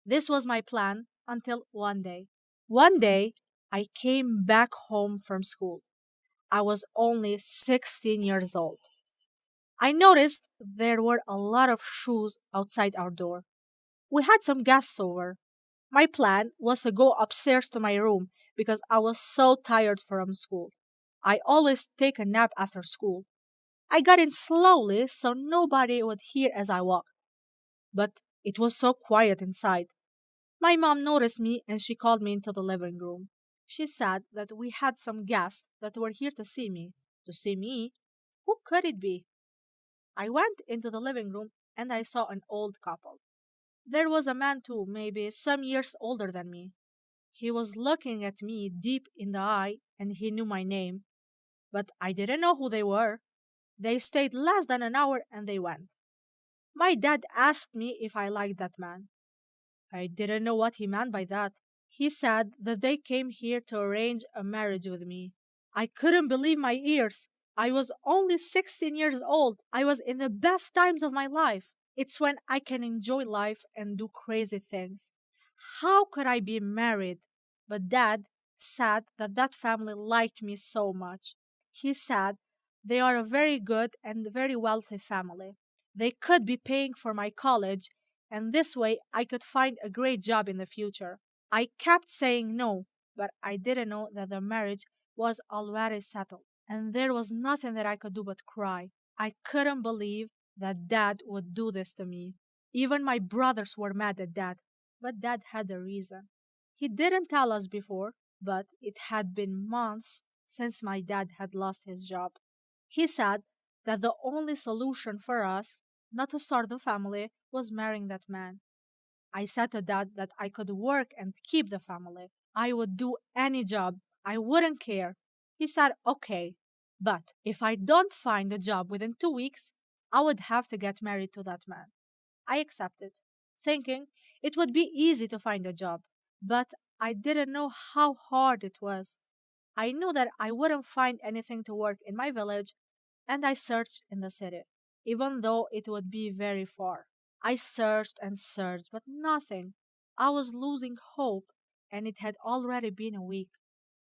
This was my plan until one day. One day, I came back home from school. I was only 16 years old. I noticed there were a lot of shoes outside our door. We had some guests over. My plan was to go upstairs to my room because I was so tired from school. I always take a nap after school. I got in slowly so nobody would hear as I walked. But it was so quiet inside. My mom noticed me and she called me into the living room. She said that we had some guests that were here to see me. To see me? Who could it be? I went into the living room and I saw an old couple. There was a man too, maybe some years older than me. He was looking at me deep in the eye and he knew my name, but I didn't know who they were. They stayed less than an hour and they went. My dad asked me if I liked that man. I didn't know what he meant by that. He said that they came here to arrange a marriage with me. I couldn't believe my ears. I was only 16 years old. I was in the best times of my life. It's when I can enjoy life and do crazy things. How could I be married? But Dad said that that family liked me so much. He said they are a very good and very wealthy family. They could be paying for my college, and this way I could find a great job in the future. I kept saying no, but I didn't know that the marriage was already settled, and there was nothing that I could do but cry. I couldn't believe that Dad would do this to me. Even my brothers were mad at Dad, but Dad had a reason. He didn't tell us before, but it had been months since my dad had lost his job. He said that the only solution for us not to start the family was marrying that man. I said to Dad that I could work and keep the family. I would do any job. I wouldn't care. He said, okay, but if I don't find a job within 2 weeks, I would have to get married to that man. I accepted, thinking it would be easy to find a job, but I didn't know how hard it was. I knew that I wouldn't find anything to work in my village, and I searched in the city, even though it would be very far. I searched and searched, but nothing. I was losing hope, and it had already been a week.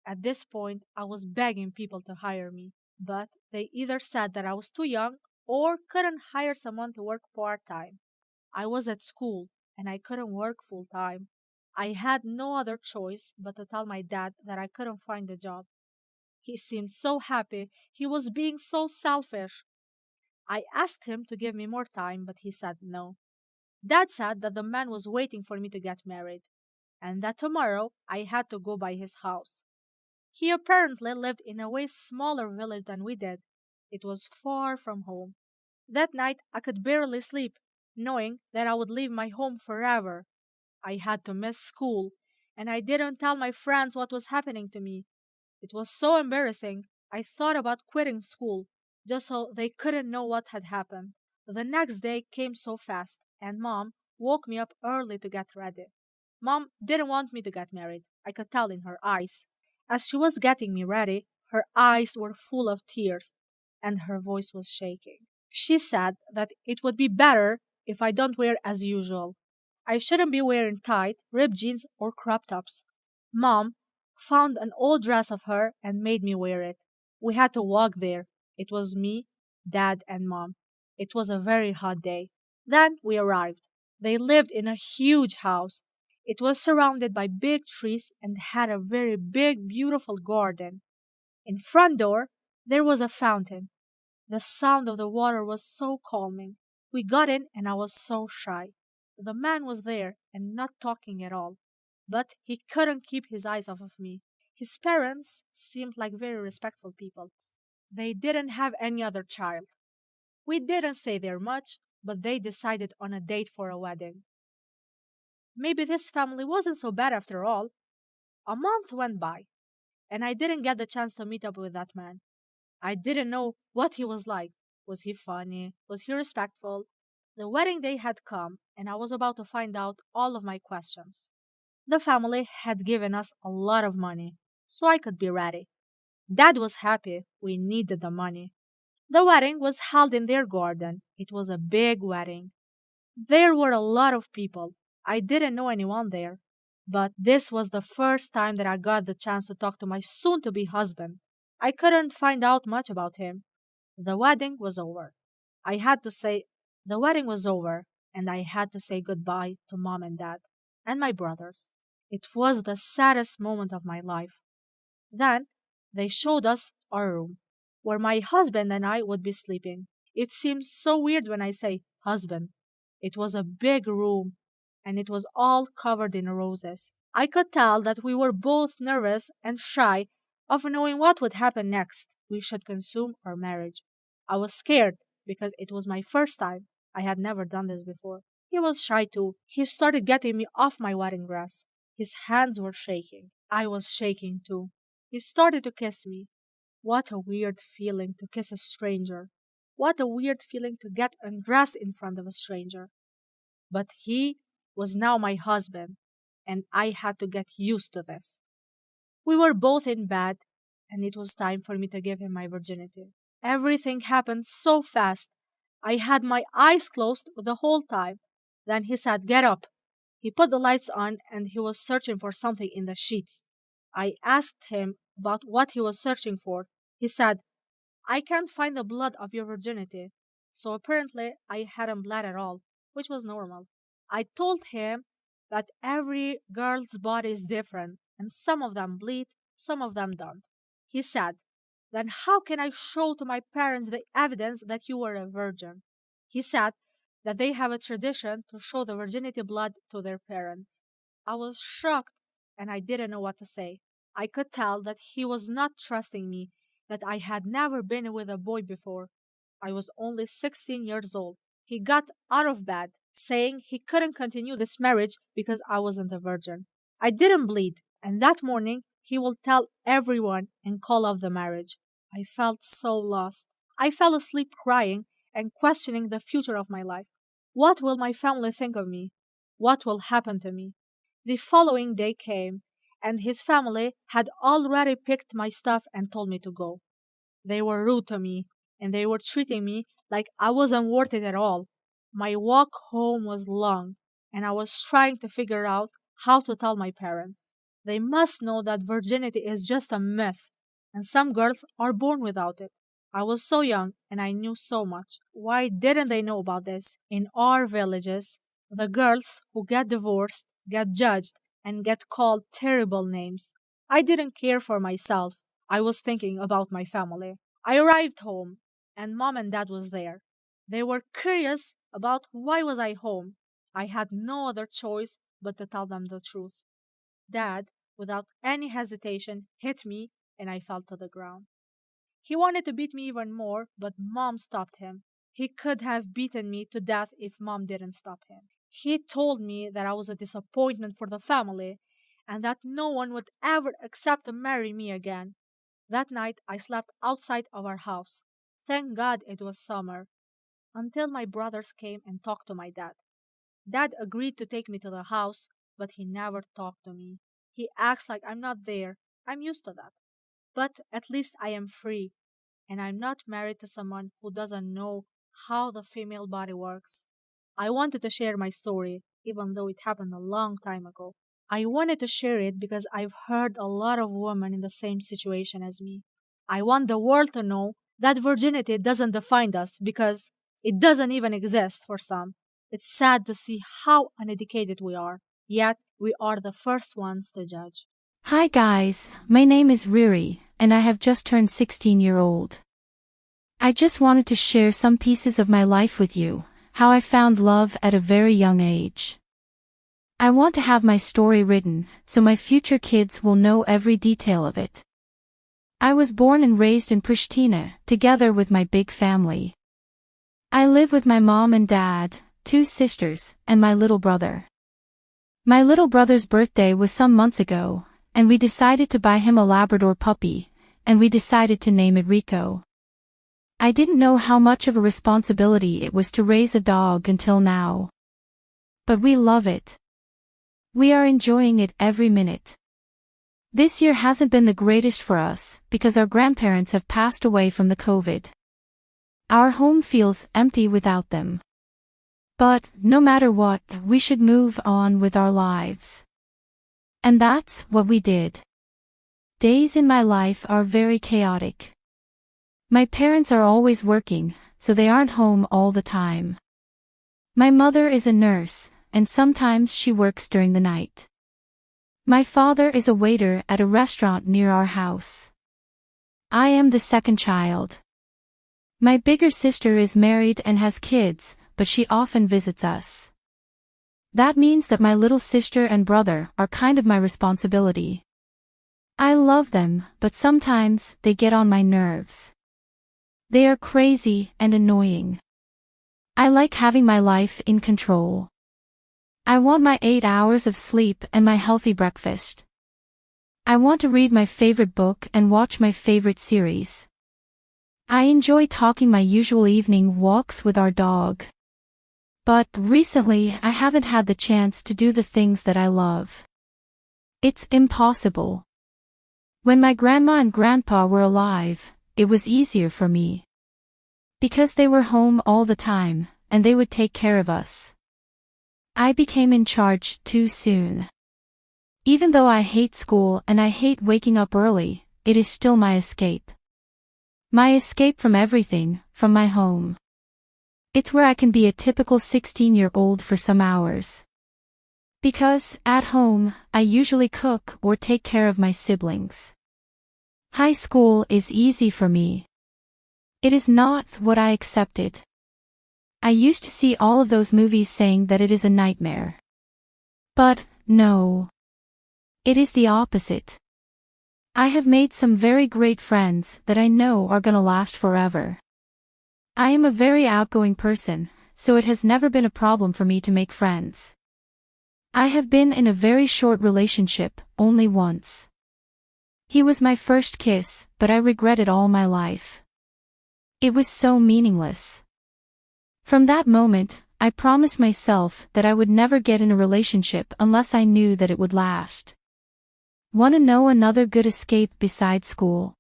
At this point, I was begging people to hire me, but they either said that I was too young or couldn't hire someone to work part time. I was at school, and I couldn't work full time. I had no other choice but to tell my dad that I couldn't find a job. He seemed so happy. He was being so selfish. I asked him to give me more time, but he said no. Dad said that the man was waiting for me to get married, and that tomorrow I had to go by his house. He apparently lived in a way smaller village than we did. It was far from home. That night I could barely sleep, knowing that I would leave my home forever. I had to miss school, and I didn't tell my friends what was happening to me. It was so embarrassing. I thought about quitting school just so they couldn't know what had happened. The next day came so fast, and Mom woke me up early to get ready. Mom didn't want me to get married. I could tell in her eyes. As she was getting me ready, her eyes were full of tears, and her voice was shaking. She said that it would be better if I don't wear as usual. I shouldn't be wearing tight, ripped jeans or crop tops. Mom found an old dress of her and made me wear it. We had to walk there. It was me, Dad, and Mom. It was a very hot day. Then we arrived. They lived in a huge house. It was surrounded by big trees and had a very big, beautiful garden. In front door, there was a fountain. The sound of the water was so calming. We got in and I was so shy. The man was there and not talking at all, but he couldn't keep his eyes off of me. His parents seemed like very respectful people. They didn't have any other child. We didn't stay there much, but they decided on a date for a wedding. Maybe this family wasn't so bad after all. A month went by, and I didn't get the chance to meet up with that man. I didn't know what he was like. Was he funny? Was he respectful? The wedding day had come, and I was about to find out all of my questions. The family had given us a lot of money, so I could be ready. Dad was happy. We needed the money. The wedding was held in their garden. It was a big wedding. There were a lot of people. I didn't know anyone there. But this was the first time that I got the chance to talk to my soon to be husband. I couldn't find out much about him. The wedding was over. I had to say, the wedding was over, and I had to say goodbye to Mom and Dad and my brothers. It was the saddest moment of my life. Then they showed us our room, where my husband and I would be sleeping. It seems so weird when I say husband. It was a big room, and it was all covered in roses. I could tell that we were both nervous and shy of knowing what would happen next. We should consume our marriage. I was scared because it was my first time. I had never done this before. He was shy too. He started getting me off my wedding dress. His hands were shaking. I was shaking too. He started to kiss me. What a weird feeling to kiss a stranger. What a weird feeling to get undressed in front of a stranger. But he was now my husband, and I had to get used to this. We were both in bed, and it was time for me to give him my virginity. Everything happened so fast. I had my eyes closed the whole time. Then he said, "Get up." He put the lights on and he was searching for something in the sheets. I asked him about what he was searching for. He said, "I can't find the blood of your virginity." So apparently I hadn't bled at all, which was normal. I told him that every girl's body is different, and some of them bleed, some of them don't. He said, "Then how can I show to my parents the evidence that you were a virgin?" He said that they have a tradition to show the virginity blood to their parents. I was shocked and I didn't know what to say. I could tell that he was not trusting me, that I had never been with a boy before. I was only 16 years old. He got out of bed, saying he couldn't continue this marriage because I wasn't a virgin. I didn't bleed, and that morning he will tell everyone and call off the marriage. I felt so lost. I fell asleep crying and questioning the future of my life. What will my family think of me? What will happen to me? The following day came, and his family had already picked my stuff and told me to go. They were rude to me, and they were treating me like I wasn't worth it at all. My walk home was long, and I was trying to figure out how to tell my parents. They must know that virginity is just a myth, and some girls are born without it. I was so young, and I knew so much. Why didn't they know about this? In our villages, the girls who get divorced get judged and get called terrible names. I didn't care for myself. I was thinking about my family. I arrived home, and Mom and Dad was there. They were curious about why was I home. I had no other choice but to tell them the truth. Dad, without any hesitation, hit me and I fell to the ground. He wanted to beat me even more, but Mom stopped him. He could have beaten me to death if Mom didn't stop him. He told me that I was a disappointment for the family and that no one would ever accept to marry me again. That night I slept outside of our house. Thank God it was summer. Until my brothers came and talked to my dad. Dad agreed to take me to the house, but he never talked to me. He acts like I'm not there. I'm used to that. But at least I am free, and I'm not married to someone who doesn't know how the female body works. I wanted to share my story, even though it happened a long time ago. I wanted to share it because I've heard a lot of women in the same situation as me. I want the world to know that virginity doesn't define us because it doesn't even exist for some. It's sad to see how uneducated we are, yet we are the first ones to judge. Hi guys, my name is Riri, and I have just turned 16-year-old. I just wanted to share some pieces of my life with you, how I found love at a very young age. I want to have my story written, so my future kids will know every detail of it. I was born and raised in Pristina, together with my big family. I live with my mom and dad, 2 sisters, and my little brother. My little brother's birthday was some months ago, and we decided to buy him a Labrador puppy, and we decided to name it Rico. I didn't know how much of a responsibility it was to raise a dog until now. But we love it. We are enjoying it every minute. This year hasn't been the greatest for us, because our grandparents have passed away from the COVID. Our home feels empty without them. But, no matter what, we should move on with our lives. And that's what we did. Days in my life are very chaotic. My parents are always working, so they aren't home all the time. My mother is a nurse, and sometimes she works during the night. My father is a waiter at a restaurant near our house. I am the second child. My bigger sister is married and has kids, but she often visits us. That means that my little sister and brother are kind of my responsibility. I love them, but sometimes they get on my nerves. They are crazy and annoying. I like having my life in control. I want my 8 hours of sleep and my healthy breakfast. I want to read my favorite book and watch my favorite series. I enjoy taking my usual evening walks with our dog. But recently I haven't had the chance to do the things that I love. It's impossible. When my grandma and grandpa were alive, it was easier for me. Because they were home all the time, and they would take care of us. I became in charge too soon. Even though I hate school and I hate waking up early, it is still my escape. My escape from everything, from my home. It's where I can be a typical 16-year-old for some hours. Because, at home, I usually cook or take care of my siblings. High school is easy for me. It is not what I accepted. I used to see all of those movies saying that it is a nightmare. But, no. It is the opposite. I have made some very great friends that I know are gonna last forever. I am a very outgoing person, so it has never been a problem for me to make friends. I have been in a very short relationship, only once. He was my first kiss, but I regret it all my life. It was so meaningless. From that moment, I promised myself that I would never get in a relationship unless I knew that it would last. Wanna know another good escape besides school?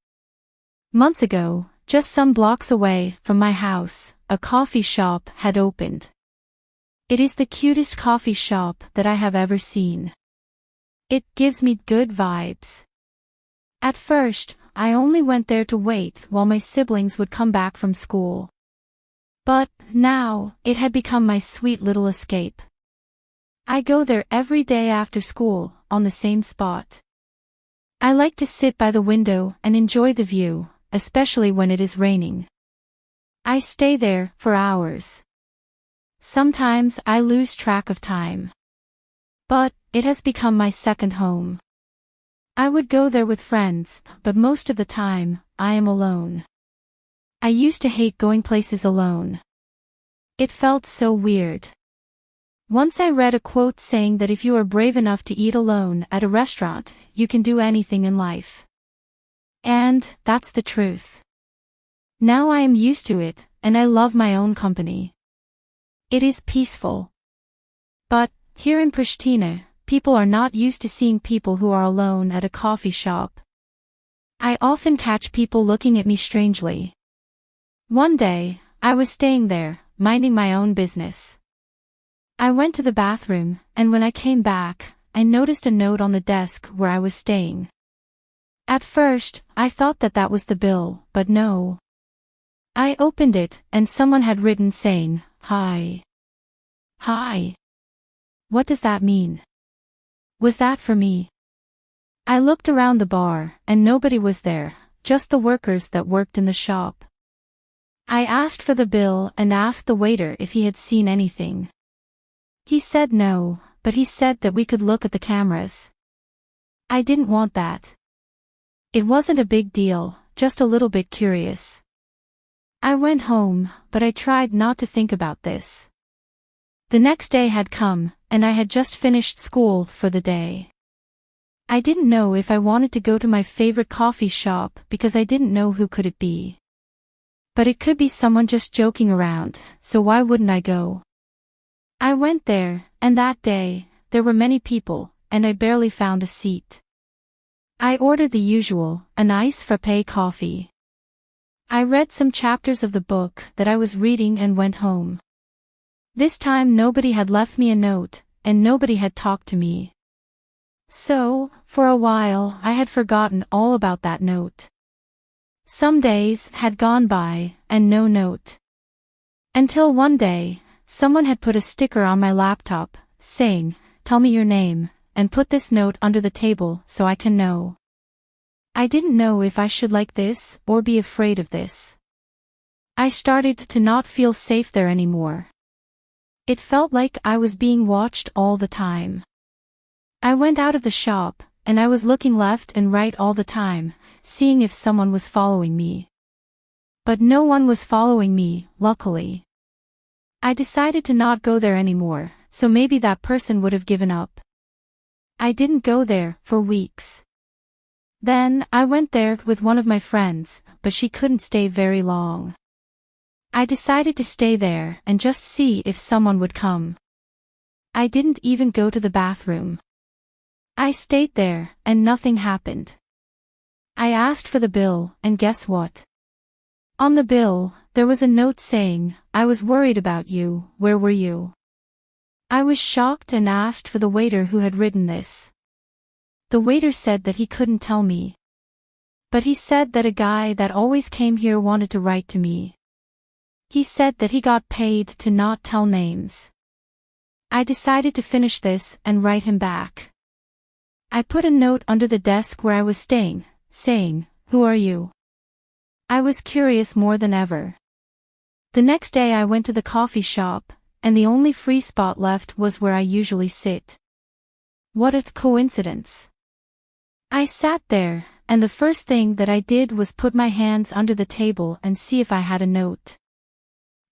Months ago, just some blocks away from my house, a coffee shop had opened. It is the cutest coffee shop that I have ever seen. It gives me good vibes. At first, I only went there to wait while my siblings would come back from school. But, now, it had become my sweet little escape. I go there every day after school, on the same spot. I like to sit by the window and enjoy the view, especially when it is raining. I stay there for hours. Sometimes I lose track of time. But, it has become my second home. I would go there with friends, but most of the time, I am alone. I used to hate going places alone. It felt so weird. Once I read a quote saying that if you are brave enough to eat alone at a restaurant, you can do anything in life. And that's the truth. Now I am used to it, and I love my own company. It is peaceful. But, here in Pristina, people are not used to seeing people who are alone at a coffee shop. I often catch people looking at me strangely. One day, I was staying there, minding my own business. I went to the bathroom, and when I came back, I noticed a note on the desk where I was staying. At first, I thought that that was the bill, but no. I opened it, and someone had written saying, "Hi." Hi. What does that mean? Was that for me? I looked around the bar, and nobody was there, just the workers that worked in the shop. I asked for the bill and asked the waiter if he had seen anything. He said no, but he said that we could look at the cameras. I didn't want that. It wasn't a big deal, just a little bit curious. I went home, but I tried not to think about this. The next day had come, and I had just finished school for the day. I didn't know if I wanted to go to my favorite coffee shop because I didn't know who could it be. But it could be someone just joking around, so why wouldn't I go? I went there, and that day, there were many people, and I barely found a seat. I ordered the usual, an iced frappe coffee. I read some chapters of the book that I was reading and went home. This time nobody had left me a note, and nobody had talked to me. So, for a while I had forgotten all about that note. Some days had gone by, and no note. Until one day, someone had put a sticker on my laptop, saying, "Tell me your name, and put this note under the table so I can know." I didn't know if I should like this or be afraid of this. I started to not feel safe there anymore. It felt like I was being watched all the time. I went out of the shop, and I was looking left and right all the time, seeing if someone was following me. But no one was following me, luckily. I decided to not go there anymore, so maybe that person would have given up. I didn't go there for weeks. Then, I went there with one of my friends, but she couldn't stay very long. I decided to stay there and just see if someone would come. I didn't even go to the bathroom. I stayed there, and nothing happened. I asked for the bill, and guess what? On the bill, there was a note saying, "I was worried about you, where were you?" I was shocked and asked for the waiter who had written this. The waiter said that he couldn't tell me. But he said that a guy that always came here wanted to write to me. He said that he got paid to not tell names. I decided to finish this and write him back. I put a note under the desk where I was staying, saying, "Who are you?" I was curious more than ever. The next day I went to the coffee shop, and the only free spot left was where I usually sit. What a coincidence. I sat there, and the first thing that I did was put my hands under the table and see if I had a note.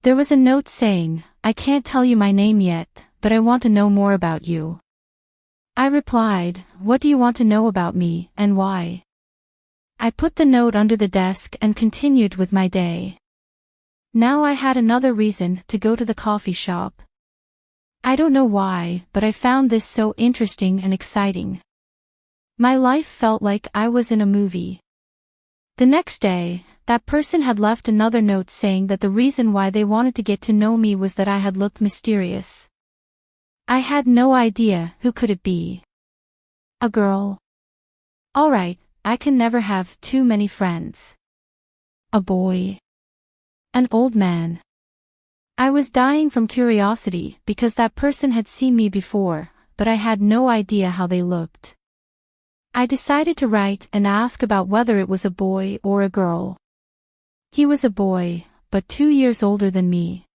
There was a note saying, "I can't tell you my name yet, but I want to know more about you." I replied, "What do you want to know about me, and why?" I put the note under the desk and continued with my day. Now I had another reason to go to the coffee shop. I don't know why, but I found this so interesting and exciting. My life felt like I was in a movie. The next day, that person had left another note saying that the reason why they wanted to get to know me was that I had looked mysterious. I had no idea who could it be. A girl? Alright, I can never have too many friends. A boy? An old man? I was dying from curiosity because that person had seen me before, but I had no idea how they looked. I decided to write and ask about whether it was a boy or a girl. He was a boy, but 2 years older than me.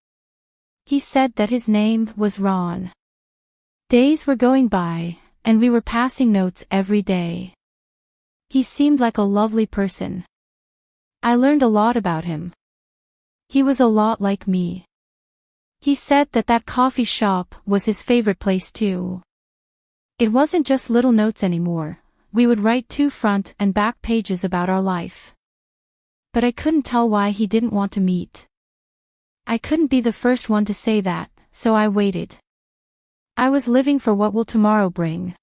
He said that his name was Ron. Days were going by, and we were passing notes every day. He seemed like a lovely person. I learned a lot about him. He was a lot like me. He said that that coffee shop was his favorite place too. It wasn't just little notes anymore, we would write 2 front and back pages about our life. But I couldn't tell why he didn't want to meet. I couldn't be the first one to say that, so I waited. I was living for what will tomorrow bring.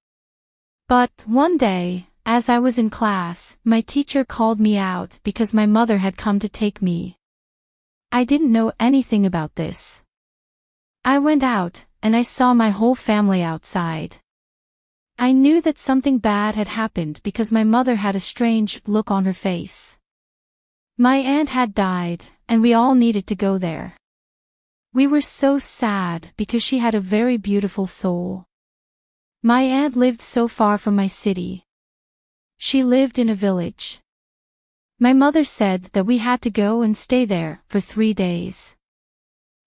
But, one day, as I was in class, my teacher called me out because my mother had come to take me. I didn't know anything about this. I went out, and I saw my whole family outside. I knew that something bad had happened because my mother had a strange look on her face. My aunt had died, and we all needed to go there. We were so sad because she had a very beautiful soul. My aunt lived so far from my city. She lived in a village. My mother said that we had to go and stay there for 3 days.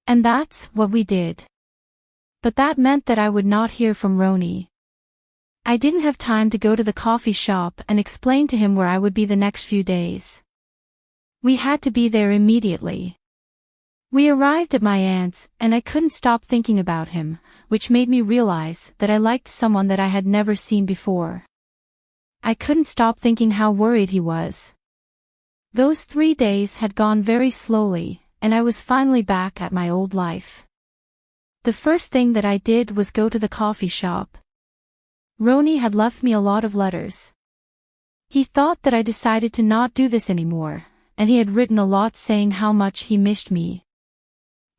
And that's what we did. But that meant that I would not hear from Roni. I didn't have time to go to the coffee shop and explain to him where I would be the next few days. We had to be there immediately. We arrived at my aunt's, and I couldn't stop thinking about him, which made me realize that I liked someone that I had never seen before. I couldn't stop thinking how worried he was. Those 3 days had gone very slowly, and I was finally back at my old life. The first thing that I did was go to the coffee shop. Roni had left me a lot of letters. He thought that I decided to not do this anymore, and he had written a lot saying how much he missed me.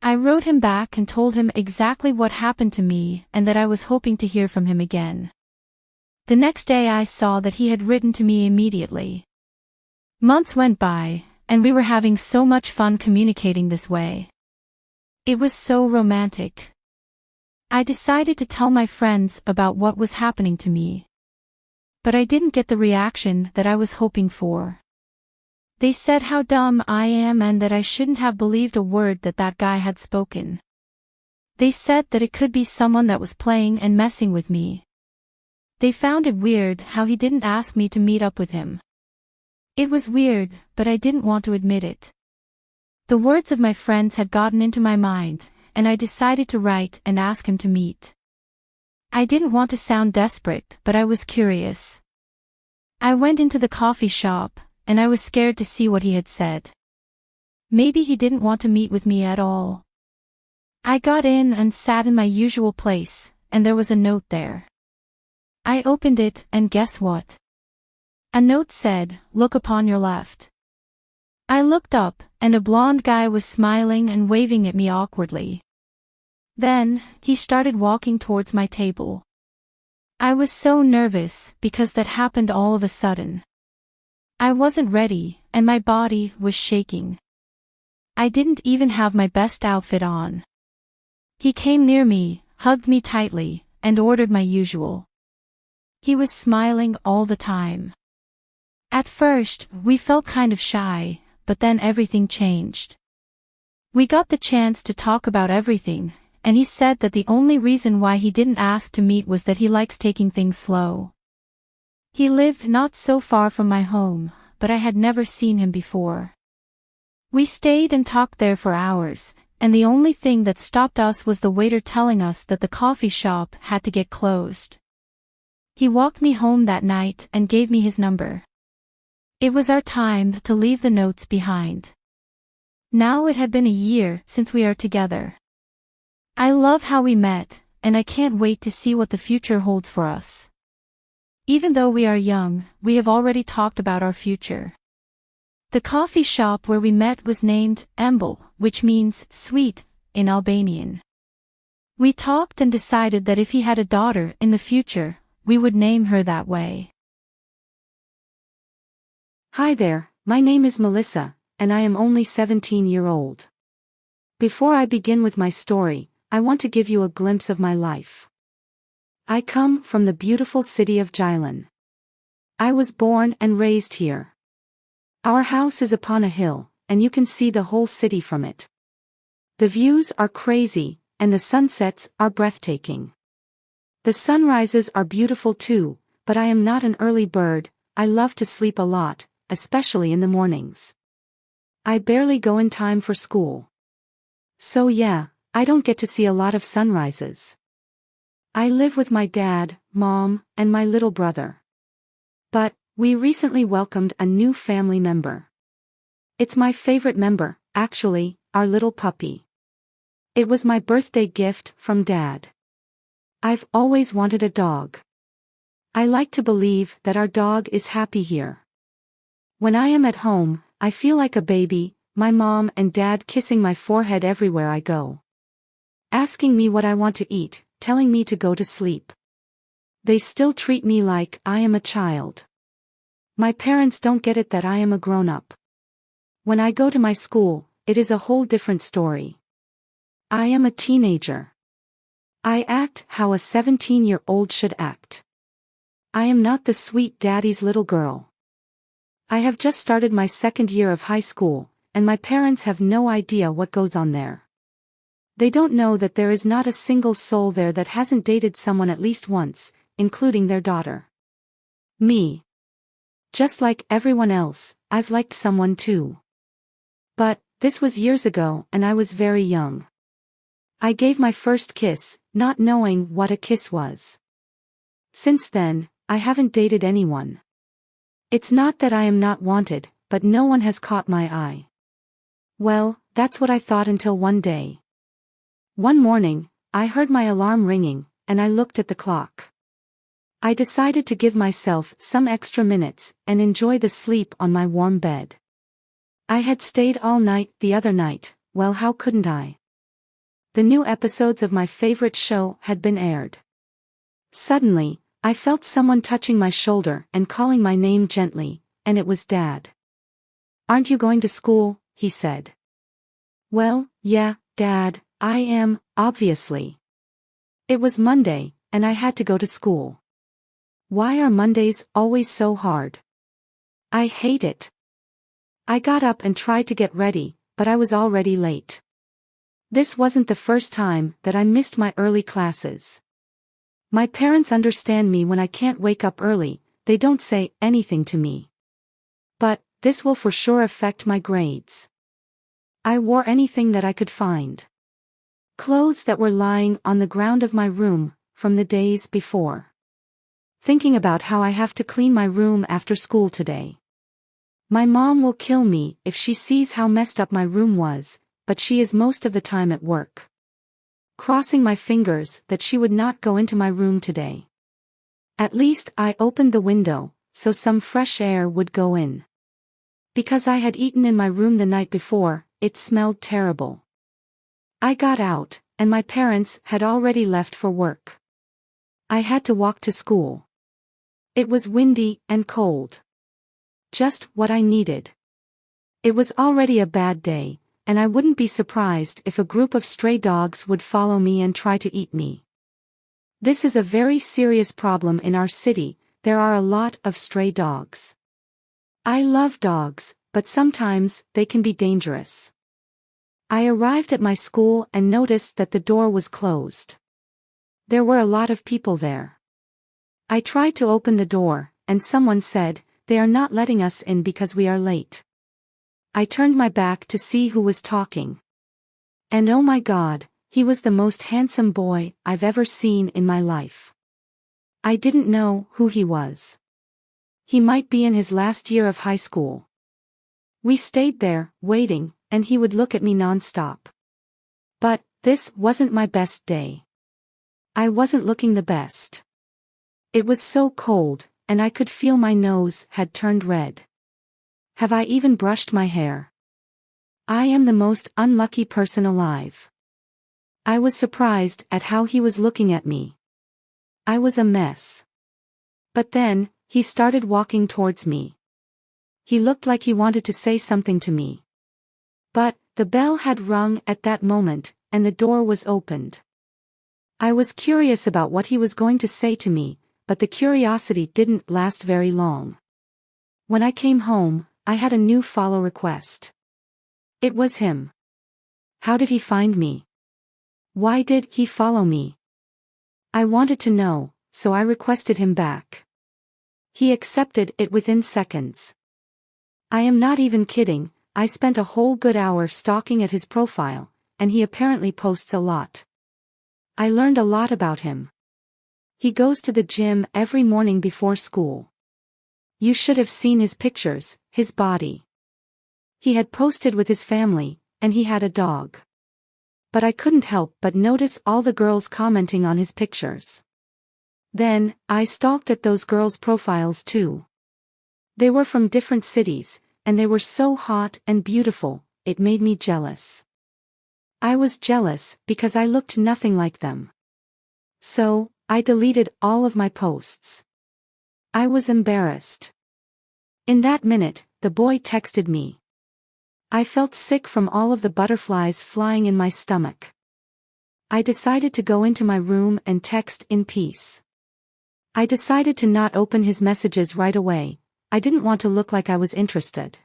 I wrote him back and told him exactly what happened to me and that I was hoping to hear from him again. The next day I saw that he had written to me immediately. Months went by, and we were having so much fun communicating this way. It was so romantic. I decided to tell my friends about what was happening to me. But I didn't get the reaction that I was hoping for. They said how dumb I am and that I shouldn't have believed a word that that guy had spoken. They said that it could be someone that was playing and messing with me. They found it weird how he didn't ask me to meet up with him. It was weird, but I didn't want to admit it. The words of my friends had gotten into my mind, and I decided to write and ask him to meet. I didn't want to sound desperate, but I was curious. I went into the coffee shop, and I was scared to see what he had said. Maybe he didn't want to meet with me at all. I got in and sat in my usual place, and there was a note there. I opened it, and guess what? A note said, "Look upon your left." I looked up, and a blonde guy was smiling and waving at me awkwardly. Then, he started walking towards my table. I was so nervous because that happened all of a sudden. I wasn't ready, and my body was shaking. I didn't even have my best outfit on. He came near me, hugged me tightly, and ordered my usual. He was smiling all the time. At first, we felt kind of shy, but then everything changed. We got the chance to talk about everything, and he said that the only reason why he didn't ask to meet was that he likes taking things slow. He lived not so far from my home, but I had never seen him before. We stayed and talked there for hours, and the only thing that stopped us was the waiter telling us that the coffee shop had to get closed. He walked me home that night and gave me his number. It was our time to leave the notes behind. Now it had been a year since we are together. I love how we met, and I can't wait to see what the future holds for us. Even though we are young, we have already talked about our future. The coffee shop where we met was named Embel, which means sweet in Albanian. We talked and decided that if he had a daughter in the future, we would name her that way. Hi there, my name is Melissa, and I am only 17-year-old. Before I begin with my story, I want to give you a glimpse of my life. I come from the beautiful city of Jylland. I was born and raised here. Our house is upon a hill, and you can see the whole city from it. The views are crazy, and the sunsets are breathtaking. The sunrises are beautiful too, but I am not an early bird. I love to sleep a lot, especially in the mornings. I barely go in time for school. So yeah, I don't get to see a lot of sunrises. I live with my dad, mom, and my little brother. But, we recently welcomed a new family member. It's my favorite member, actually, our little puppy. It was my birthday gift from Dad. I've always wanted a dog. I like to believe that our dog is happy here. When I am at home, I feel like a baby, my mom and dad kissing my forehead everywhere I go. Asking me what I want to eat, telling me to go to sleep. They still treat me like I am a child. My parents don't get it that I am a grown-up. When I go to my school, it is a whole different story. I am a teenager. I act how a 17-year-old should act. I am not the sweet daddy's little girl. I have just started my second year of high school, and my parents have no idea what goes on there. They don't know that there is not a single soul there that hasn't dated someone at least once, including their daughter. Me. Just like everyone else, I've liked someone too. But, this was years ago and I was very young. I gave my first kiss, not knowing what a kiss was. Since then, I haven't dated anyone. It's not that I am not wanted, but no one has caught my eye. Well, that's what I thought until one day. One morning, I heard my alarm ringing, and I looked at the clock. I decided to give myself some extra minutes and enjoy the sleep on my warm bed. I had stayed all night the other night, well, how couldn't I? The new episodes of my favorite show had been aired. Suddenly, I felt someone touching my shoulder and calling my name gently, and it was Dad. "Aren't you going to school?" he said. Well, yeah, Dad, I am, obviously. It was Monday, and I had to go to school. Why are Mondays always so hard? I hate it. I got up and tried to get ready, but I was already late. This wasn't the first time that I missed my early classes. My parents understand me when I can't wake up early, they don't say anything to me. But, this will for sure affect my grades. I wore anything that I could find. Clothes that were lying on the ground of my room, from the days before. Thinking about how I have to clean my room after school today. My mom will kill me if she sees how messed up my room was, but she is most of the time at work. Crossing my fingers that she would not go into my room today. At least I opened the window, so some fresh air would go in. Because I had eaten in my room the night before, it smelled terrible. I got out, and my parents had already left for work. I had to walk to school. It was windy and cold. Just what I needed. It was already a bad day, and I wouldn't be surprised if a group of stray dogs would follow me and try to eat me. This is a very serious problem in our city, there are a lot of stray dogs. I love dogs, but sometimes they can be dangerous. I arrived at my school and noticed that the door was closed. There were a lot of people there. I tried to open the door, and someone said, "They are not letting us in because we are late." I turned my back to see who was talking. And oh my God, he was the most handsome boy I've ever seen in my life. I didn't know who he was. He might be in his last year of high school. We stayed there, waiting, and he would look at me non-stop. But, this wasn't my best day. I wasn't looking the best. It was so cold, and I could feel my nose had turned red. Have I even brushed my hair? I am the most unlucky person alive. I was surprised at how he was looking at me. I was a mess. But then, he started walking towards me. He looked like he wanted to say something to me. But, the bell had rung at that moment, and the door was opened. I was curious about what he was going to say to me, but the curiosity didn't last very long. When I came home, I had a new follow request. It was him. How did he find me? Why did he follow me? I wanted to know, so I requested him back. He accepted it within seconds. I am not even kidding, I spent a whole good hour stalking at his profile, and he apparently posts a lot. I learned a lot about him. He goes to the gym every morning before school. You should have seen his pictures, his body. He had posted with his family, and he had a dog. But I couldn't help but notice all the girls commenting on his pictures. Then, I stalked at those girls' profiles too. They were from different cities, and they were so hot and beautiful, it made me jealous. I was jealous because I looked nothing like them. So, I deleted all of my posts. I was embarrassed. In that minute, the boy texted me. I felt sick from all of the butterflies flying in my stomach. I decided to go into my room and text in peace. I decided to not open his messages right away. I didn't want to look like I was interested.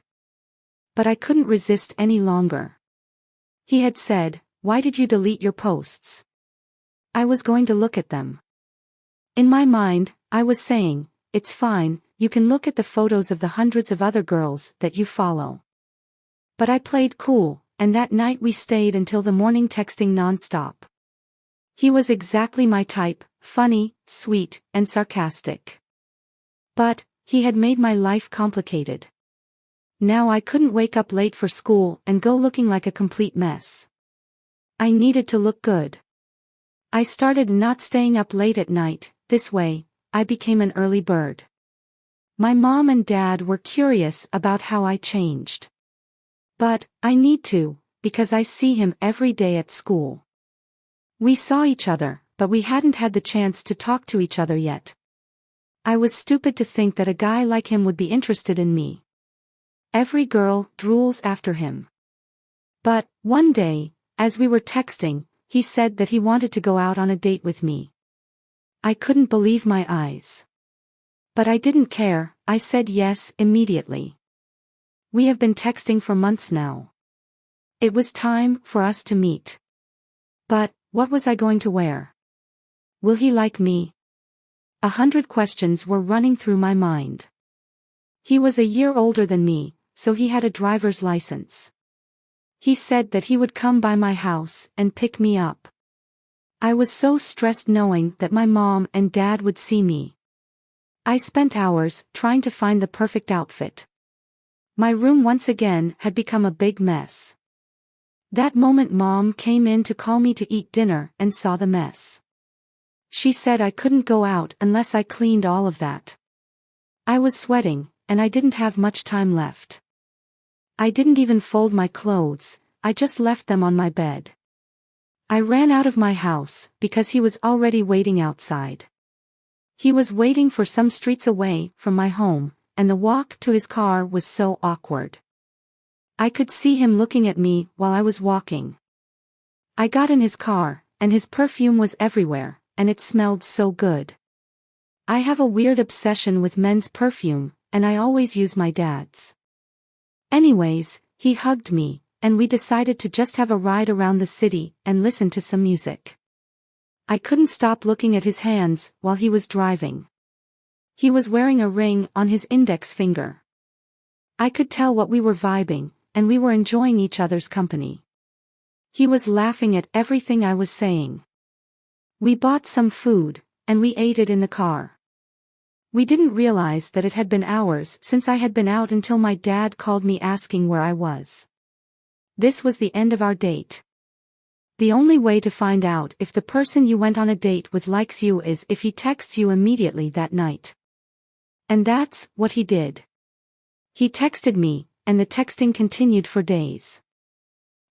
But I couldn't resist any longer. He had said, "Why did you delete your posts?" I was going to look at them. In my mind, I was saying, "It's fine, you can look at the photos of the hundreds of other girls that you follow." But I played cool, and that night we stayed until the morning texting non-stop. He was exactly my type, funny, sweet, and sarcastic. But, he had made my life complicated. Now I couldn't wake up late for school and go looking like a complete mess. I needed to look good. I started not staying up late at night. This way, I became an early bird. My mom and dad were curious about how I changed. But, I need to, because I see him every day at school. We saw each other, but we hadn't had the chance to talk to each other yet. I was stupid to think that a guy like him would be interested in me. Every girl drools after him. But, one day, as we were texting, he said that he wanted to go out on a date with me. I couldn't believe my eyes. But I didn't care, I said yes immediately. We have been texting for months now. It was time for us to meet. But, what was I going to wear? Will he like me? 100 questions were running through my mind. He was a year older than me, so he had a driver's license. He said that he would come by my house and pick me up. I was so stressed knowing that my mom and dad would see me. I spent hours trying to find the perfect outfit. My room once again had become a big mess. That moment Mom came in to call me to eat dinner and saw the mess. She said I couldn't go out unless I cleaned all of that. I was sweating, and I didn't have much time left. I didn't even fold my clothes, I just left them on my bed. I ran out of my house because he was already waiting outside. He was waiting for some streets away from my home, and the walk to his car was so awkward. I could see him looking at me while I was walking. I got in his car, and his perfume was everywhere, and it smelled so good. I have a weird obsession with men's perfume, and I always use my dad's. Anyways, he hugged me, and we decided to just have a ride around the city and listen to some music. I couldn't stop looking at his hands while he was driving. He was wearing a ring on his index finger. I could tell what we were vibing, and we were enjoying each other's company. He was laughing at everything I was saying. We bought some food, and we ate it in the car. We didn't realize that it had been hours since I had been out until my dad called me asking where I was. This was the end of our date. The only way to find out if the person you went on a date with likes you is if he texts you immediately that night. And that's what he did. He texted me, and the texting continued for days.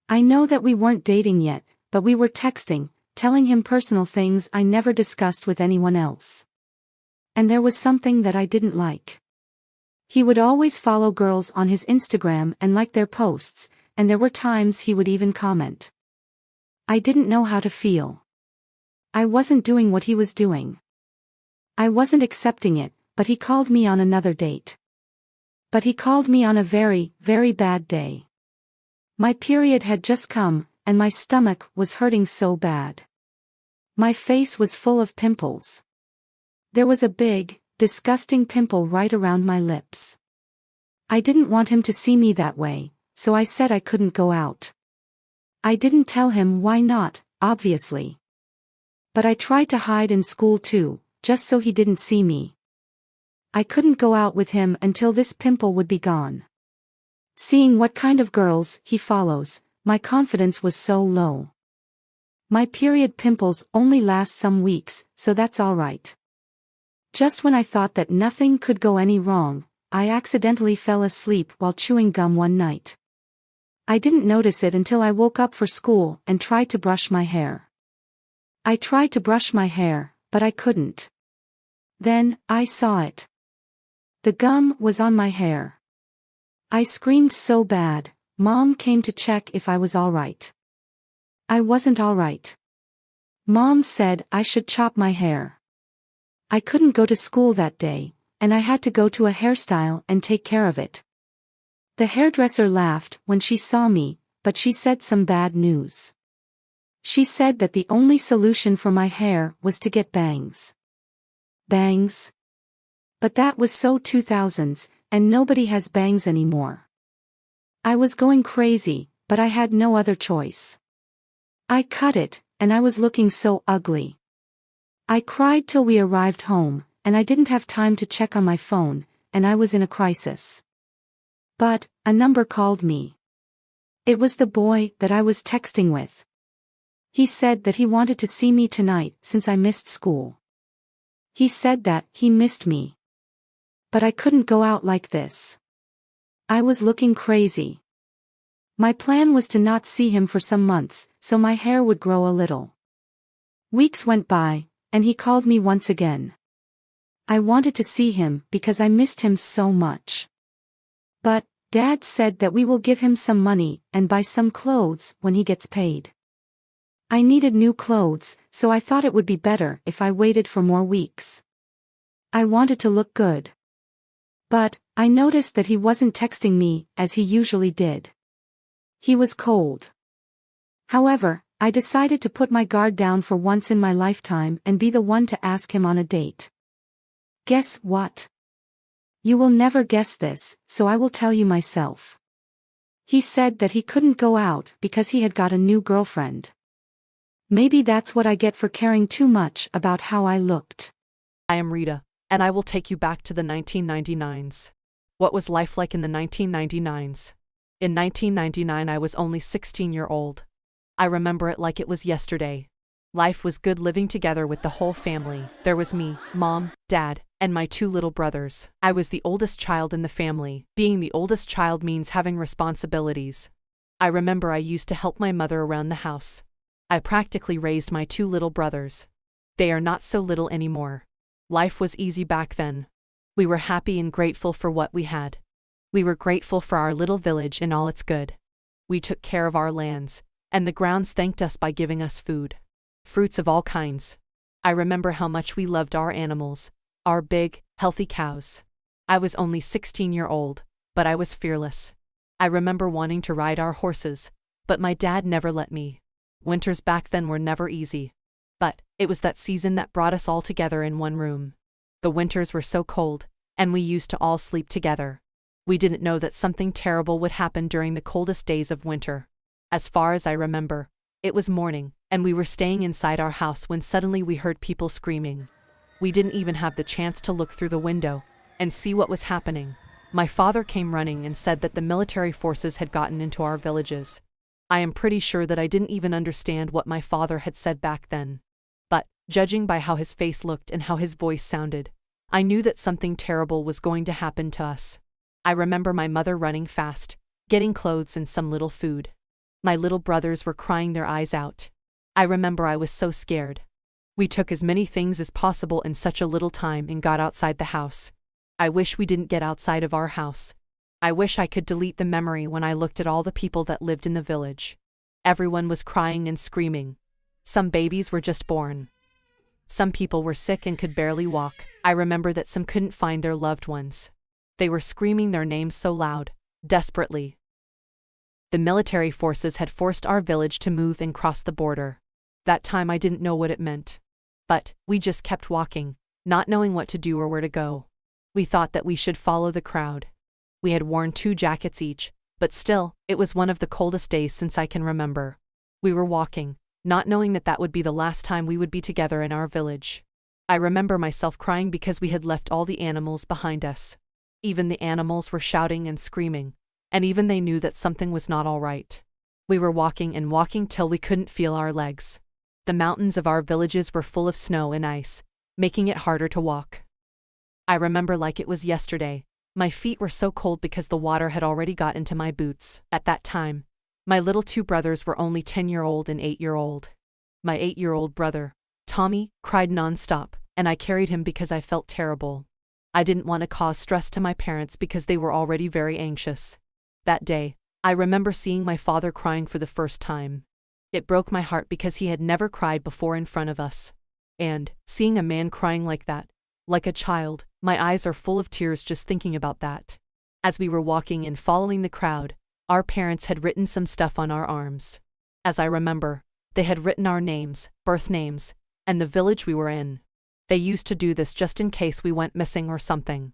I know that we weren't dating yet, but we were texting, telling him personal things I never discussed with anyone else. And there was something that I didn't like. He would always follow girls on his Instagram and like their posts, and there were times he would even comment. I didn't know how to feel. I wasn't doing what he was doing. I wasn't accepting it, but he called me on another date. But he called me on a very, very bad day. My period had just come, and my stomach was hurting so bad. My face was full of pimples. There was a big, disgusting pimple right around my lips. I didn't want him to see me that way, so I said I couldn't go out. I didn't tell him why not, obviously. But I tried to hide in school too, just so he didn't see me. I couldn't go out with him until this pimple would be gone. Seeing what kind of girls he follows, my confidence was so low. My period pimples only last some weeks, so that's alright. Just when I thought that nothing could go any wrong, I accidentally fell asleep while chewing gum one night. I didn't notice it until I woke up for school and tried to brush my hair. I tried to brush my hair, but I couldn't. Then, I saw it. The gum was on my hair. I screamed so bad, Mom came to check if I was alright. I wasn't alright. Mom said I should chop my hair. I couldn't go to school that day, and I had to go to a hairstyle and take care of it. The hairdresser laughed when she saw me, but she said some bad news. She said that the only solution for my hair was to get bangs. Bangs? But that was so 2000s, and nobody has bangs anymore. I was going crazy, but I had no other choice. I cut it, and I was looking so ugly. I cried till we arrived home, and I didn't have time to check on my phone, and I was in a crisis. But, a number called me. It was the boy that I was texting with. He said that he wanted to see me tonight since I missed school. He said that he missed me. But I couldn't go out like this. I was looking crazy. My plan was to not see him for some months, so my hair would grow a little. Weeks went by, and he called me once again. I wanted to see him because I missed him so much. But, Dad said that we will give him some money and buy some clothes when he gets paid. I needed new clothes, so I thought it would be better if I waited for more weeks. I wanted to look good. But, I noticed that he wasn't texting me as he usually did. He was cold. However, I decided to put my guard down for once in my lifetime and be the one to ask him on a date. Guess what? You will never guess this, so I will tell you myself. He said that he couldn't go out because he had got a new girlfriend. Maybe that's what I get for caring too much about how I looked. I am Rita, and I will take you back to the 1999s. What was life like in the 1999s? In 1999 I was only 16-year-old. I remember it like it was yesterday. Life was good living together with the whole family. There was me, Mom, Dad, and my 2 little brothers. I was the oldest child in the family. Being the oldest child means having responsibilities. I remember I used to help my mother around the house. I practically raised my 2 little brothers. They are not so little anymore. Life was easy back then. We were happy and grateful for what we had. We were grateful for our little village and all its good. We took care of our lands, and the grounds thanked us by giving us food. Fruits of all kinds. I remember how much we loved our animals, our big, healthy cows. I was only 16-year-old, but I was fearless. I remember wanting to ride our horses, but my dad never let me. Winters back then were never easy. But, it was that season that brought us all together in one room. The winters were so cold, and we used to all sleep together. We didn't know that something terrible would happen during the coldest days of winter. As far as I remember, it was morning, and we were staying inside our house when suddenly we heard people screaming. We didn't even have the chance to look through the window and see what was happening. My father came running and said that the military forces had gotten into our villages. I am pretty sure that I didn't even understand what my father had said back then. But, judging by how his face looked and how his voice sounded, I knew that something terrible was going to happen to us. I remember my mother running fast, getting clothes and some little food. My little brothers were crying their eyes out. I remember I was so scared. We took as many things as possible in such a little time and got outside the house. I wish we didn't get outside of our house. I wish I could delete the memory when I looked at all the people that lived in the village. Everyone was crying and screaming. Some babies were just born. Some people were sick and could barely walk. I remember that some couldn't find their loved ones. They were screaming their names so loud, desperately. The military forces had forced our village to move and cross the border. That time I didn't know what it meant. But, we just kept walking, not knowing what to do or where to go. We thought that we should follow the crowd. We had worn 2 jackets each, but still, it was one of the coldest days since I can remember. We were walking, not knowing that that would be the last time we would be together in our village. I remember myself crying because we had left all the animals behind us. Even the animals were shouting and screaming, and even they knew that something was not all right. We were walking and walking till we couldn't feel our legs. The mountains of our villages were full of snow and ice, making it harder to walk. I remember like it was yesterday. My feet were so cold because the water had already got into my boots. At that time, my little two brothers were only 10-year-old and 8-year-old. My 8-year-old brother, Tommy, cried non-stop, and I carried him because I felt terrible. I didn't want to cause stress to my parents because they were already very anxious. That day, I remember seeing my father crying for the first time. It broke my heart because he had never cried before in front of us. And, seeing a man crying like that, like a child, my eyes are full of tears just thinking about that. As we were walking and following the crowd, our parents had written some stuff on our arms. As I remember, they had written our names, birth names, and the village we were in. They used to do this just in case we went missing or something.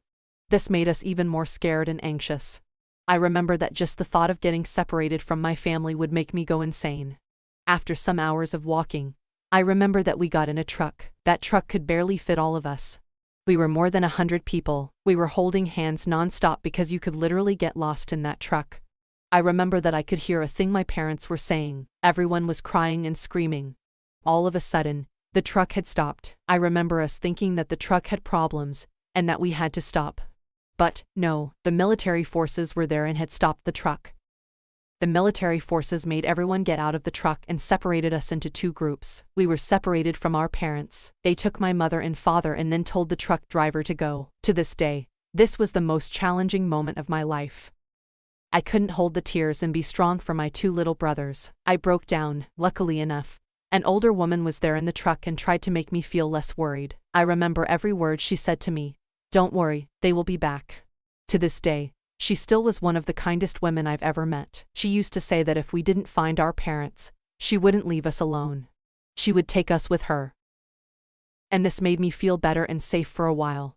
This made us even more scared and anxious. I remember that just the thought of getting separated from my family would make me go insane. After some hours of walking, I remember that we got in a truck. That truck could barely fit all of us. We were more than 100 people. We were holding hands non-stop because you could literally get lost in that truck. I remember that I could hear a thing my parents were saying. Everyone was crying and screaming. All of a sudden, the truck had stopped. I remember us thinking that the truck had problems, and that we had to stop. But, no, the military forces were there and had stopped the truck. The military forces made everyone get out of the truck and separated us into two groups. We were separated from our parents. They took my mother and father and then told the truck driver to go. To this day, this was the most challenging moment of my life. I couldn't hold the tears and be strong for my two little brothers. I broke down. Luckily enough, an older woman was there in the truck and tried to make me feel less worried. I remember every word she said to me. Don't worry, they will be back. To this day, she still was one of the kindest women I've ever met. She used to say that if we didn't find our parents, she wouldn't leave us alone. She would take us with her. And this made me feel better and safe for a while.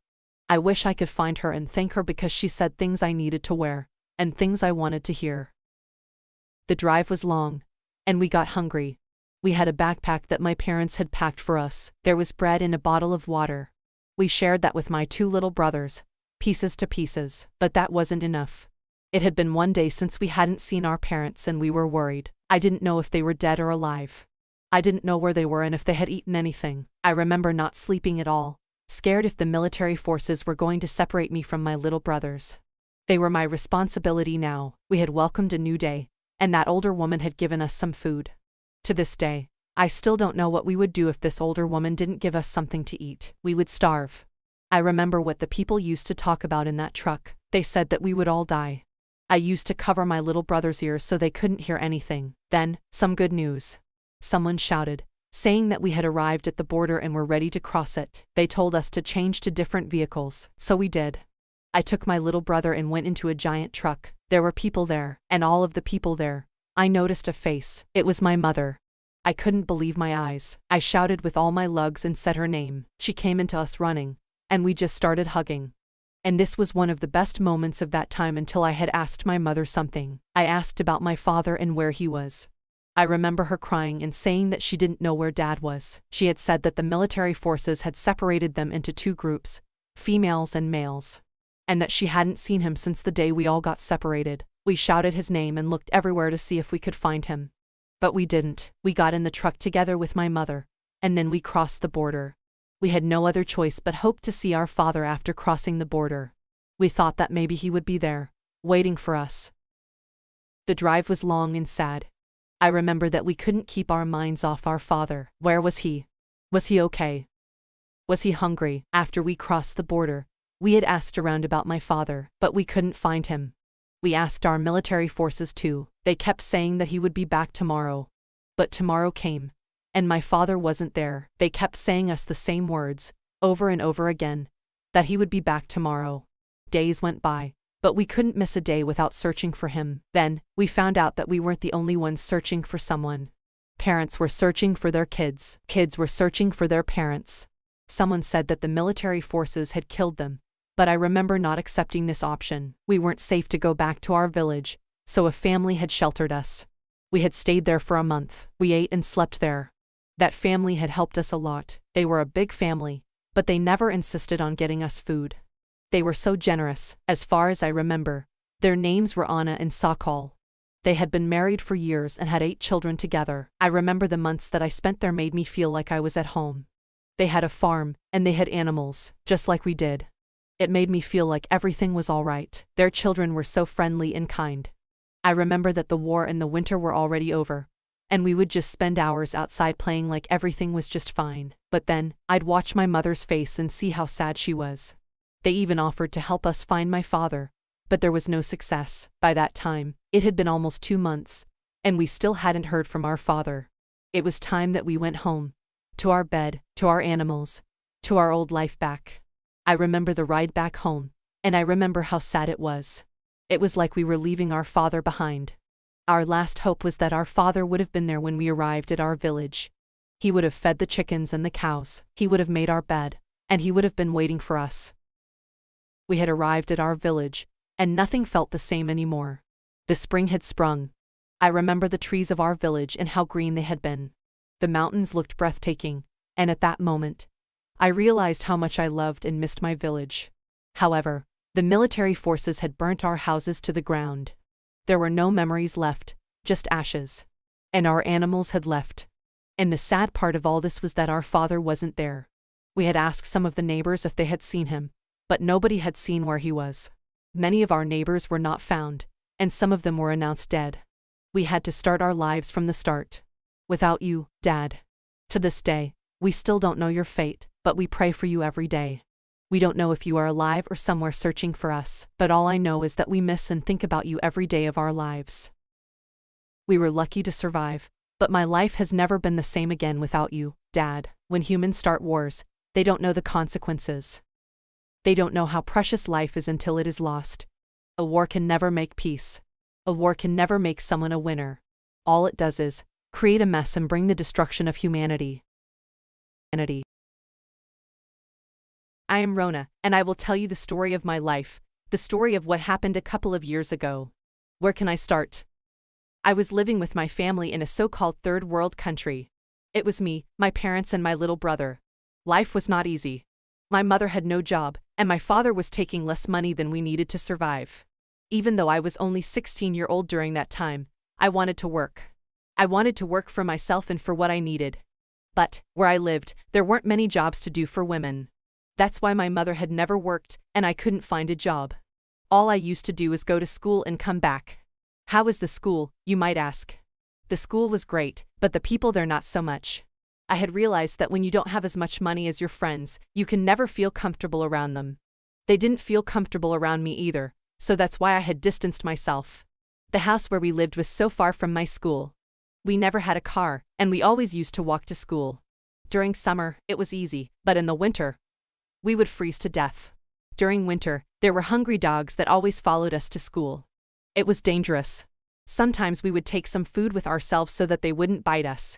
I wish I could find her and thank her because she said things I needed to wear, and things I wanted to hear. The drive was long, and we got hungry. We had a backpack that my parents had packed for us. There was bread and a bottle of water. We shared that with my two little brothers, pieces to pieces, but that wasn't enough. It had been one day since we hadn't seen our parents and we were worried. I didn't know if they were dead or alive. I didn't know where they were and if they had eaten anything. I remember not sleeping at all, scared if the military forces were going to separate me from my little brothers. They were my responsibility now. We had welcomed a new day, and that older woman had given us some food. To this day, I still don't know what we would do if this older woman didn't give us something to eat. We would starve. I remember what the people used to talk about in that truck. They said that we would all die. I used to cover my little brother's ears so they couldn't hear anything. Then, some good news. Someone shouted, saying that we had arrived at the border and were ready to cross it. They told us to change to different vehicles, so we did. I took my little brother and went into a giant truck. There were people there, and all of the people there, I noticed a face. It was my mother. I couldn't believe my eyes. I shouted with all my lungs and said her name. She came into us running, and we just started hugging. And this was one of the best moments of that time until I had asked my mother something. I asked about my father and where he was. I remember her crying and saying that she didn't know where Dad was. She had said that the military forces had separated them into two groups, females and males, and that she hadn't seen him since the day we all got separated. We shouted his name and looked everywhere to see if we could find him. But we didn't. We got in the truck together with my mother, and then we crossed the border. We had no other choice but hope to see our father after crossing the border. We thought that maybe he would be there, waiting for us. The drive was long and sad. I remember that we couldn't keep our minds off our father. Where was he? Was he okay? Was he hungry? After we crossed the border, we had asked around about my father, but we couldn't find him. We asked our military forces too. They kept saying that he would be back tomorrow. But tomorrow came, and my father wasn't there. They kept saying us the same words, over and over again, that he would be back tomorrow. Days went by, but we couldn't miss a day without searching for him. Then, we found out that we weren't the only ones searching for someone. Parents were searching for their kids. Kids were searching for their parents. Someone said that the military forces had killed them, but I remember not accepting this option. We weren't safe to go back to our village, so a family had sheltered us. We had stayed there for a month. We ate and slept there. That family had helped us a lot. They were a big family, but they never insisted on getting us food. They were so generous, as far as I remember. Their names were Anna and Sakal. They had been married for years and had 8 children together. I remember the months that I spent there made me feel like I was at home. They had a farm, and they had animals, just like we did. It made me feel like everything was all right. Their children were so friendly and kind. I remember that the war and the winter were already over, and we would just spend hours outside playing like everything was just fine. But then, I'd watch my mother's face and see how sad she was. They even offered to help us find my father, but there was no success. By that time, it had been almost 2 months, and we still hadn't heard from our father. It was time that we went home. To our bed, to our animals, to our old life back. I remember the ride back home, and I remember how sad it was. It was like we were leaving our father behind. Our last hope was that our father would have been there when we arrived at our village. He would have fed the chickens and the cows, he would have made our bed, and he would have been waiting for us. We had arrived at our village, and nothing felt the same anymore. The spring had sprung. I remember the trees of our village and how green they had been. The mountains looked breathtaking, and at that moment, I realized how much I loved and missed my village. However, the military forces had burnt our houses to the ground. There were no memories left, just ashes. And our animals had left. And the sad part of all this was that our father wasn't there. We had asked some of the neighbors if they had seen him, but nobody had seen where he was. Many of our neighbors were not found, and some of them were announced dead. We had to start our lives from the start. Without you, Dad. To this day, we still don't know your fate, but we pray for you every day. We don't know if you are alive or somewhere searching for us, but all I know is that we miss and think about you every day of our lives. We were lucky to survive, but my life has never been the same again without you, Dad. When humans start wars, they don't know the consequences. They don't know how precious life is until it is lost. A war can never make peace. A war can never make someone a winner. All it does is create a mess and bring the destruction of humanity. I am Rona, and I will tell you the story of my life, the story of what happened a couple of years ago. Where can I start? I was living with my family in a so-called third world country. It was me, my parents, and my little brother. Life was not easy. My mother had no job, and my father was taking less money than we needed to survive. Even though I was only 16-year-old during that time, I wanted to work. I wanted to work for myself and for what I needed. But, where I lived, there weren't many jobs to do for women. That's why my mother had never worked, and I couldn't find a job. All I used to do was go to school and come back. How was the school, you might ask? The school was great, but the people there not so much. I had realized that when you don't have as much money as your friends, you can never feel comfortable around them. They didn't feel comfortable around me either, so that's why I had distanced myself. The house where we lived was so far from my school. We never had a car, and we always used to walk to school. During summer, it was easy, but in the winter, we would freeze to death. During winter, there were hungry dogs that always followed us to school. It was dangerous. Sometimes we would take some food with ourselves so that they wouldn't bite us.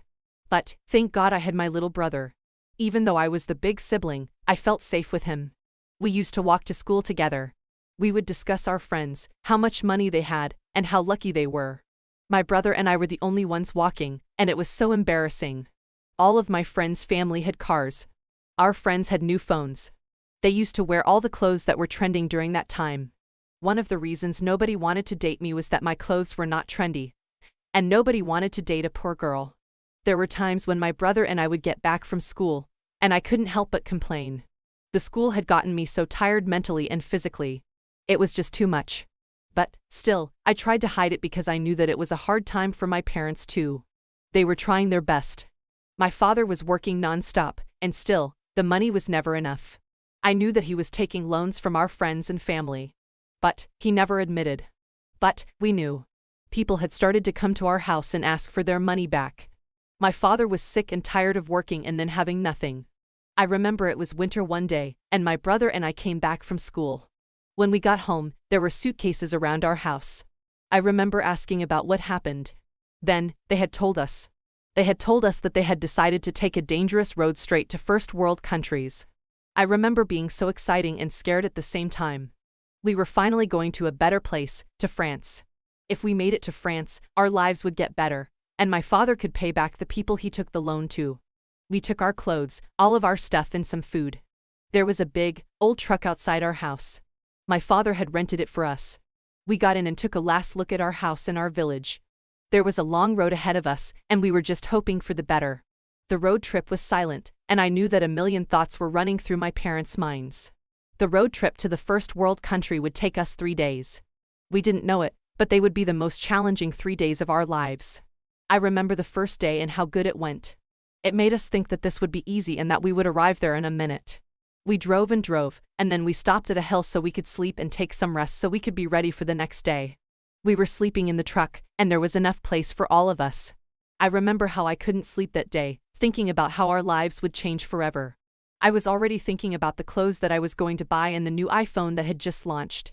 But, thank God I had my little brother. Even though I was the big sibling, I felt safe with him. We used to walk to school together. We would discuss our friends, how much money they had, and how lucky they were. My brother and I were the only ones walking, and it was so embarrassing. All of my friends' family had cars. Our friends had new phones. They used to wear all the clothes that were trending during that time. One of the reasons nobody wanted to date me was that my clothes were not trendy. And nobody wanted to date a poor girl. There were times when my brother and I would get back from school, and I couldn't help but complain. The school had gotten me so tired mentally and physically. It was just too much. But, still, I tried to hide it because I knew that it was a hard time for my parents too. They were trying their best. My father was working non-stop, and still, the money was never enough. I knew that he was taking loans from our friends and family. But, he never admitted. But, we knew. People had started to come to our house and ask for their money back. My father was sick and tired of working and then having nothing. I remember it was winter one day, and my brother and I came back from school. When we got home, there were suitcases around our house. I remember asking about what happened. Then, they had told us. They had told us that they had decided to take a dangerous road straight to first world countries. I remember being so exciting and scared at the same time. We were finally going to a better place, to France. If we made it to France, our lives would get better, and my father could pay back the people he took the loan to. We took our clothes, all of our stuff, and some food. There was a big, old truck outside our house. My father had rented it for us. We got in and took a last look at our house and our village. There was a long road ahead of us, and we were just hoping for the better. The road trip was silent, and I knew that a million thoughts were running through my parents' minds. The road trip to the first world country would take us 3 days. We didn't know it, but they would be the most challenging 3 days of our lives. I remember the first day and how good it went. It made us think that this would be easy and that we would arrive there in a minute. We drove and drove, and then we stopped at a hill so we could sleep and take some rest so we could be ready for the next day. We were sleeping in the truck, and there was enough place for all of us. I remember how I couldn't sleep that day, thinking about how our lives would change forever. I was already thinking about the clothes that I was going to buy and the new iPhone that had just launched.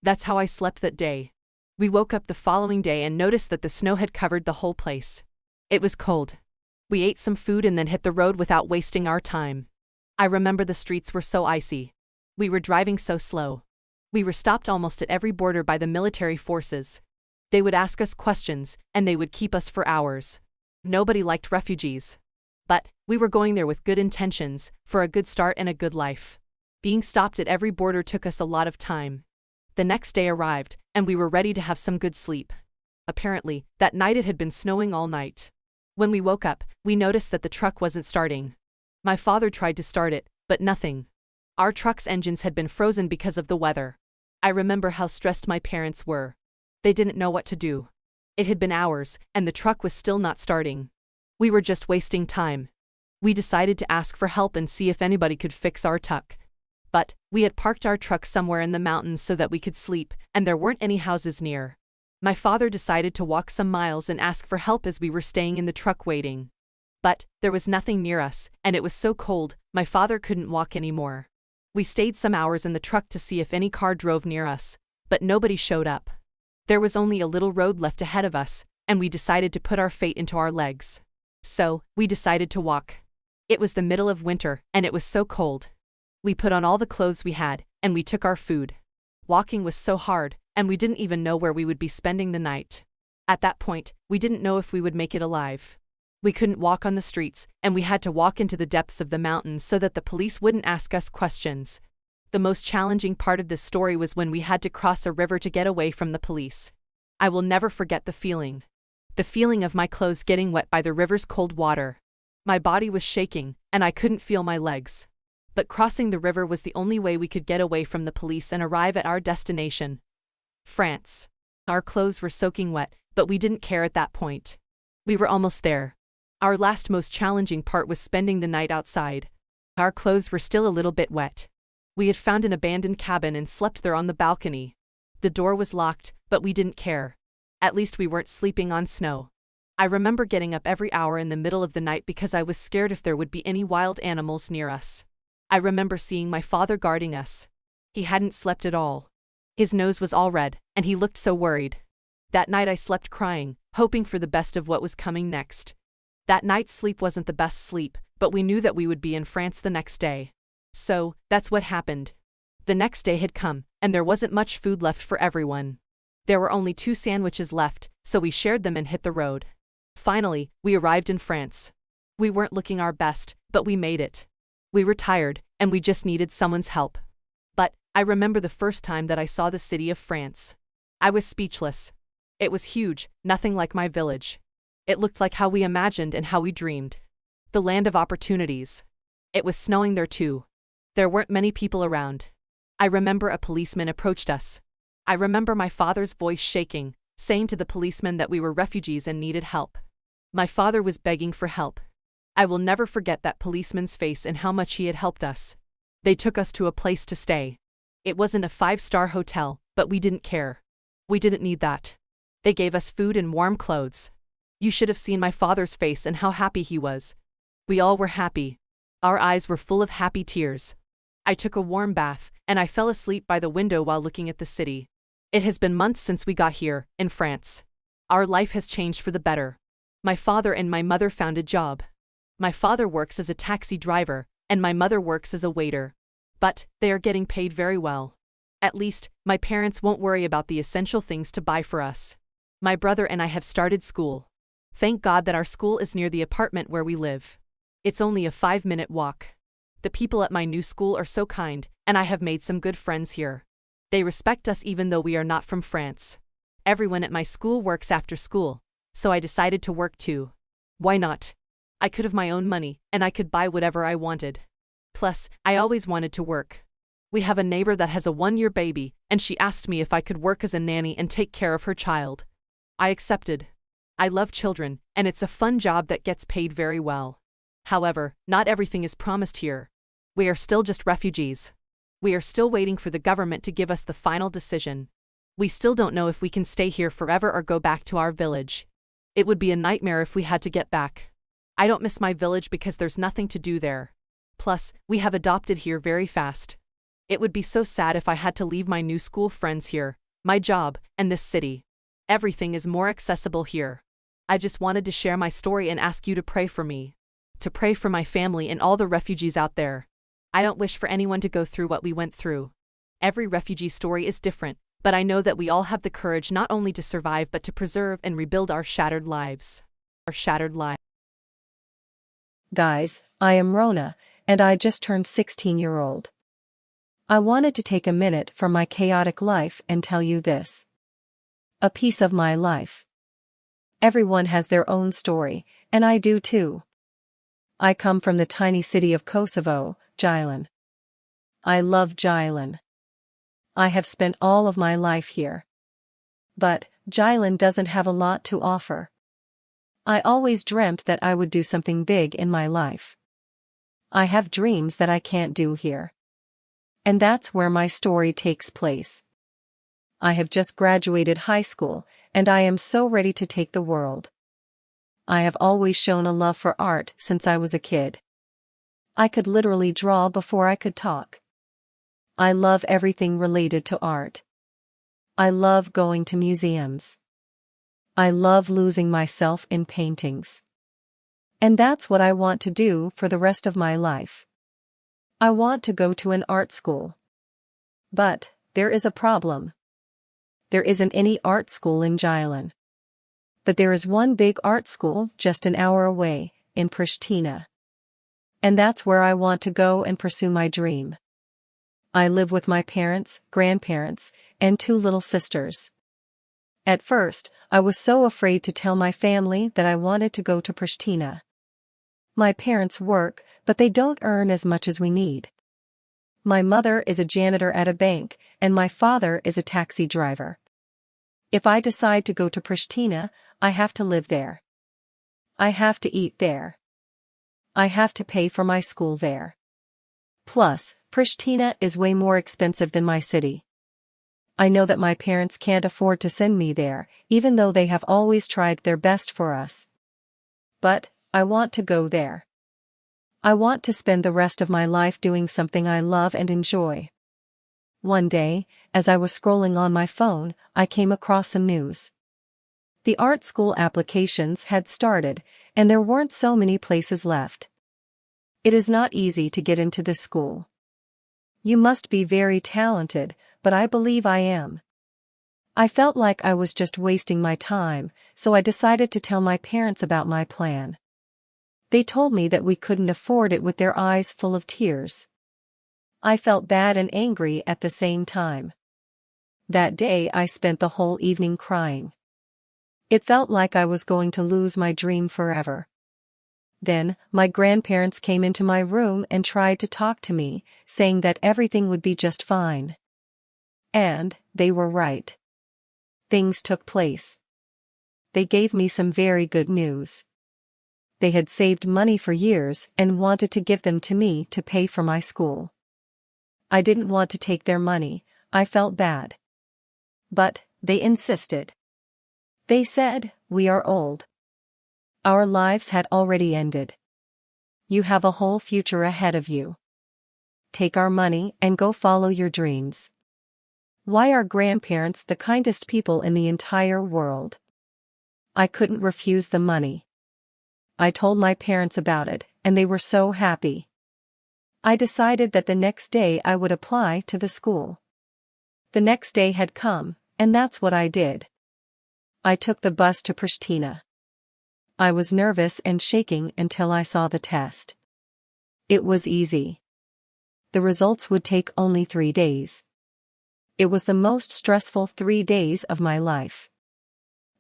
That's how I slept that day. We woke up the following day and noticed that the snow had covered the whole place. It was cold. We ate some food and then hit the road without wasting our time. I remember the streets were so icy. We were driving so slow. We were stopped almost at every border by the military forces. They would ask us questions, and they would keep us for hours. Nobody liked refugees. But we were going there with good intentions, for a good start and a good life. Being stopped at every border took us a lot of time. The next day arrived, and we were ready to have some good sleep. Apparently, that night it had been snowing all night. When we woke up, we noticed that the truck wasn't starting. My father tried to start it, but nothing. Our truck's engines had been frozen because of the weather. I remember how stressed my parents were. They didn't know what to do. It had been hours, and the truck was still not starting. We were just wasting time. We decided to ask for help and see if anybody could fix our truck. But we had parked our truck somewhere in the mountains so that we could sleep, and there weren't any houses near. My father decided to walk some miles and ask for help as we were staying in the truck waiting. But there was nothing near us, and it was so cold, my father couldn't walk anymore. We stayed some hours in the truck to see if any car drove near us, but nobody showed up. There was only a little road left ahead of us, and we decided to put our fate into our legs. So, we decided to walk. It was the middle of winter, and it was so cold. We put on all the clothes we had, and we took our food. Walking was so hard, and we didn't even know where we would be spending the night. At that point, we didn't know if we would make it alive. We couldn't walk on the streets, and we had to walk into the depths of the mountains so that the police wouldn't ask us questions. The most challenging part of this story was when we had to cross a river to get away from the police. I will never forget the feeling. The feeling of my clothes getting wet by the river's cold water. My body was shaking, and I couldn't feel my legs. But crossing the river was the only way we could get away from the police and arrive at our destination. France. Our clothes were soaking wet, but we didn't care at that point. We were almost there. Our last most challenging part was spending the night outside. Our clothes were still a little bit wet. We had found an abandoned cabin and slept there on the balcony. The door was locked, but we didn't care. At least we weren't sleeping on snow. I remember getting up every hour in the middle of the night because I was scared if there would be any wild animals near us. I remember seeing my father guarding us. He hadn't slept at all. His nose was all red, and he looked so worried. That night I slept crying, hoping for the best of what was coming next. That night's sleep wasn't the best sleep, but we knew that we would be in France the next day. So, that's what happened. The next day had come, and there wasn't much food left for everyone. There were only 2 sandwiches left, so we shared them and hit the road. Finally, we arrived in France. We weren't looking our best, but we made it. We were tired, and we just needed someone's help. But I remember the first time that I saw the city of France. I was speechless. It was huge, nothing like my village. It looked like how we imagined and how we dreamed. The land of opportunities. It was snowing there too. There weren't many people around. I remember a policeman approached us. I remember my father's voice shaking, saying to the policeman that we were refugees and needed help. My father was begging for help. I will never forget that policeman's face and how much he had helped us. They took us to a place to stay. It wasn't a 5-star hotel, but we didn't care. We didn't need that. They gave us food and warm clothes. You should have seen my father's face and how happy he was. We all were happy. Our eyes were full of happy tears. I took a warm bath, and I fell asleep by the window while looking at the city. It has been months since we got here, in France. Our life has changed for the better. My father and my mother found a job. My father works as a taxi driver, and my mother works as a waiter. But they are getting paid very well. At least, my parents won't worry about the essential things to buy for us. My brother and I have started school. Thank God that our school is near the apartment where we live. It's only a 5-minute walk. The people at my new school are so kind, and I have made some good friends here. They respect us even though we are not from France. Everyone at my school works after school, so I decided to work too. Why not? I could have my own money, and I could buy whatever I wanted. Plus, I always wanted to work. We have a neighbor that has a 1-year baby, and she asked me if I could work as a nanny and take care of her child. I accepted. I love children, and it's a fun job that gets paid very well. However, not everything is promised here. We are still just refugees. We are still waiting for the government to give us the final decision. We still don't know if we can stay here forever or go back to our village. It would be a nightmare if we had to get back. I don't miss my village because there's nothing to do there. Plus, we have adopted here very fast. It would be so sad if I had to leave my new school friends here, my job, and this city. Everything is more accessible here. I just wanted to share my story and ask you to pray for me. To pray for my family and all the refugees out there. I don't wish for anyone to go through what we went through. Every refugee story is different, but I know that we all have the courage not only to survive but to preserve and rebuild our shattered lives. Guys, I am Rona, and I just turned 16-year-old. I wanted to take a minute from my chaotic life and tell you this. A piece of my life. Everyone has their own story, and I do too. I come from the tiny city of Kosovo, Gjilin. I love Gjilin. I have spent all of my life here. But Gjilin doesn't have a lot to offer. I always dreamt that I would do something big in my life. I have dreams that I can't do here. And that's where my story takes place. I have just graduated high school, and I am so ready to take the world. I have always shown a love for art since I was a kid. I could literally draw before I could talk. I love everything related to art. I love going to museums. I love losing myself in paintings. And that's what I want to do for the rest of my life. I want to go to an art school. But there is a problem. There isn't any art school in Gjilin. But there is one big art school just an hour away, in Pristina. And that's where I want to go and pursue my dream. I live with my parents, grandparents, and 2 little sisters. At first, I was so afraid to tell my family that I wanted to go to Pristina. My parents work, but they don't earn as much as we need. My mother is a janitor at a bank, and my father is a taxi driver. If I decide to go to Pristina, I have to live there. I have to eat there. I have to pay for my school there. Plus, Pristina is way more expensive than my city. I know that my parents can't afford to send me there, even though they have always tried their best for us. But I want to go there. I want to spend the rest of my life doing something I love and enjoy. One day, as I was scrolling on my phone, I came across some news. The art school applications had started, and there weren't so many places left. It is not easy to get into this school. You must be very talented, but I believe I am. I felt like I was just wasting my time, so I decided to tell my parents about my plan. They told me that we couldn't afford it with their eyes full of tears. I felt bad and angry at the same time. That day I spent the whole evening crying. It felt like I was going to lose my dream forever. Then, my grandparents came into my room and tried to talk to me, saying that everything would be just fine. And they were right. Things took place. They gave me some very good news. They had saved money for years and wanted to give them to me to pay for my school. I didn't want to take their money, I felt bad. But they insisted. They said, "We are old. Our lives had already ended. You have a whole future ahead of you. Take our money and go follow your dreams." Why are grandparents the kindest people in the entire world? I couldn't refuse the money. I told my parents about it, and they were so happy. I decided that the next day I would apply to the school. The next day had come, and that's what I did. I took the bus to Pristina. I was nervous and shaking until I saw the test. It was easy. the results would take only 3 days. It was the most stressful 3 days of my life.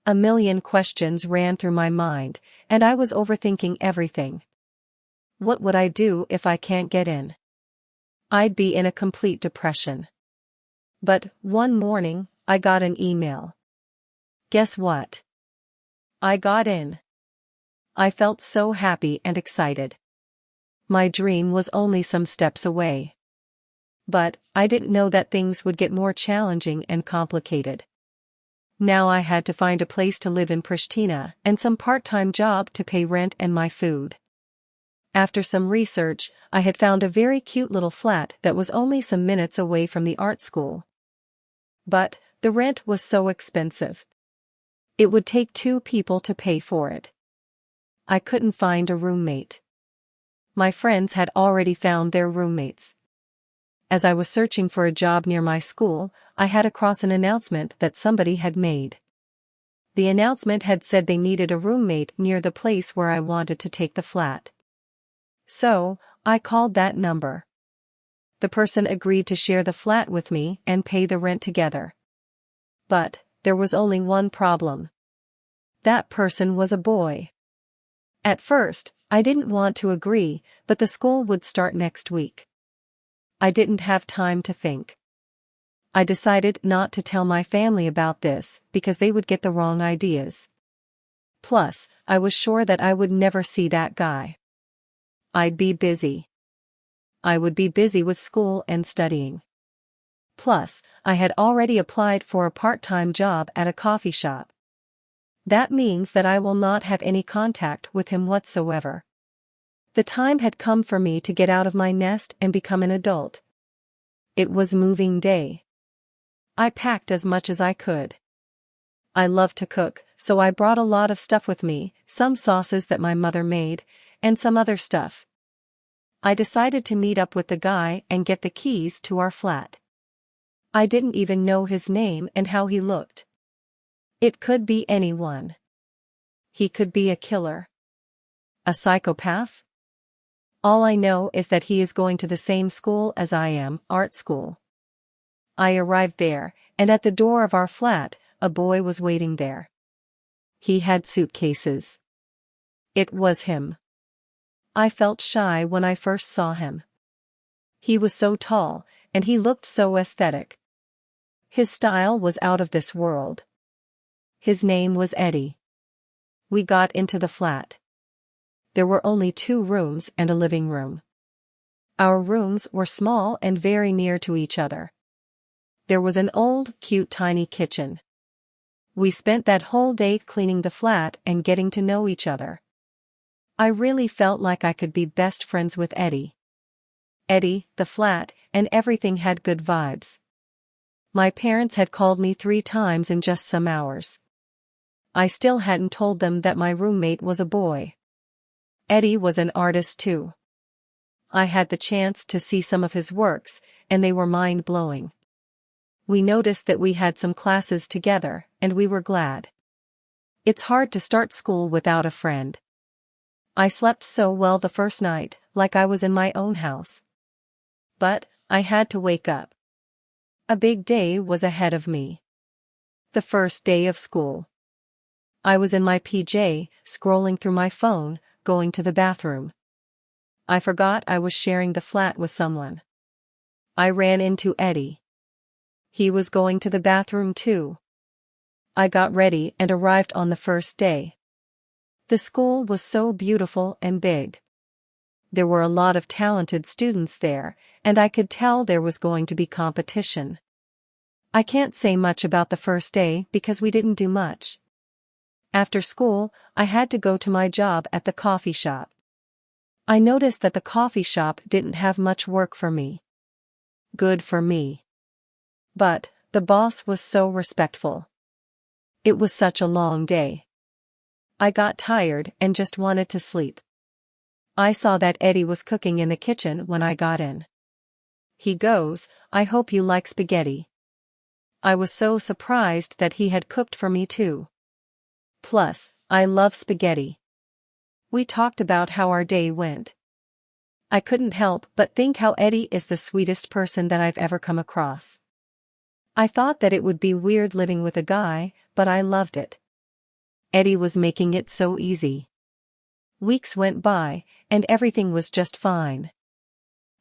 A million questions ran through my mind, and I was overthinking everything. What would I do if I can't get in? I'd be in a complete depression. But one morning, I got an email. Guess what? I got in. I felt so happy and excited. My dream was only some steps away. But I didn't know that things would get more challenging and complicated. Now I had to find a place to live in Pristina and some part-time job to pay rent and my food. After some research, I had found a very cute little flat that was only some minutes away from the art school. But the rent was so expensive. It would take 2 people to pay for it. I couldn't find a roommate. My friends had already found their roommates. As I was searching for a job near my school, I had across an announcement that somebody had made. The announcement had said they needed a roommate near the place where I wanted to take the flat. So, I called that number. The person agreed to share the flat with me and pay the rent together. But there was only one problem. That person was a boy. At first, I didn't want to agree, but the school would start next week. I didn't have time to think. I decided not to tell my family about this because they would get the wrong ideas. Plus, I was sure that I would never see that guy. I'd be busy. I would be busy with school and studying. Plus, I had already applied for a part-time job at a coffee shop. That means that I will not have any contact with him whatsoever. The time had come for me to get out of my nest and become an adult. It was moving day. I packed as much as I could. I love to cook, so I brought a lot of stuff with me, some sauces that my mother made, and some other stuff. I decided to meet up with the guy and get the keys to our flat. I didn't even know his name and how he looked. It could be anyone. He could be a killer. A psychopath? All I know is that he is going to the same school as I am, art school. I arrived there, and at the door of our flat, a boy was waiting there. He had suitcases. It was him. I felt shy when I first saw him. He was so tall, and he looked so aesthetic. His style was out of this world. His name was Eddie. We got into the flat. There were only 2 rooms and a living room. Our rooms were small and very near to each other. There was an old, cute tiny kitchen. We spent that whole day cleaning the flat and getting to know each other. I really felt like I could be best friends with Eddie. Eddie, the flat, and everything had good vibes. My parents had called me 3 times in just some hours. I still hadn't told them that my roommate was a boy. Eddie was an artist too. I had the chance to see some of his works, and they were mind-blowing. We noticed that we had some classes together, and we were glad. It's hard to start school without a friend. I slept so well the first night, like I was in my own house. But I had to wake up. A big day was ahead of me. The first day of school. I was in my PJ, scrolling through my phone, going to the bathroom. I forgot I was sharing the flat with someone. I ran into Eddie. He was going to the bathroom too. I got ready and arrived on the first day. The school was so beautiful and big. There were a lot of talented students there, and I could tell there was going to be competition. I can't say much about the first day because we didn't do much. After school, I had to go to my job at the coffee shop. I noticed that the coffee shop didn't have much work for me. Good for me. But the boss was so respectful. It was such a long day. I got tired and just wanted to sleep. I saw that Eddie was cooking in the kitchen when I got in. He goes, "I hope you like spaghetti." I was so surprised that he had cooked for me too. Plus, I love spaghetti. We talked about how our day went. I couldn't help but think how Eddie is the sweetest person that I've ever come across. I thought that it would be weird living with a guy, but I loved it. Eddie was making it so easy. Weeks went by, and everything was just fine.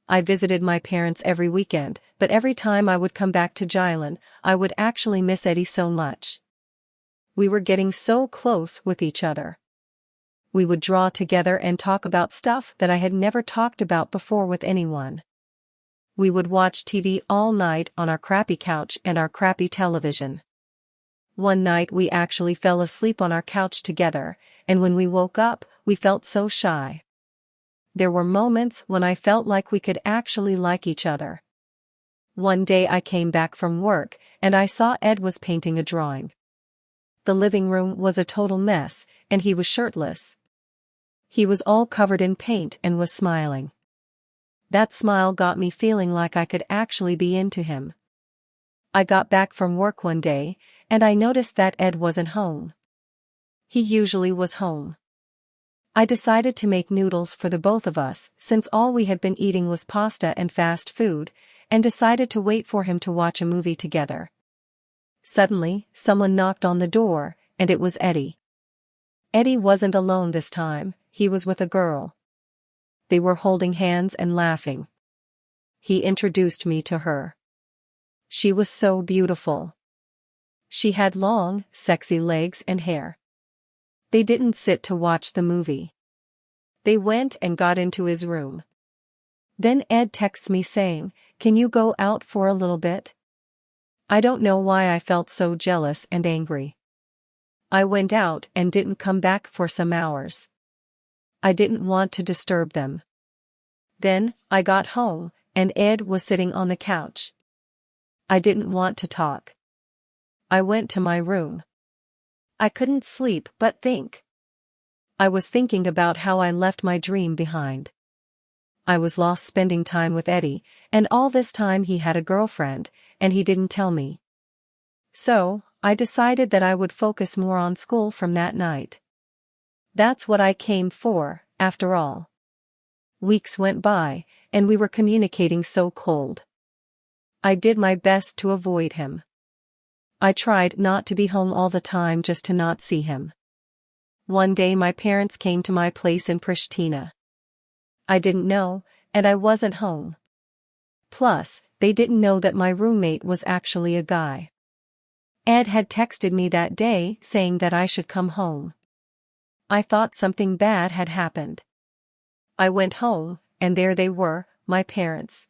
I visited my parents every weekend, but every time I would come back to Jylland, I would actually miss Eddie so much. We were getting so close with each other. We would draw together and talk about stuff that I had never talked about before with anyone. We would watch TV all night on our crappy couch and our crappy television. One night we actually fell asleep on our couch together, and when we woke up, we felt so shy. There were moments when I felt like we could actually like each other. One day I came back from work, and I saw Ed was painting a drawing. The living room was a total mess, and he was shirtless. He was all covered in paint and was smiling. That smile got me feeling like I could actually be into him. I got back from work one day, and I noticed that Ed wasn't home. He usually was home. I decided to make noodles for the both of us, since all we had been eating was pasta and fast food, and decided to wait for him to watch a movie together. Suddenly, someone knocked on the door, and it was Eddie. Eddie wasn't alone this time, he was with a girl. They were holding hands and laughing. He introduced me to her. She was so beautiful. She had long, sexy legs and hair. They didn't sit to watch the movie. They went and got into his room. Then Ed texts me saying, "Can you go out for a little bit?" I don't know why I felt so jealous and angry. I went out and didn't come back for some hours. I didn't want to disturb them. Then, I got home, and Ed was sitting on the couch. I didn't want to talk. I went to my room. I couldn't sleep but think. I was thinking about how I left my dream behind. I was lost spending time with Eddie, and all this time he had a girlfriend, and he didn't tell me. So, I decided that I would focus more on school from that night. That's what I came for, after all. Weeks went by, and we were communicating so cold. I did my best to avoid him. I tried not to be home all the time just to not see him. One day my parents came to my place in Pristina. I didn't know, and I wasn't home. Plus, they didn't know that my roommate was actually a guy. Ed had texted me that day saying that I should come home. I thought something bad had happened. I went home, and there they were, my parents.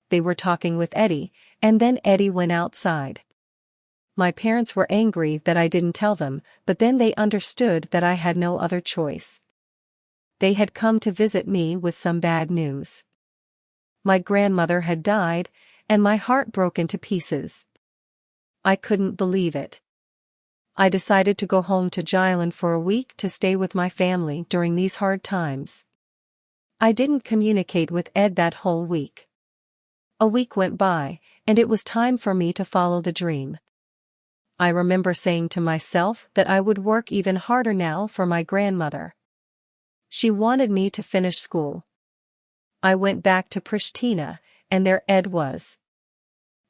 They were talking with Eddie, and then Eddie went outside. My parents were angry that I didn't tell them, but then they understood that I had no other choice. They had come to visit me with some bad news. My grandmother had died, and my heart broke into pieces. I couldn't believe it. I decided to go home to Jylland for a week to stay with my family during these hard times. I didn't communicate with Ed that whole week. A week went by, and it was time for me to follow the dream. I remember saying to myself that I would work even harder now for my grandmother. She wanted me to finish school. I went back to Pristina, and there Ed was.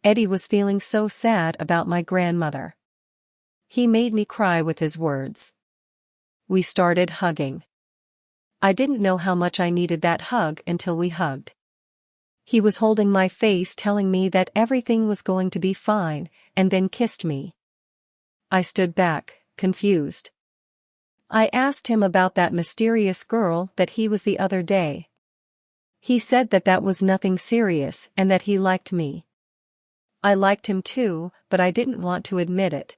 Eddie was feeling so sad about my grandmother. He made me cry with his words. We started hugging. I didn't know how much I needed that hug until we hugged. He was holding my face, telling me that everything was going to be fine, and then kissed me. I stood back, confused. I asked him about that mysterious girl that he was the other day. He said that that was nothing serious and that he liked me. I liked him too, but I didn't want to admit it.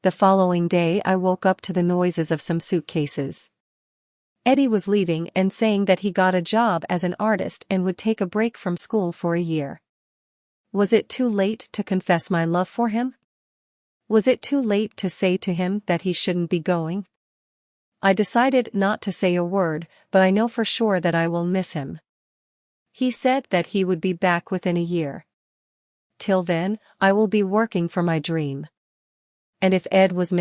The following day I woke up to the noises of some suitcases. Eddie was leaving and saying that he got a job as an artist and would take a break from school for a year. Was it too late to confess my love for him? Was it too late to say to him that he shouldn't be going? I decided not to say a word, but I know for sure that I will miss him. He said that he would be back within a year. Till then, I will be working for my dream. And if Ed was